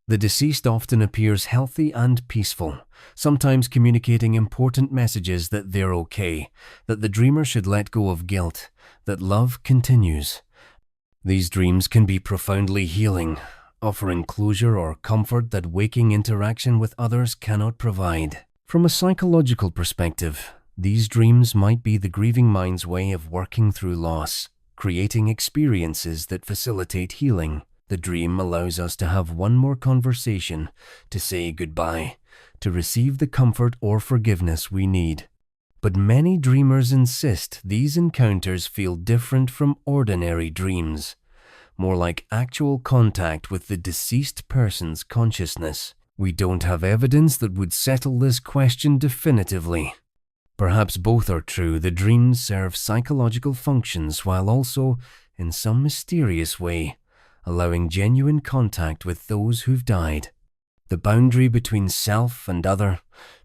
The deceased often appears healthy and peaceful, sometimes communicating important messages that they're okay, that the dreamer should let go of guilt, that love continues. These dreams can be profoundly healing, offering closure or comfort that waking interaction with others cannot provide. From a psychological perspective, these dreams might be the grieving mind's way of working through loss, creating experiences that facilitate healing. The dream allows us to have one more conversation, to say goodbye, to receive the comfort or forgiveness we need. But many dreamers insist these encounters feel different from ordinary dreams, more like actual contact with the deceased person's consciousness. We don't have evidence that would settle this question definitively. Perhaps both are true. The dreams serve psychological functions while also, in some mysterious way, allowing genuine contact with those who've died. The boundary between self and other,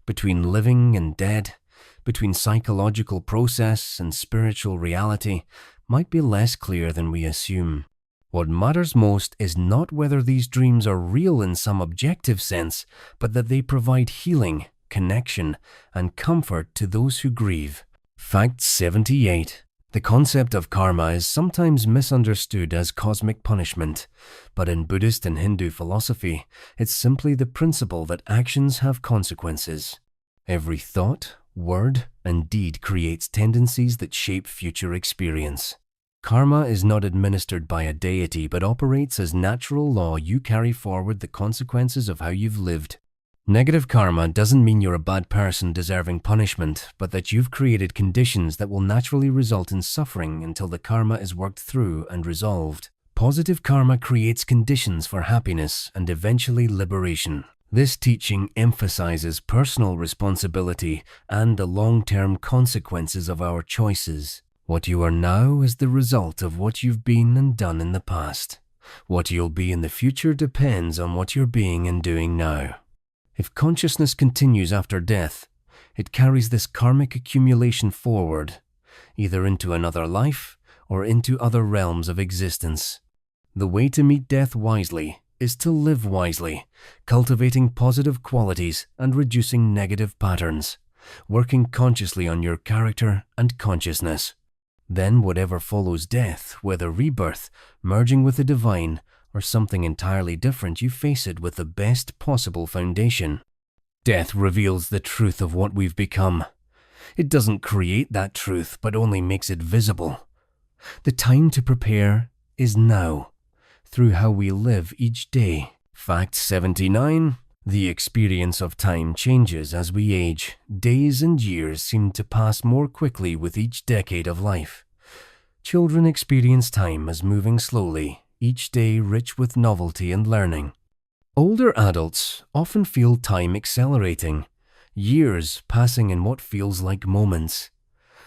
between living and dead, between psychological process and spiritual reality might be less clear than we assume. What matters most is not whether these dreams are real in some objective sense, but that they provide healing, connection, and comfort to those who grieve. Fact 78. The concept of karma is sometimes misunderstood as cosmic punishment, but in Buddhist and Hindu philosophy, it's simply the principle that actions have consequences. Every thought, word, and deed creates tendencies that shape future experience. Karma is not administered by a deity but operates as natural law. You carry forward the consequences of how you've lived. Negative karma doesn't mean you're a bad person deserving punishment, but that you've created conditions that will naturally result in suffering until the karma is worked through and resolved. Positive karma creates conditions for happiness and eventually liberation. This teaching emphasizes personal responsibility and the long-term consequences of our choices. What you are now is the result of what you've been and done in the past. What you'll be in the future depends on what you're being and doing now. If consciousness continues after death, it carries this karmic accumulation forward, either into another life or into other realms of existence. The way to meet death wisely is to live wisely, cultivating positive qualities and reducing negative patterns, working consciously on your character and consciousness. Then whatever follows death, whether rebirth, merging with the divine, or something entirely different, you face it with the best possible foundation. Death reveals the truth of what we've become. It doesn't create that truth, but only makes it visible. The time to prepare is now, through how we live each day. Fact 79. The experience of time changes as we age. Days and years seem to pass more quickly with each decade of life. Children experience time as moving slowly, each day rich with novelty and learning. Older adults often feel time accelerating, years passing in what feels like moments.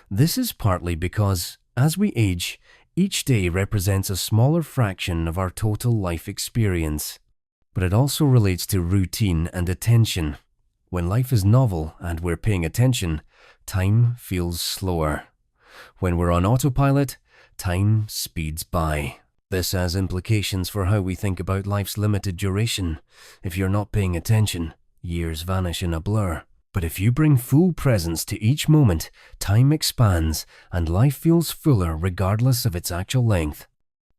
This is partly because, as we age, each day represents a smaller fraction of our total life experience. But it also relates to routine and attention. When life is novel and we're paying attention, time feels slower. When we're on autopilot, time speeds by. This has implications for how we think about life's limited duration. If you're not paying attention, years vanish in a blur. But if you bring full presence to each moment, time expands and life feels fuller regardless of its actual length.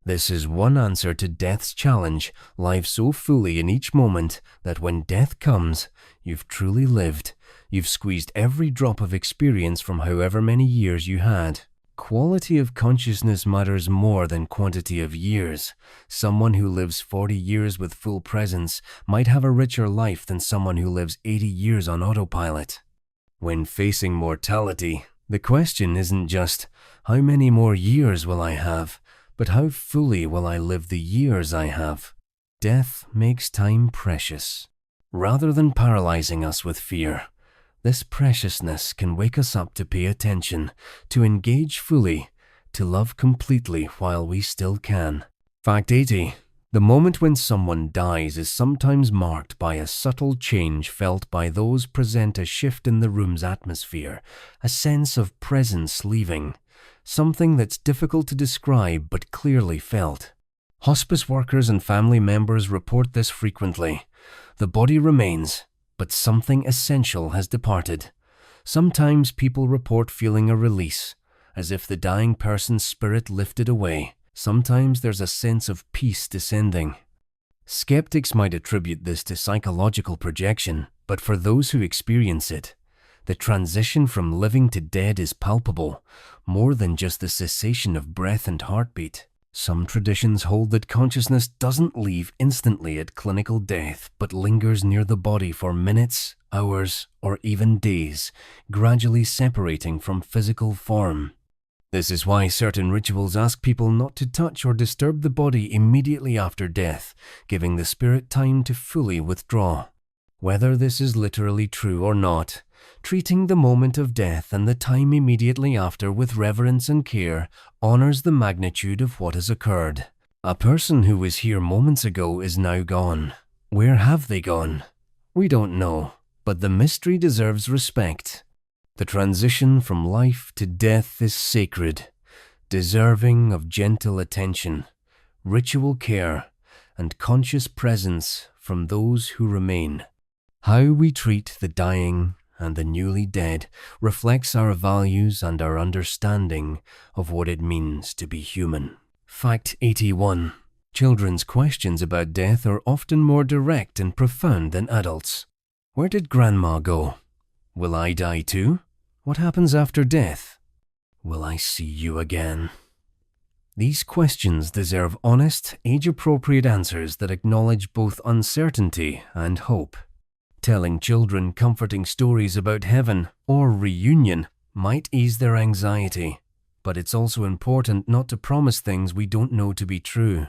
This is one answer to death's challenge: live so fully in each moment that when death comes, you've truly lived. You've squeezed every drop of experience from however many years you had. Quality of consciousness matters more than quantity of years. Someone who lives 40 years with full presence might have a richer life than someone who lives 80 years on autopilot. When facing mortality, The question isn't just, how many more years will I have, but how fully will I live the years I have? Death makes time precious. Rather than paralyzing us with fear, this preciousness can wake us up to pay attention, to engage fully, to love completely while we still can. Fact 80. The moment when someone dies is sometimes marked by a subtle change felt by those present, a shift in the room's atmosphere, a sense of presence leaving, something that's difficult to describe but clearly felt. Hospice workers and family members report this frequently. The body remains, but something essential has departed. Sometimes people report feeling a release, as if the dying person's spirit lifted away. Sometimes there's a sense of peace descending. Skeptics might attribute this to psychological projection, but for those who experience it, the transition from living to dead is palpable, more than just the cessation of breath and heartbeat. Some traditions hold that consciousness doesn't leave instantly at clinical death, but lingers near the body for minutes, hours, or even days, gradually separating from physical form. This is why certain rituals ask people not to touch or disturb the body immediately after death, giving the spirit time to fully withdraw. Whether this is literally true or not, treating the moment of death and the time immediately after with reverence and care honors the magnitude of what has occurred. A person who was here moments ago is now gone. Where have they gone? We don't know, but the mystery deserves respect. The transition from life to death is sacred, deserving of gentle attention, ritual care, and conscious presence from those who remain. How we treat the dying and the newly dead reflects our values and our understanding of what it means to be human. Fact 81. Children's questions about death are often more direct and profound than adults. Where did Grandma go? Will I die too? What happens after death? Will I see you again? These questions deserve honest, age-appropriate answers that acknowledge both uncertainty and hope. Telling children comforting stories about heaven or reunion might ease their anxiety, but it's also important not to promise things we don't know to be true.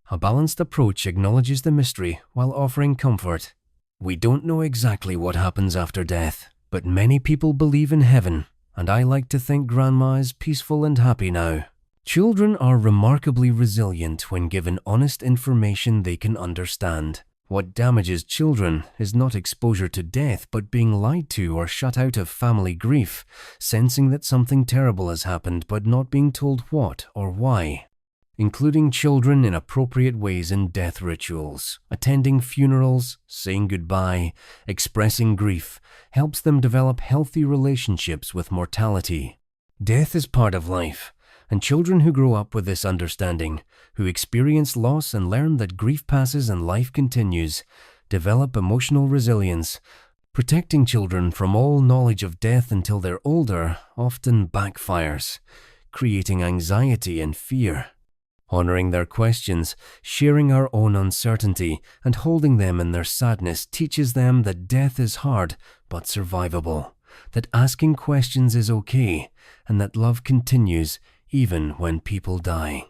A balanced approach acknowledges the mystery while offering comfort. We don't know exactly what happens after death, but many people believe in heaven, and I like to think Grandma is peaceful and happy now. Children are remarkably resilient when given honest information they can understand. What damages children is not exposure to death, but being lied to or shut out of family grief, sensing that something terrible has happened but not being told what or why. Including children in appropriate ways in death rituals, attending funerals, saying goodbye, expressing grief, helps them develop healthy relationships with mortality. Death is part of life, and children who grow up with this understanding, who experience loss and learn that grief passes and life continues, develop emotional resilience. Protecting children from all knowledge of death until they're older often backfires, creating anxiety and fear. Honoring their questions, sharing our own uncertainty, and holding them in their sadness teaches them that death is hard but survivable, that asking questions is okay, and that love continues even when people die.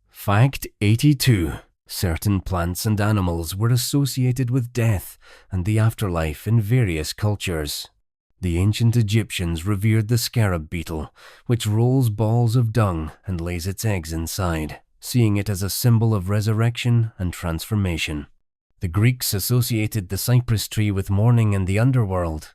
Fact 82. Certain plants and animals were associated with death and the afterlife in various cultures. The ancient Egyptians revered the scarab beetle, which rolls balls of dung and lays its eggs inside, seeing it as a symbol of resurrection and transformation. The Greeks associated the cypress tree with mourning and the underworld.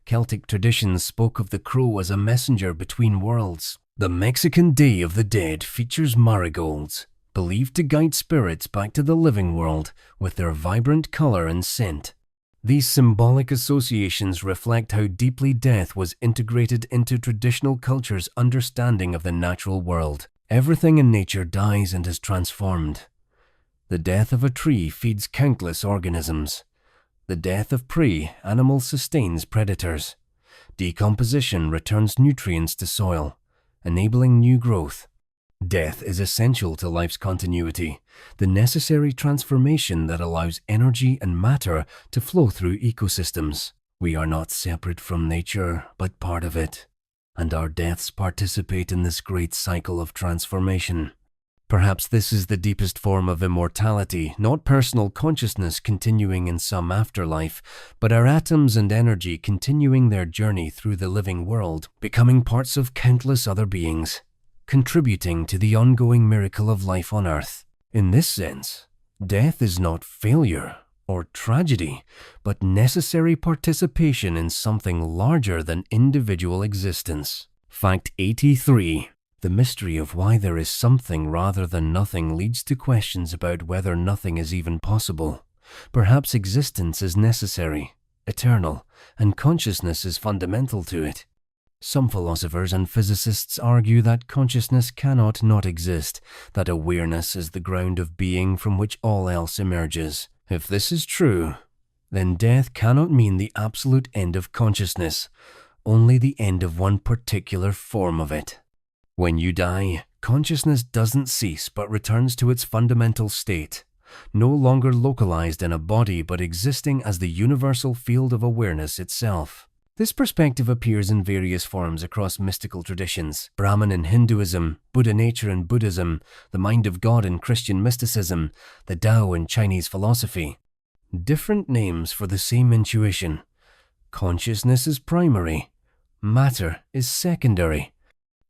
Celtic traditions spoke of the crow as a messenger between worlds. The Mexican Day of the Dead features marigolds, believed to guide spirits back to the living world with their vibrant color and scent. These symbolic associations reflect how deeply death was integrated into traditional cultures' understanding of the natural world. Everything in nature dies and is transformed. The death of a tree feeds countless organisms. The death of prey animal sustains predators. Decomposition returns nutrients to soil, enabling new growth. Death is essential to life's continuity, the necessary transformation that allows energy and matter to flow through ecosystems. We are not separate from nature, but part of it. and our deaths participate in this great cycle of transformation. Perhaps this is the deepest form of immortality, not personal consciousness continuing in some afterlife, but our atoms and energy continuing their journey through the living world, becoming parts of countless other beings, contributing to the ongoing miracle of life on Earth. In this sense, death is not failure or tragedy, but necessary participation in something larger than individual existence. Fact 83. The mystery of why there is something rather than nothing leads to questions about whether nothing is even possible. Perhaps existence is necessary, eternal, and consciousness is fundamental to it. Some philosophers and physicists argue that consciousness cannot not exist, that awareness is the ground of being from which all else emerges. If this is true, then death cannot mean the absolute end of consciousness, only the end of one particular form of it. When you die, consciousness doesn't cease but returns to its fundamental state, no longer localized in a body but existing as the universal field of awareness itself. This perspective appears in various forms across mystical traditions: Brahman in Hinduism, Buddha nature in Buddhism, the mind of God in Christian mysticism, the Tao in Chinese philosophy. Different names for the same intuition. Consciousness is primary, matter is secondary.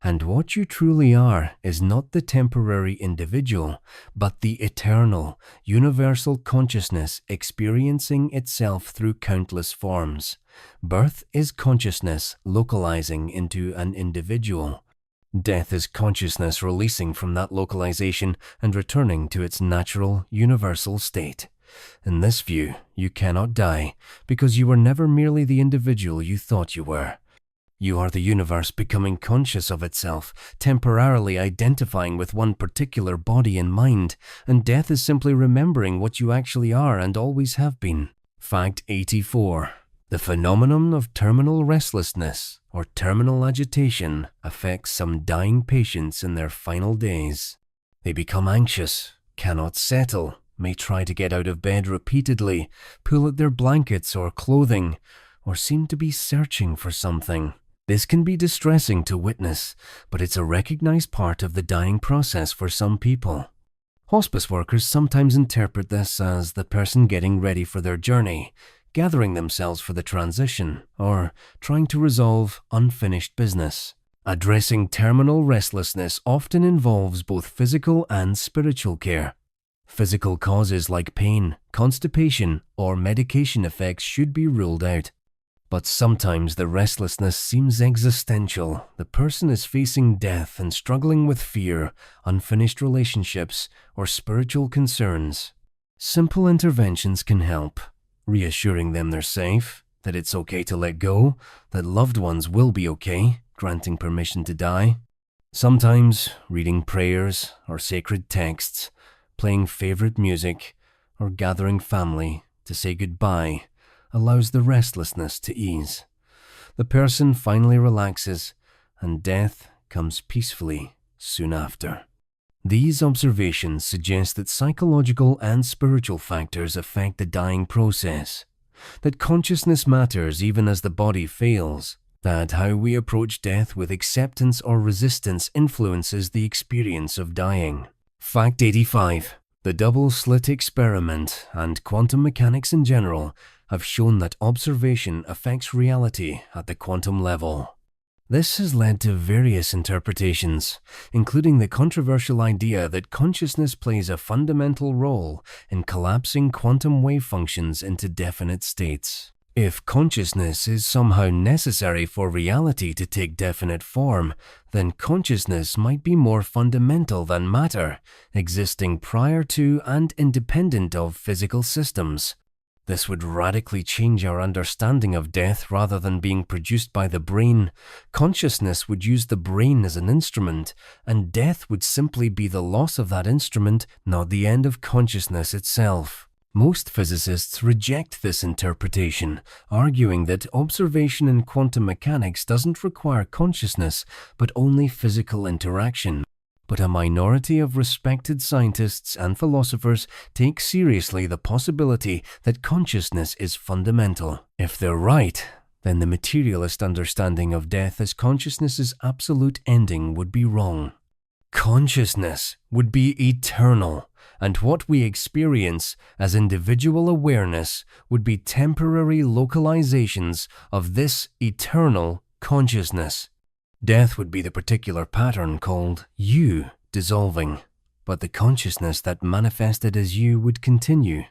And what you truly are is not the temporary individual, but the eternal, universal consciousness experiencing itself through countless forms. Birth is consciousness localizing into an individual. Death is consciousness releasing from that localization and returning to its natural, universal state. In this view, you cannot die, because you were never merely the individual you thought you were. You are the universe becoming conscious of itself, temporarily identifying with one particular body and mind, and death is simply remembering what you actually are and always have been. Fact 84. The phenomenon of terminal restlessness or terminal agitation affects some dying patients in their final days. They become anxious, cannot settle, may try to get out of bed repeatedly, pull at their blankets or clothing, or seem to be searching for something. This can be distressing to witness, but it's a recognized part of the dying process for some people. Hospice workers sometimes interpret this as the person getting ready for their journey, gathering themselves for the transition, or trying to resolve unfinished business. Addressing terminal restlessness often involves both physical and spiritual care. Physical causes like pain, constipation, or medication effects should be ruled out. But sometimes the restlessness seems existential. The person is facing death and struggling with fear, unfinished relationships, or spiritual concerns. Simple interventions can help, reassuring them they're safe, that it's okay to let go, that loved ones will be okay, granting permission to die. Sometimes reading prayers or sacred texts, playing favorite music, or gathering family to say goodbye allows the restlessness to ease. The person finally relaxes, and death comes peacefully soon after. These observations suggest that psychological and spiritual factors affect the dying process, that consciousness matters even as the body fails, that how we approach death with acceptance or resistance influences the experience of dying. Fact 85. The double-slit experiment and quantum mechanics in general have shown that observation affects reality at the quantum level. This has led to various interpretations, including the controversial idea that consciousness plays a fundamental role in collapsing quantum wave functions into definite states. If consciousness is somehow necessary for reality to take definite form, then consciousness might be more fundamental than matter, existing prior to and independent of physical systems. This would radically change our understanding of death. Rather than being produced by the brain, consciousness would use the brain as an instrument, and death would simply be the loss of that instrument, not the end of consciousness itself. Most physicists reject this interpretation, arguing that observation in quantum mechanics doesn't require consciousness, but only physical interaction. But a minority of respected scientists and philosophers take seriously the possibility that consciousness is fundamental. If they're right, then the materialist understanding of death as consciousness's absolute ending would be wrong. Consciousness would be eternal, and what we experience as individual awareness would be temporary localizations of this eternal consciousness. Death would be the particular pattern called you dissolving, but the consciousness that manifested as you would continue,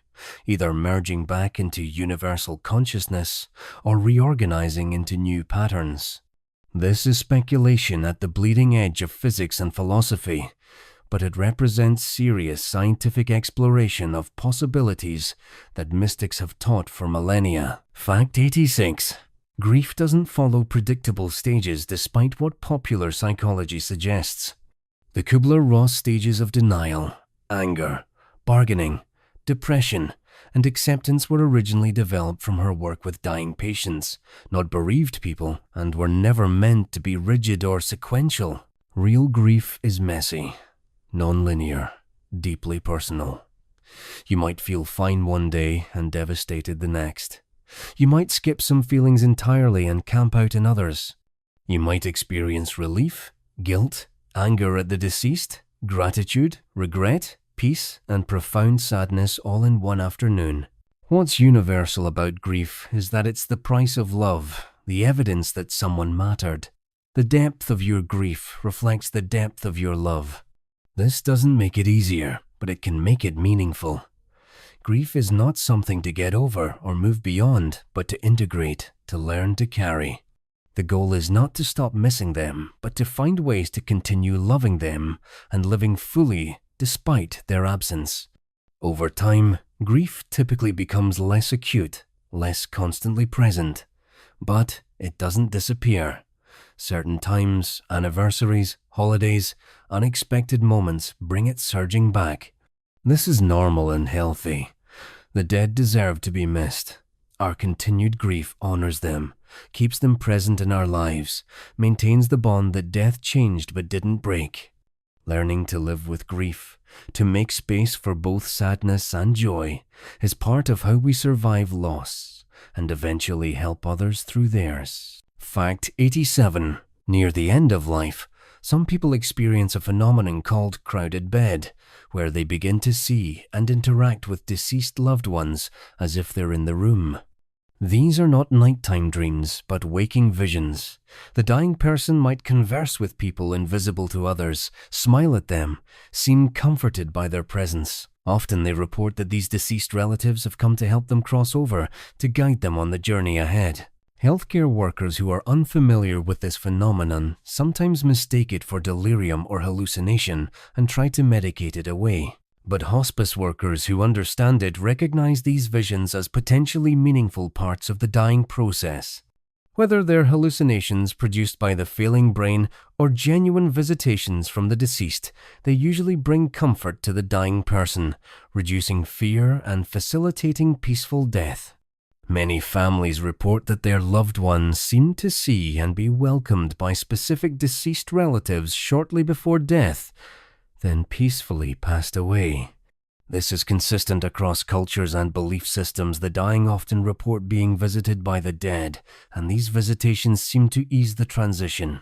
either merging back into universal consciousness or reorganizing into new patterns. This is speculation at the bleeding edge of physics and philosophy, but it represents serious scientific exploration of possibilities that mystics have taught for millennia. Fact 86. Grief doesn't follow predictable stages despite what popular psychology suggests. The Kubler-Ross stages of denial, anger, bargaining, depression, and acceptance were originally developed from her work with dying patients, not bereaved people, and were never meant to be rigid or sequential. Real grief is messy, non-linear, deeply personal. You might feel fine one day and devastated the next. You might skip some feelings entirely and camp out in others. You might experience relief, guilt, anger at the deceased, gratitude, regret, peace, and profound sadness all in one afternoon. What's universal about grief is that it's the price of love, the evidence that someone mattered. The depth of your grief reflects the depth of your love. This doesn't make it easier, but it can make it meaningful. Grief is not something to get over or move beyond, but to integrate, to learn to carry. The goal is not to stop missing them, but to find ways to continue loving them and living fully despite their absence. Over time, grief typically becomes less acute, less constantly present, but it doesn't disappear. Certain times, anniversaries, holidays, unexpected moments bring it surging back. This is normal and healthy. The dead deserve to be missed. Our continued grief honors them, keeps them present in our lives, maintains the bond that death changed but didn't break. Learning to live with grief, to make space for both sadness and joy, is part of how we survive loss and eventually help others through theirs. Fact 87. Near the end of life, some people experience a phenomenon called crowded bed, where they begin to see and interact with deceased loved ones as if they're in the room. These are not nighttime dreams, but waking visions. The dying person might converse with people invisible to others, smile at them, seem comforted by their presence. Often they report that these deceased relatives have come to help them cross over, to guide them on the journey ahead. Healthcare workers who are unfamiliar with this phenomenon sometimes mistake it for delirium or hallucination and try to medicate it away. But hospice workers who understand it recognize these visions as potentially meaningful parts of the dying process. Whether they're hallucinations produced by the failing brain or genuine visitations from the deceased, they usually bring comfort to the dying person, reducing fear and facilitating peaceful death. Many families report that their loved ones seem to see and be welcomed by specific deceased relatives shortly before death, then peacefully passed away. This is consistent across cultures and belief systems. The dying often report being visited by the dead, and these visitations seem to ease the transition.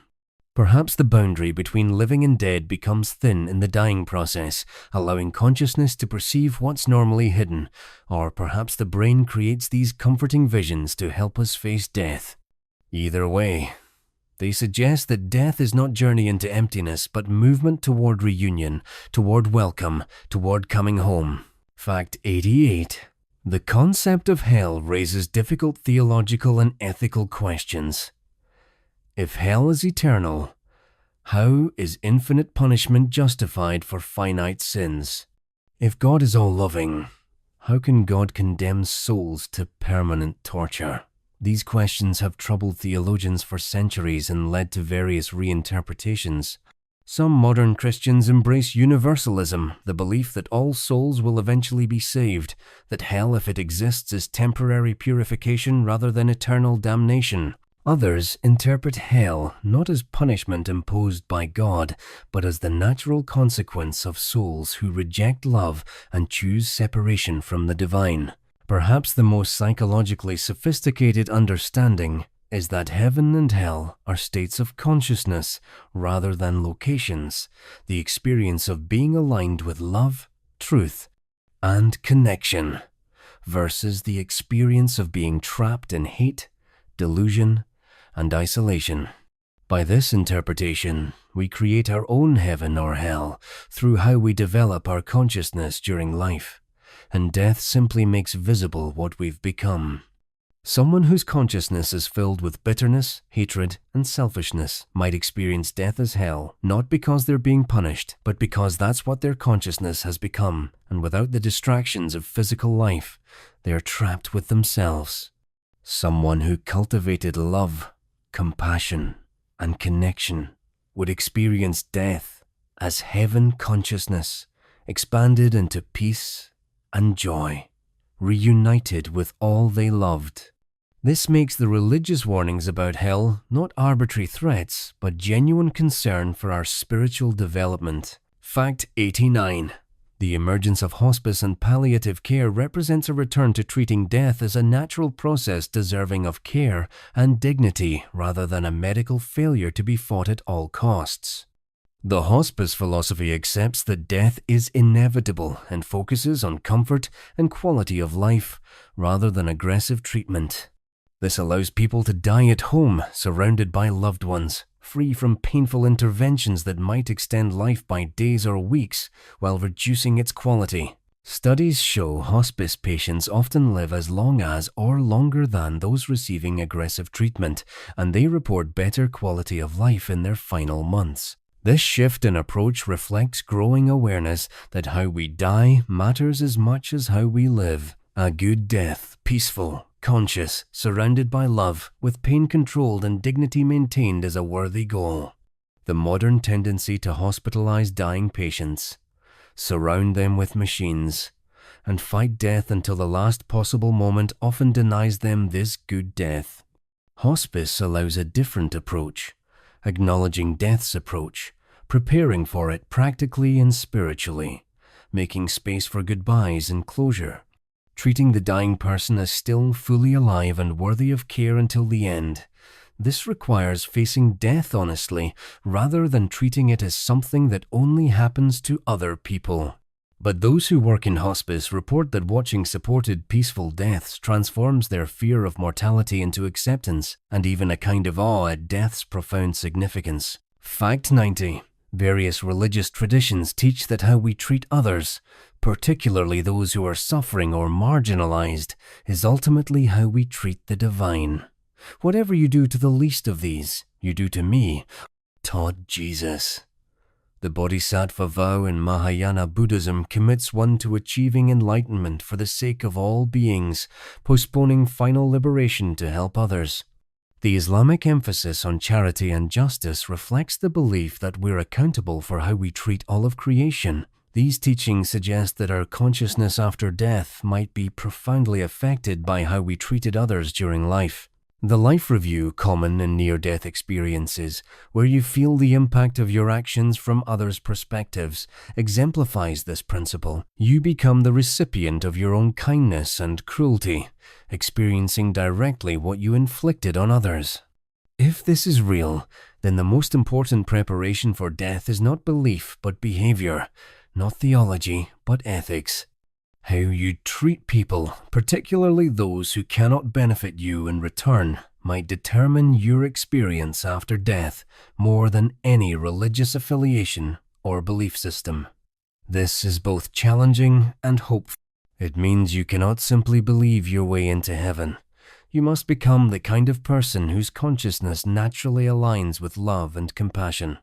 Perhaps the boundary between living and dead becomes thin in the dying process, allowing consciousness to perceive what's normally hidden, or perhaps the brain creates these comforting visions to help us face death. Either way, they suggest that death is not journey into emptiness, but movement toward reunion, toward welcome, toward coming home. Fact 88. The concept of hell raises difficult theological and ethical questions. If hell is eternal, how is infinite punishment justified for finite sins? If God is all-loving, how can God condemn souls to permanent torture? These questions have troubled theologians for centuries and led to various reinterpretations. Some modern Christians embrace universalism, the belief that all souls will eventually be saved, that hell, if it exists, is temporary purification rather than eternal damnation. Others interpret hell not as punishment imposed by God, but as the natural consequence of souls who reject love and choose separation from the divine. Perhaps the most psychologically sophisticated understanding is that heaven and hell are states of consciousness rather than locations, the experience of being aligned with love, truth, and connection, versus the experience of being trapped in hate, delusion, and isolation. By this interpretation, we create our own heaven or hell through how we develop our consciousness during life, and death simply makes visible what we've become. Someone whose consciousness is filled with bitterness, hatred, and selfishness might experience death as hell, not because they're being punished, but because that's what their consciousness has become, and without the distractions of physical life, they are trapped with themselves. Someone who cultivated love, compassion, and connection would experience death as heaven consciousness, expanded into peace and joy, reunited with all they loved. This makes the religious warnings about hell not arbitrary threats, but genuine concern for our spiritual development. Fact 89. The emergence of hospice and palliative care represents a return to treating death as a natural process deserving of care and dignity rather than a medical failure to be fought at all costs. The hospice philosophy accepts that death is inevitable and focuses on comfort and quality of life rather than aggressive treatment. This allows people to die at home, surrounded by loved ones, free from painful interventions that might extend life by days or weeks while reducing its quality. Studies show hospice patients often live as long as or longer than those receiving aggressive treatment, and they report better quality of life in their final months. This shift in approach reflects growing awareness that how we die matters as much as how we live. A good death, peaceful, conscious, surrounded by love, with pain controlled and dignity maintained is a worthy goal. The modern tendency to hospitalize dying patients, surround them with machines, and fight death until the last possible moment often denies them this good death. Hospice allows a different approach, acknowledging death's approach, preparing for it practically and spiritually, making space for goodbyes and closure, treating the dying person as still fully alive and worthy of care until the end. This requires facing death honestly, rather than treating it as something that only happens to other people. But those who work in hospice report that watching supported peaceful deaths transforms their fear of mortality into acceptance and even a kind of awe at death's profound significance. Fact 90. Various religious traditions teach that how we treat others, particularly those who are suffering or marginalized, is ultimately how we treat the divine. Whatever you do to the least of these, you do to me, taught Jesus. The Bodhisattva vow in Mahayana Buddhism commits one to achieving enlightenment for the sake of all beings, postponing final liberation to help others. The Islamic emphasis on charity and justice reflects the belief that we're accountable for how we treat all of creation. These teachings suggest that our consciousness after death might be profoundly affected by how we treated others during life. The life review, common in near-death experiences, where you feel the impact of your actions from others' perspectives, exemplifies this principle. You become the recipient of your own kindness and cruelty, experiencing directly what you inflicted on others. If this is real, then the most important preparation for death is not belief but behavior, not theology but ethics. How you treat people, particularly those who cannot benefit you in return, might determine your experience after death more than any religious affiliation or belief system. This is both challenging and hopeful. It means you cannot simply believe your way into heaven. You must become the kind of person whose consciousness naturally aligns with love and compassion.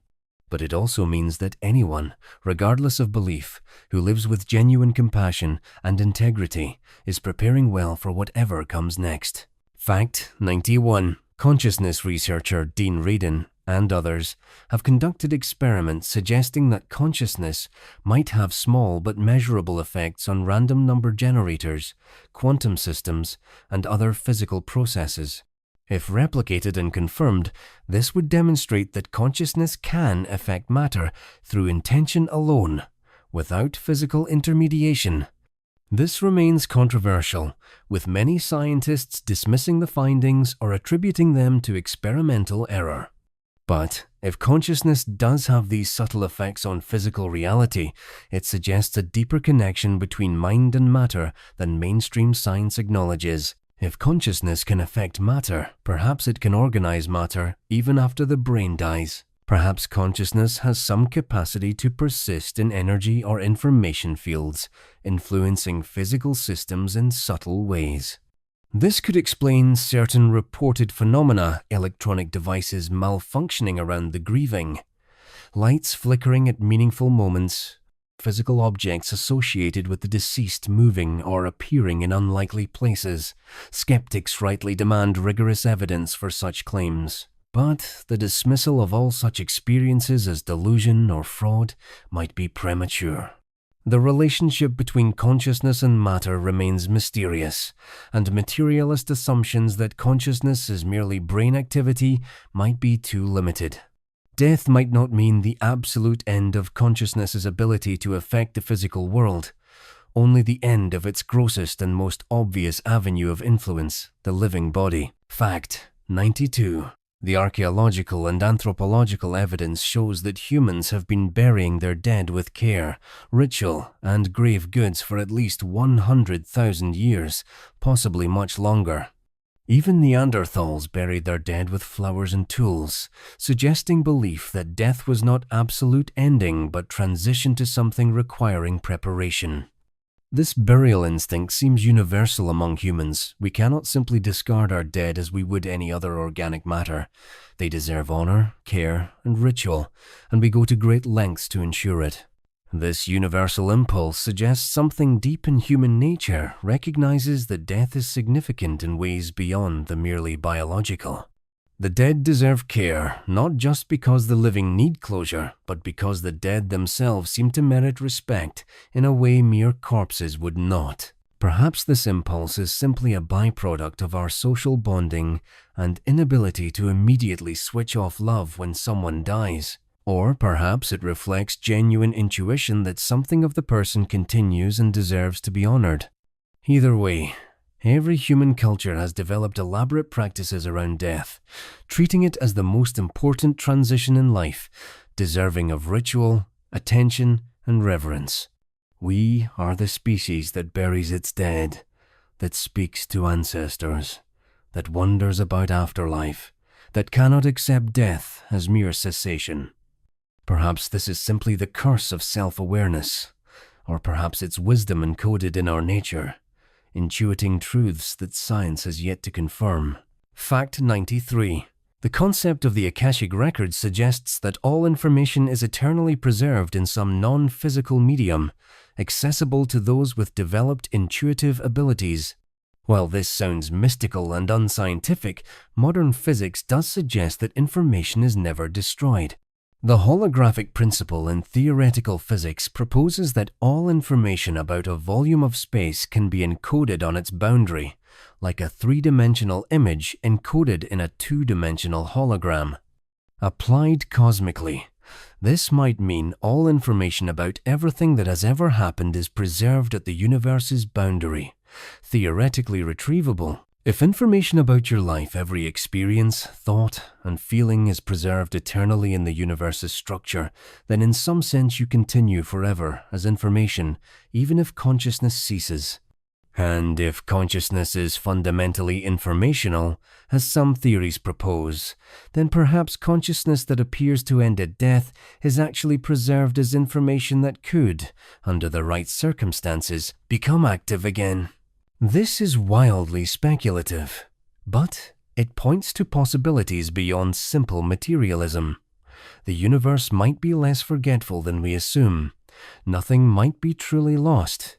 But it also means that anyone, regardless of belief, who lives with genuine compassion and integrity is preparing well for whatever comes next. Fact 91. Consciousness researcher Dean Radin and others have conducted experiments suggesting that consciousness might have small but measurable effects on random number generators, quantum systems, and other physical processes. If replicated and confirmed, this would demonstrate that consciousness can affect matter through intention alone, without physical intermediation. This remains controversial, with many scientists dismissing the findings or attributing them to experimental error. But if consciousness does have these subtle effects on physical reality, it suggests a deeper connection between mind and matter than mainstream science acknowledges. If consciousness can affect matter, perhaps it can organize matter even after the brain dies. Perhaps consciousness has some capacity to persist in energy or information fields, influencing physical systems in subtle ways. This could explain certain reported phenomena, electronic devices malfunctioning around the grieving, lights flickering at meaningful moments, physical objects associated with the deceased moving or appearing in unlikely places. Skeptics rightly demand rigorous evidence for such claims. But the dismissal of all such experiences as delusion or fraud might be premature. The relationship between consciousness and matter remains mysterious, and materialist assumptions that consciousness is merely brain activity might be too limited. Death might not mean the absolute end of consciousness's ability to affect the physical world, only the end of its grossest and most obvious avenue of influence, the living body. Fact 92. The archaeological and anthropological evidence shows that humans have been burying their dead with care, ritual, and grave goods for at least 100,000 years, possibly much longer. Even Neanderthals buried their dead with flowers and tools, suggesting belief that death was not absolute ending but transition to something requiring preparation. This burial instinct seems universal among humans. We cannot simply discard our dead as we would any other organic matter. They deserve honor, care, and ritual, and we go to great lengths to ensure it. This universal impulse suggests something deep in human nature recognizes that death is significant in ways beyond the merely biological. The dead deserve care, not just because the living need closure, but because the dead themselves seem to merit respect in a way mere corpses would not. Perhaps this impulse is simply a byproduct of our social bonding and inability to immediately switch off love when someone dies. Or perhaps it reflects genuine intuition that something of the person continues and deserves to be honored. Either way, every human culture has developed elaborate practices around death, treating it as the most important transition in life, deserving of ritual, attention, and reverence. We are the species that buries its dead, that speaks to ancestors, that wonders about afterlife, that cannot accept death as mere cessation. Perhaps this is simply the curse of self-awareness, or perhaps it's wisdom encoded in our nature, intuiting truths that science has yet to confirm. Fact 93. The concept of the Akashic Record suggests that all information is eternally preserved in some non-physical medium, accessible to those with developed intuitive abilities. While this sounds mystical and unscientific, modern physics does suggest that information is never destroyed. The holographic principle in theoretical physics proposes that all information about a volume of space can be encoded on its boundary, like a three-dimensional image encoded in a two-dimensional hologram. Applied cosmically, this might mean all information about everything that has ever happened is preserved at the universe's boundary, theoretically retrievable. If information about your life, every experience, thought, and feeling is preserved eternally in the universe's structure, then in some sense you continue forever as information, even if consciousness ceases. And if consciousness is fundamentally informational, as some theories propose, then perhaps consciousness that appears to end at death is actually preserved as information that could, under the right circumstances, become active again. This is wildly speculative, but it points to possibilities beyond simple materialism. The universe might be less forgetful than we assume. Nothing might be truly lost.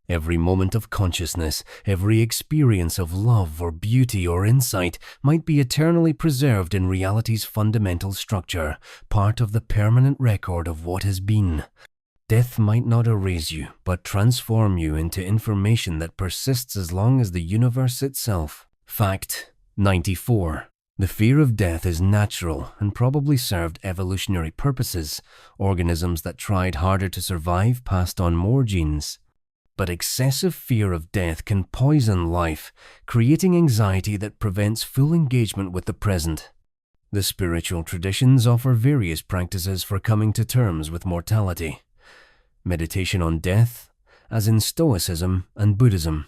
Every moment of consciousness, every experience of love or beauty or insight might be eternally preserved in reality's fundamental structure, part of the permanent record of what has been. Death might not erase you, but transform you into information that persists as long as the universe itself. Fact 94. The fear of death is natural and probably served evolutionary purposes. Organisms that tried harder to survive passed on more genes. But excessive fear of death can poison life, creating anxiety that prevents full engagement with the present. The spiritual traditions offer various practices for coming to terms with mortality. Meditation on death, as in Stoicism and Buddhism.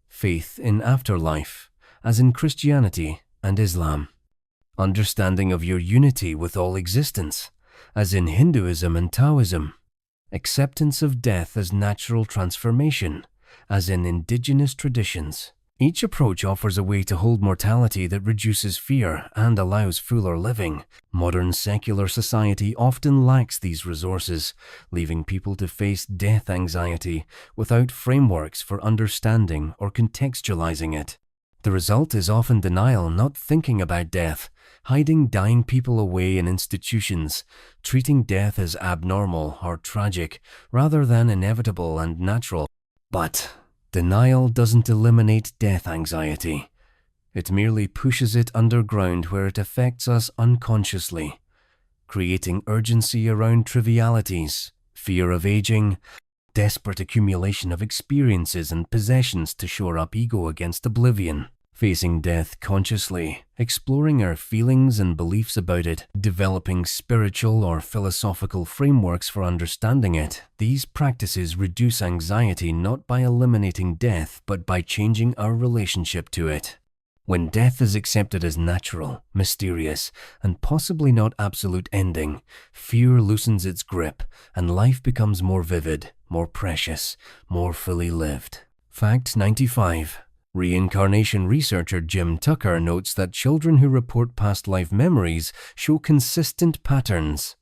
Faith in afterlife, as in Christianity and Islam. Understanding of your unity with all existence, as in Hinduism and Taoism. Acceptance of death as natural transformation, as in indigenous traditions. Each approach offers a way to hold mortality that reduces fear and allows fuller living. Modern secular society often lacks these resources, leaving people to face death anxiety without frameworks for understanding or contextualizing it. The result is often denial, not thinking about death, hiding dying people away in institutions, treating death as abnormal or tragic rather than inevitable and natural. But denial doesn't eliminate death anxiety. It merely pushes it underground where it affects us unconsciously, creating urgency around trivialities, fear of aging, desperate accumulation of experiences and possessions to shore up ego against oblivion. Facing death consciously, exploring our feelings and beliefs about it, developing spiritual or philosophical frameworks for understanding it. These practices reduce anxiety not by eliminating death, but by changing our relationship to it. When death is accepted as natural, mysterious, and possibly not absolute ending, fear loosens its grip, and life becomes more vivid, more precious, more fully lived. Fact 95. Reincarnation researcher Jim Tucker notes that children who report past life memories show consistent patterns.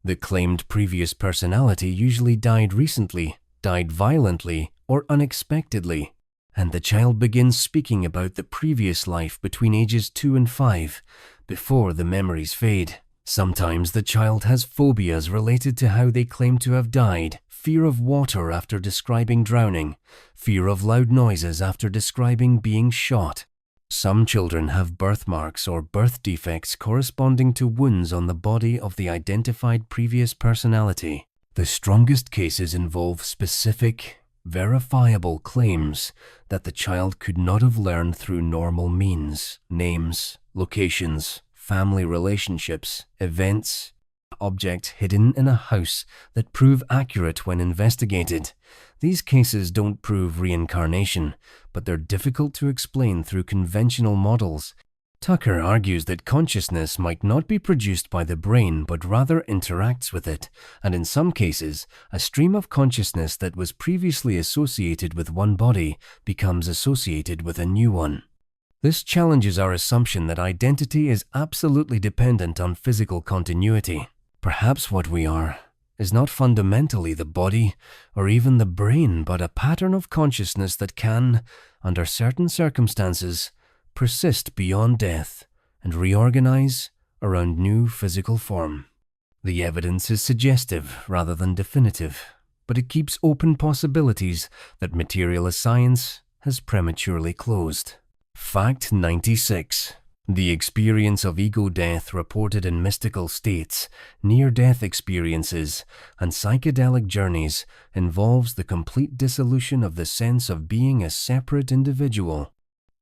The claimed previous personality usually died recently, died violently, or unexpectedly, and the child begins speaking about the previous life between ages 2 and 5, before the memories fade. Sometimes the child has phobias related to how they claim to have died, fear of water after describing drowning, fear of loud noises after describing being shot. Some children have birthmarks or birth defects corresponding to wounds on the body of the identified previous personality. The strongest cases involve specific, verifiable claims that the child could not have learned through normal means, names, locations, family relationships, events, objects hidden in a house that prove accurate when investigated. These cases don't prove reincarnation, but they're difficult to explain through conventional models. Tucker argues that consciousness might not be produced by the brain but rather interacts with it, and in some cases, a stream of consciousness that was previously associated with one body becomes associated with a new one. This challenges our assumption that identity is absolutely dependent on physical continuity. Perhaps what we are is not fundamentally the body or even the brain, but a pattern of consciousness that can, under certain circumstances, persist beyond death and reorganize around new physical form. The evidence is suggestive rather than definitive, but it keeps open possibilities that materialist science has prematurely closed. Fact 96. The experience of ego death reported in mystical states, near-death experiences, and psychedelic journeys involves the complete dissolution of the sense of being a separate individual.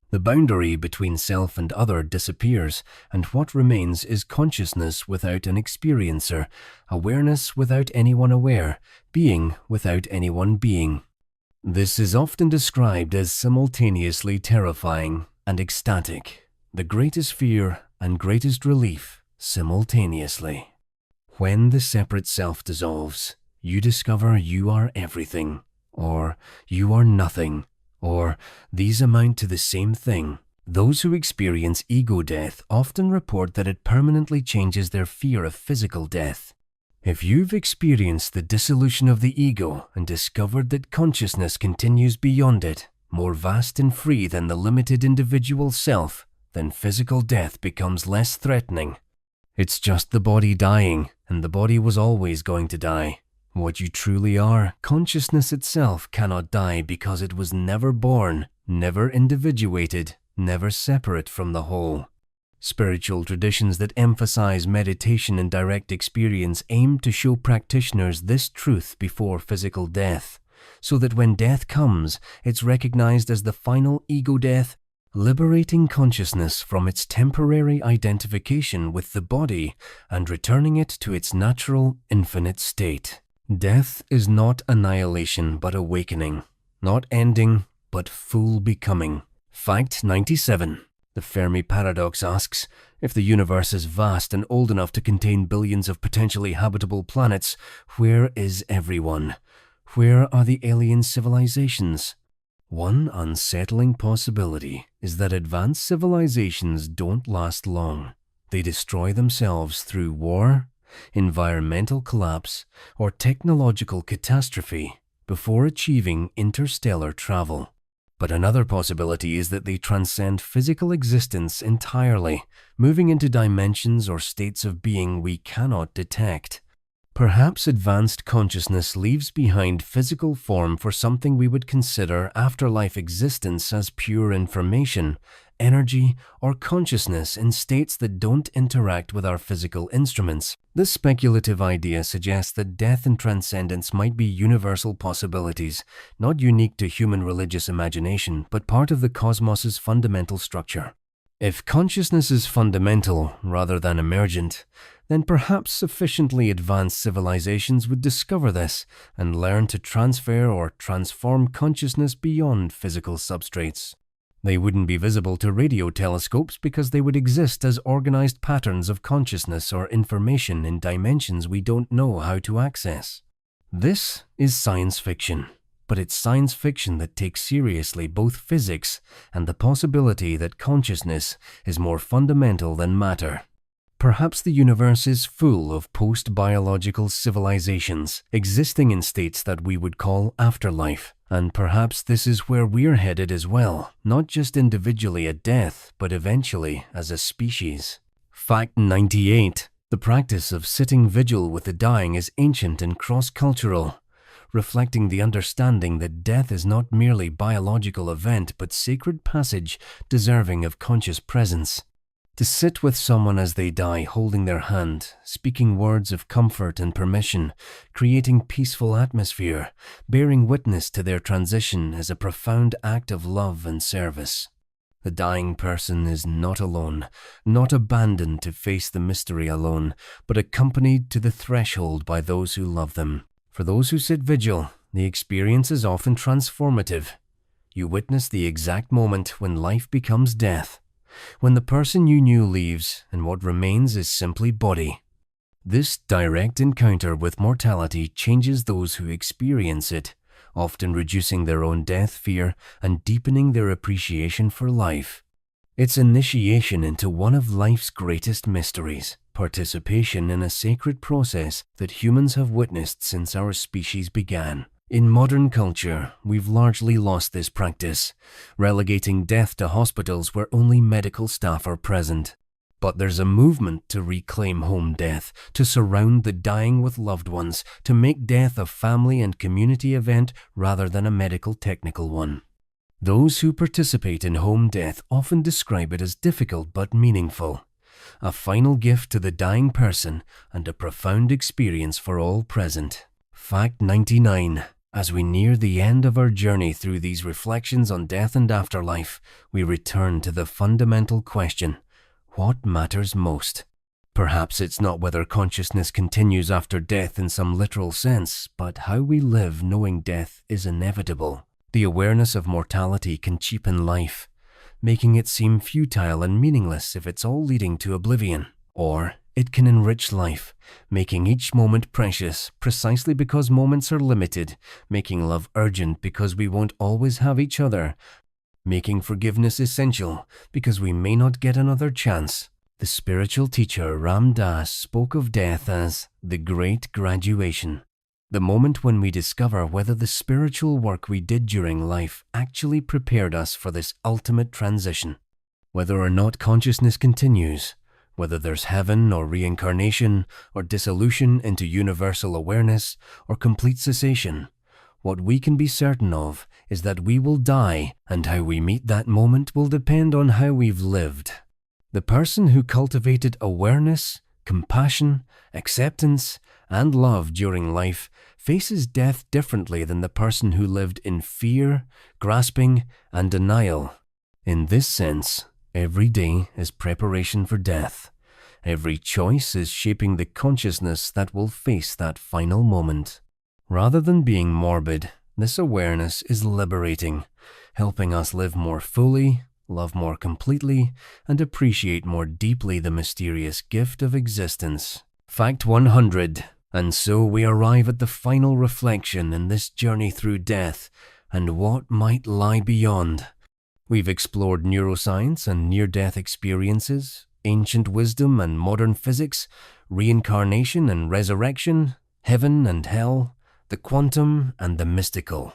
The boundary between self and other disappears, and what remains is consciousness without an experiencer, awareness without anyone aware, being without anyone being. This is often described as simultaneously terrifying and ecstatic, the greatest fear and greatest relief simultaneously. When the separate self dissolves, you discover you are everything, or you are nothing, or these amount to the same thing. Those who experience ego death often report that it permanently changes their fear of physical death. If you've experienced the dissolution of the ego and discovered that consciousness continues beyond it, more vast and free than the limited individual self, then physical death becomes less threatening. It's just the body dying, and the body was always going to die. What you truly are, consciousness itself, cannot die because it was never born, never individuated, never separate from the whole. Spiritual traditions that emphasize meditation and direct experience aim to show practitioners this truth before physical death. so that when death comes, it's recognized as the final ego death, liberating consciousness from its temporary identification with the body and returning it to its natural, infinite state. Death is not annihilation but awakening, not ending but full becoming. Fact 97. The Fermi paradox asks, if the universe is vast and old enough to contain billions of potentially habitable planets, where is everyone? Where are the alien civilizations? One unsettling possibility is that advanced civilizations don't last long. They destroy themselves through war, environmental collapse, or technological catastrophe before achieving interstellar travel. But another possibility is that they transcend physical existence entirely, moving into dimensions or states of being we cannot detect. Perhaps advanced consciousness leaves behind physical form for something we would consider afterlife existence as pure information, energy, or consciousness in states that don't interact with our physical instruments. This speculative idea suggests that death and transcendence might be universal possibilities, not unique to human religious imagination, but part of the cosmos's fundamental structure. If consciousness is fundamental rather than emergent, then perhaps sufficiently advanced civilizations would discover this and learn to transfer or transform consciousness beyond physical substrates. They wouldn't be visible to radio telescopes because they would exist as organized patterns of consciousness or information in dimensions we don't know how to access. This is science fiction, but it's science fiction that takes seriously both physics and the possibility that consciousness is more fundamental than matter. Perhaps the universe is full of post-biological civilizations existing in states that we would call afterlife. And perhaps this is where we're headed as well, not just individually at death, but eventually as a species. Fact 98. The practice of sitting vigil with the dying is ancient and cross-cultural, reflecting the understanding that death is not merely a biological event but sacred passage deserving of conscious presence. To sit with someone as they die, holding their hand, speaking words of comfort and permission, creating peaceful atmosphere, bearing witness to their transition is a profound act of love and service. The dying person is not alone, not abandoned to face the mystery alone, but accompanied to the threshold by those who love them. For those who sit vigil, the experience is often transformative. You witness the exact moment when life becomes death, when the person you knew leaves and what remains is simply body. This direct encounter with mortality changes those who experience it, often reducing their own death fear and deepening their appreciation for life. It's initiation into one of life's greatest mysteries, participation in a sacred process that humans have witnessed since our species began. In modern culture, we've largely lost this practice, relegating death to hospitals where only medical staff are present. But there's a movement to reclaim home death, to surround the dying with loved ones, to make death a family and community event rather than a medical technical one. Those who participate in home death often describe it as difficult but meaningful, a final gift to the dying person and a profound experience for all present. Fact 99. As we near the end of our journey through these reflections on death and afterlife, we return to the fundamental question: what matters most? Perhaps it's not whether consciousness continues after death in some literal sense, but how we live knowing death is inevitable. The awareness of mortality can cheapen life, making it seem futile and meaningless if it's all leading to oblivion. Or it can enrich life, making each moment precious precisely because moments are limited, making love urgent because we won't always have each other, making forgiveness essential because we may not get another chance. The spiritual teacher Ram Dass spoke of death as the great graduation, the moment when we discover whether the spiritual work we did during life actually prepared us for this ultimate transition. Whether or not consciousness continues, whether there's heaven or reincarnation, or dissolution into universal awareness, or complete cessation, what we can be certain of is that we will die, and how we meet that moment will depend on how we've lived. The person who cultivated awareness, compassion, acceptance, and love during life faces death differently than the person who lived in fear, grasping, and denial. In this sense, every day is preparation for death. Every choice is shaping the consciousness that will face that final moment. Rather than being morbid, this awareness is liberating, helping us live more fully, love more completely, and appreciate more deeply the mysterious gift of existence. Fact 100. And so we arrive at the final reflection in this journey through death and what might lie beyond. We've explored neuroscience and near-death experiences, ancient wisdom and modern physics, reincarnation and resurrection, heaven and hell, the quantum and the mystical.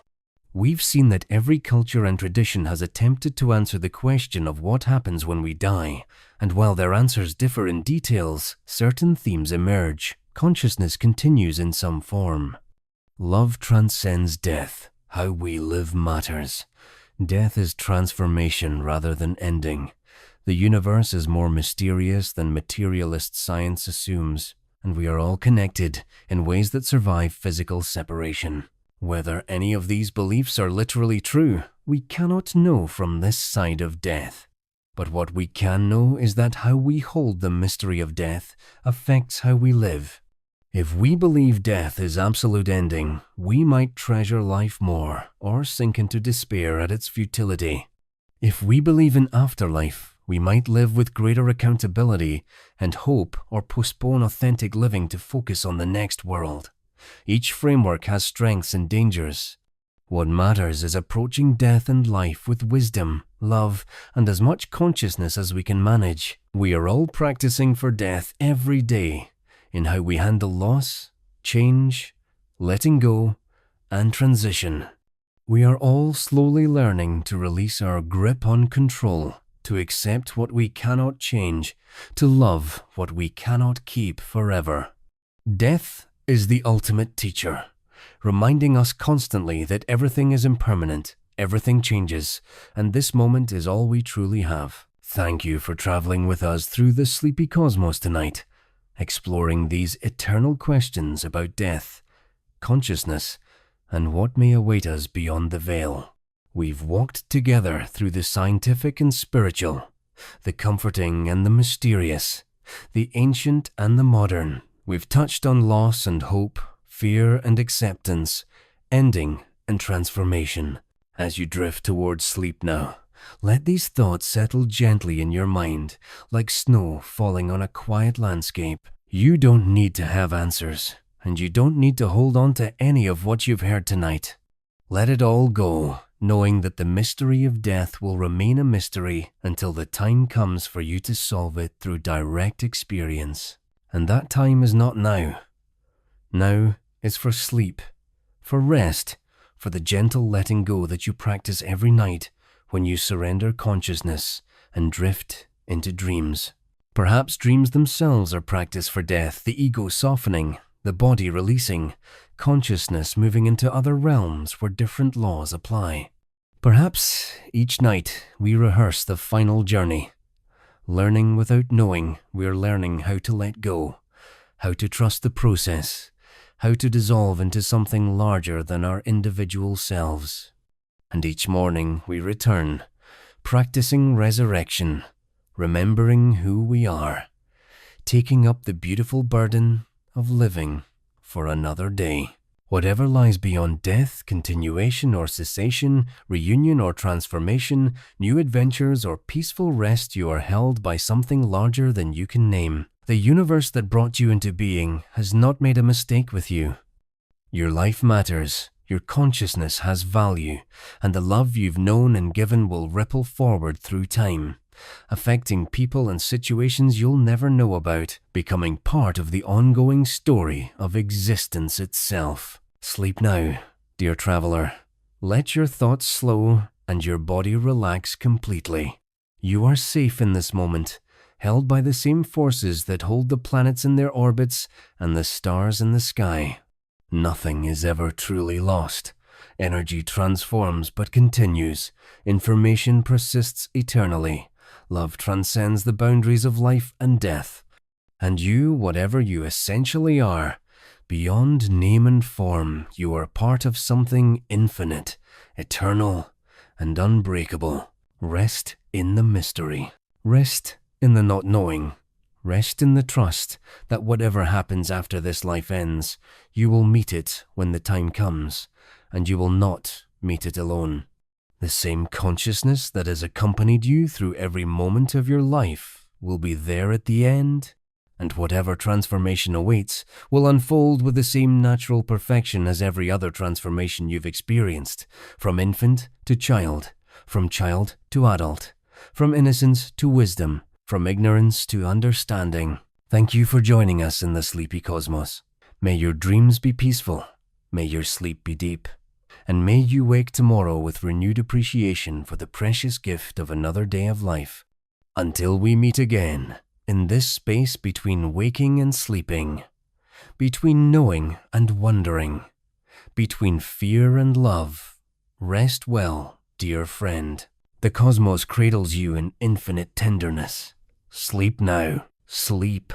We've seen that every culture and tradition has attempted to answer the question of what happens when we die, and while their answers differ in details, certain themes emerge. Consciousness continues in some form. Love transcends death. How we live matters. Death is transformation rather than ending. The universe is more mysterious than materialist science assumes, and we are all connected in ways that survive physical separation. Whether any of these beliefs are literally true, we cannot know from this side of death. But what we can know is that how we hold the mystery of death affects how we live. If we believe death is absolute ending, we might treasure life more or sink into despair at its futility. If we believe in afterlife, we might live with greater accountability and hope or postpone authentic living to focus on the next world. Each framework has strengths and dangers. What matters is approaching death and life with wisdom, love, and as much consciousness as we can manage. We are all practicing for death every day, in how we handle loss, change, letting go, and transition. We are all slowly learning to release our grip on control, to accept what we cannot change, to love what we cannot keep forever. Death is the ultimate teacher, reminding us constantly that everything is impermanent, everything changes, and this moment is all we truly have. Thank you for traveling with us through the sleepy cosmos tonight, exploring these eternal questions about death, consciousness, and what may await us beyond the veil. We've walked together through the scientific and spiritual, the comforting and the mysterious, the ancient and the modern. We've touched on loss and hope, fear and acceptance, ending and transformation. As you drift towards sleep now, let these thoughts settle gently in your mind, like snow falling on a quiet landscape. You don't need to have answers, and you don't need to hold on to any of what you've heard tonight. Let it all go, knowing that the mystery of death will remain a mystery until the time comes for you to solve it through direct experience. And that time is not now. Now is for sleep, for rest, for the gentle letting go that you practice every night when you surrender consciousness and drift into dreams. Perhaps dreams themselves are practice for death, the ego softening, the body releasing, consciousness moving into other realms where different laws apply. Perhaps each night we rehearse the final journey. Learning without knowing, we're learning how to let go, how to trust the process, how to dissolve into something larger than our individual selves. And each morning we return, practicing resurrection, remembering who we are, taking up the beautiful burden of living for another day. Whatever lies beyond death, continuation or cessation, reunion or transformation, new adventures or peaceful rest, you are held by something larger than you can name. The universe that brought you into being has not made a mistake with you. Your life matters, your consciousness has value, and the love you've known and given will ripple forward through time, affecting people and situations you'll never know about, becoming part of the ongoing story of existence itself. Sleep now, dear traveler. Let your thoughts slow and your body relax completely. You are safe in this moment, held by the same forces that hold the planets in their orbits and the stars in the sky. Nothing is ever truly lost. Energy transforms but continues. Information persists eternally. Love transcends the boundaries of life and death. And you, whatever you essentially are, beyond name and form, you are part of something infinite, eternal, and unbreakable. Rest in the mystery. Rest in the not knowing. Rest in the trust that whatever happens after this life ends, you will meet it when the time comes, and you will not meet it alone. The same consciousness that has accompanied you through every moment of your life will be there at the end, and whatever transformation awaits will unfold with the same natural perfection as every other transformation you've experienced, from infant to child, from child to adult, from innocence to wisdom, from ignorance to understanding. Thank you for joining us in the sleepy cosmos. May your dreams be peaceful, may your sleep be deep, and may you wake tomorrow with renewed appreciation for the precious gift of another day of life. Until we meet again, in this space between waking and sleeping, between knowing and wondering, between fear and love, rest well, dear friend. The cosmos cradles you in infinite tenderness. Sleep now. Sleep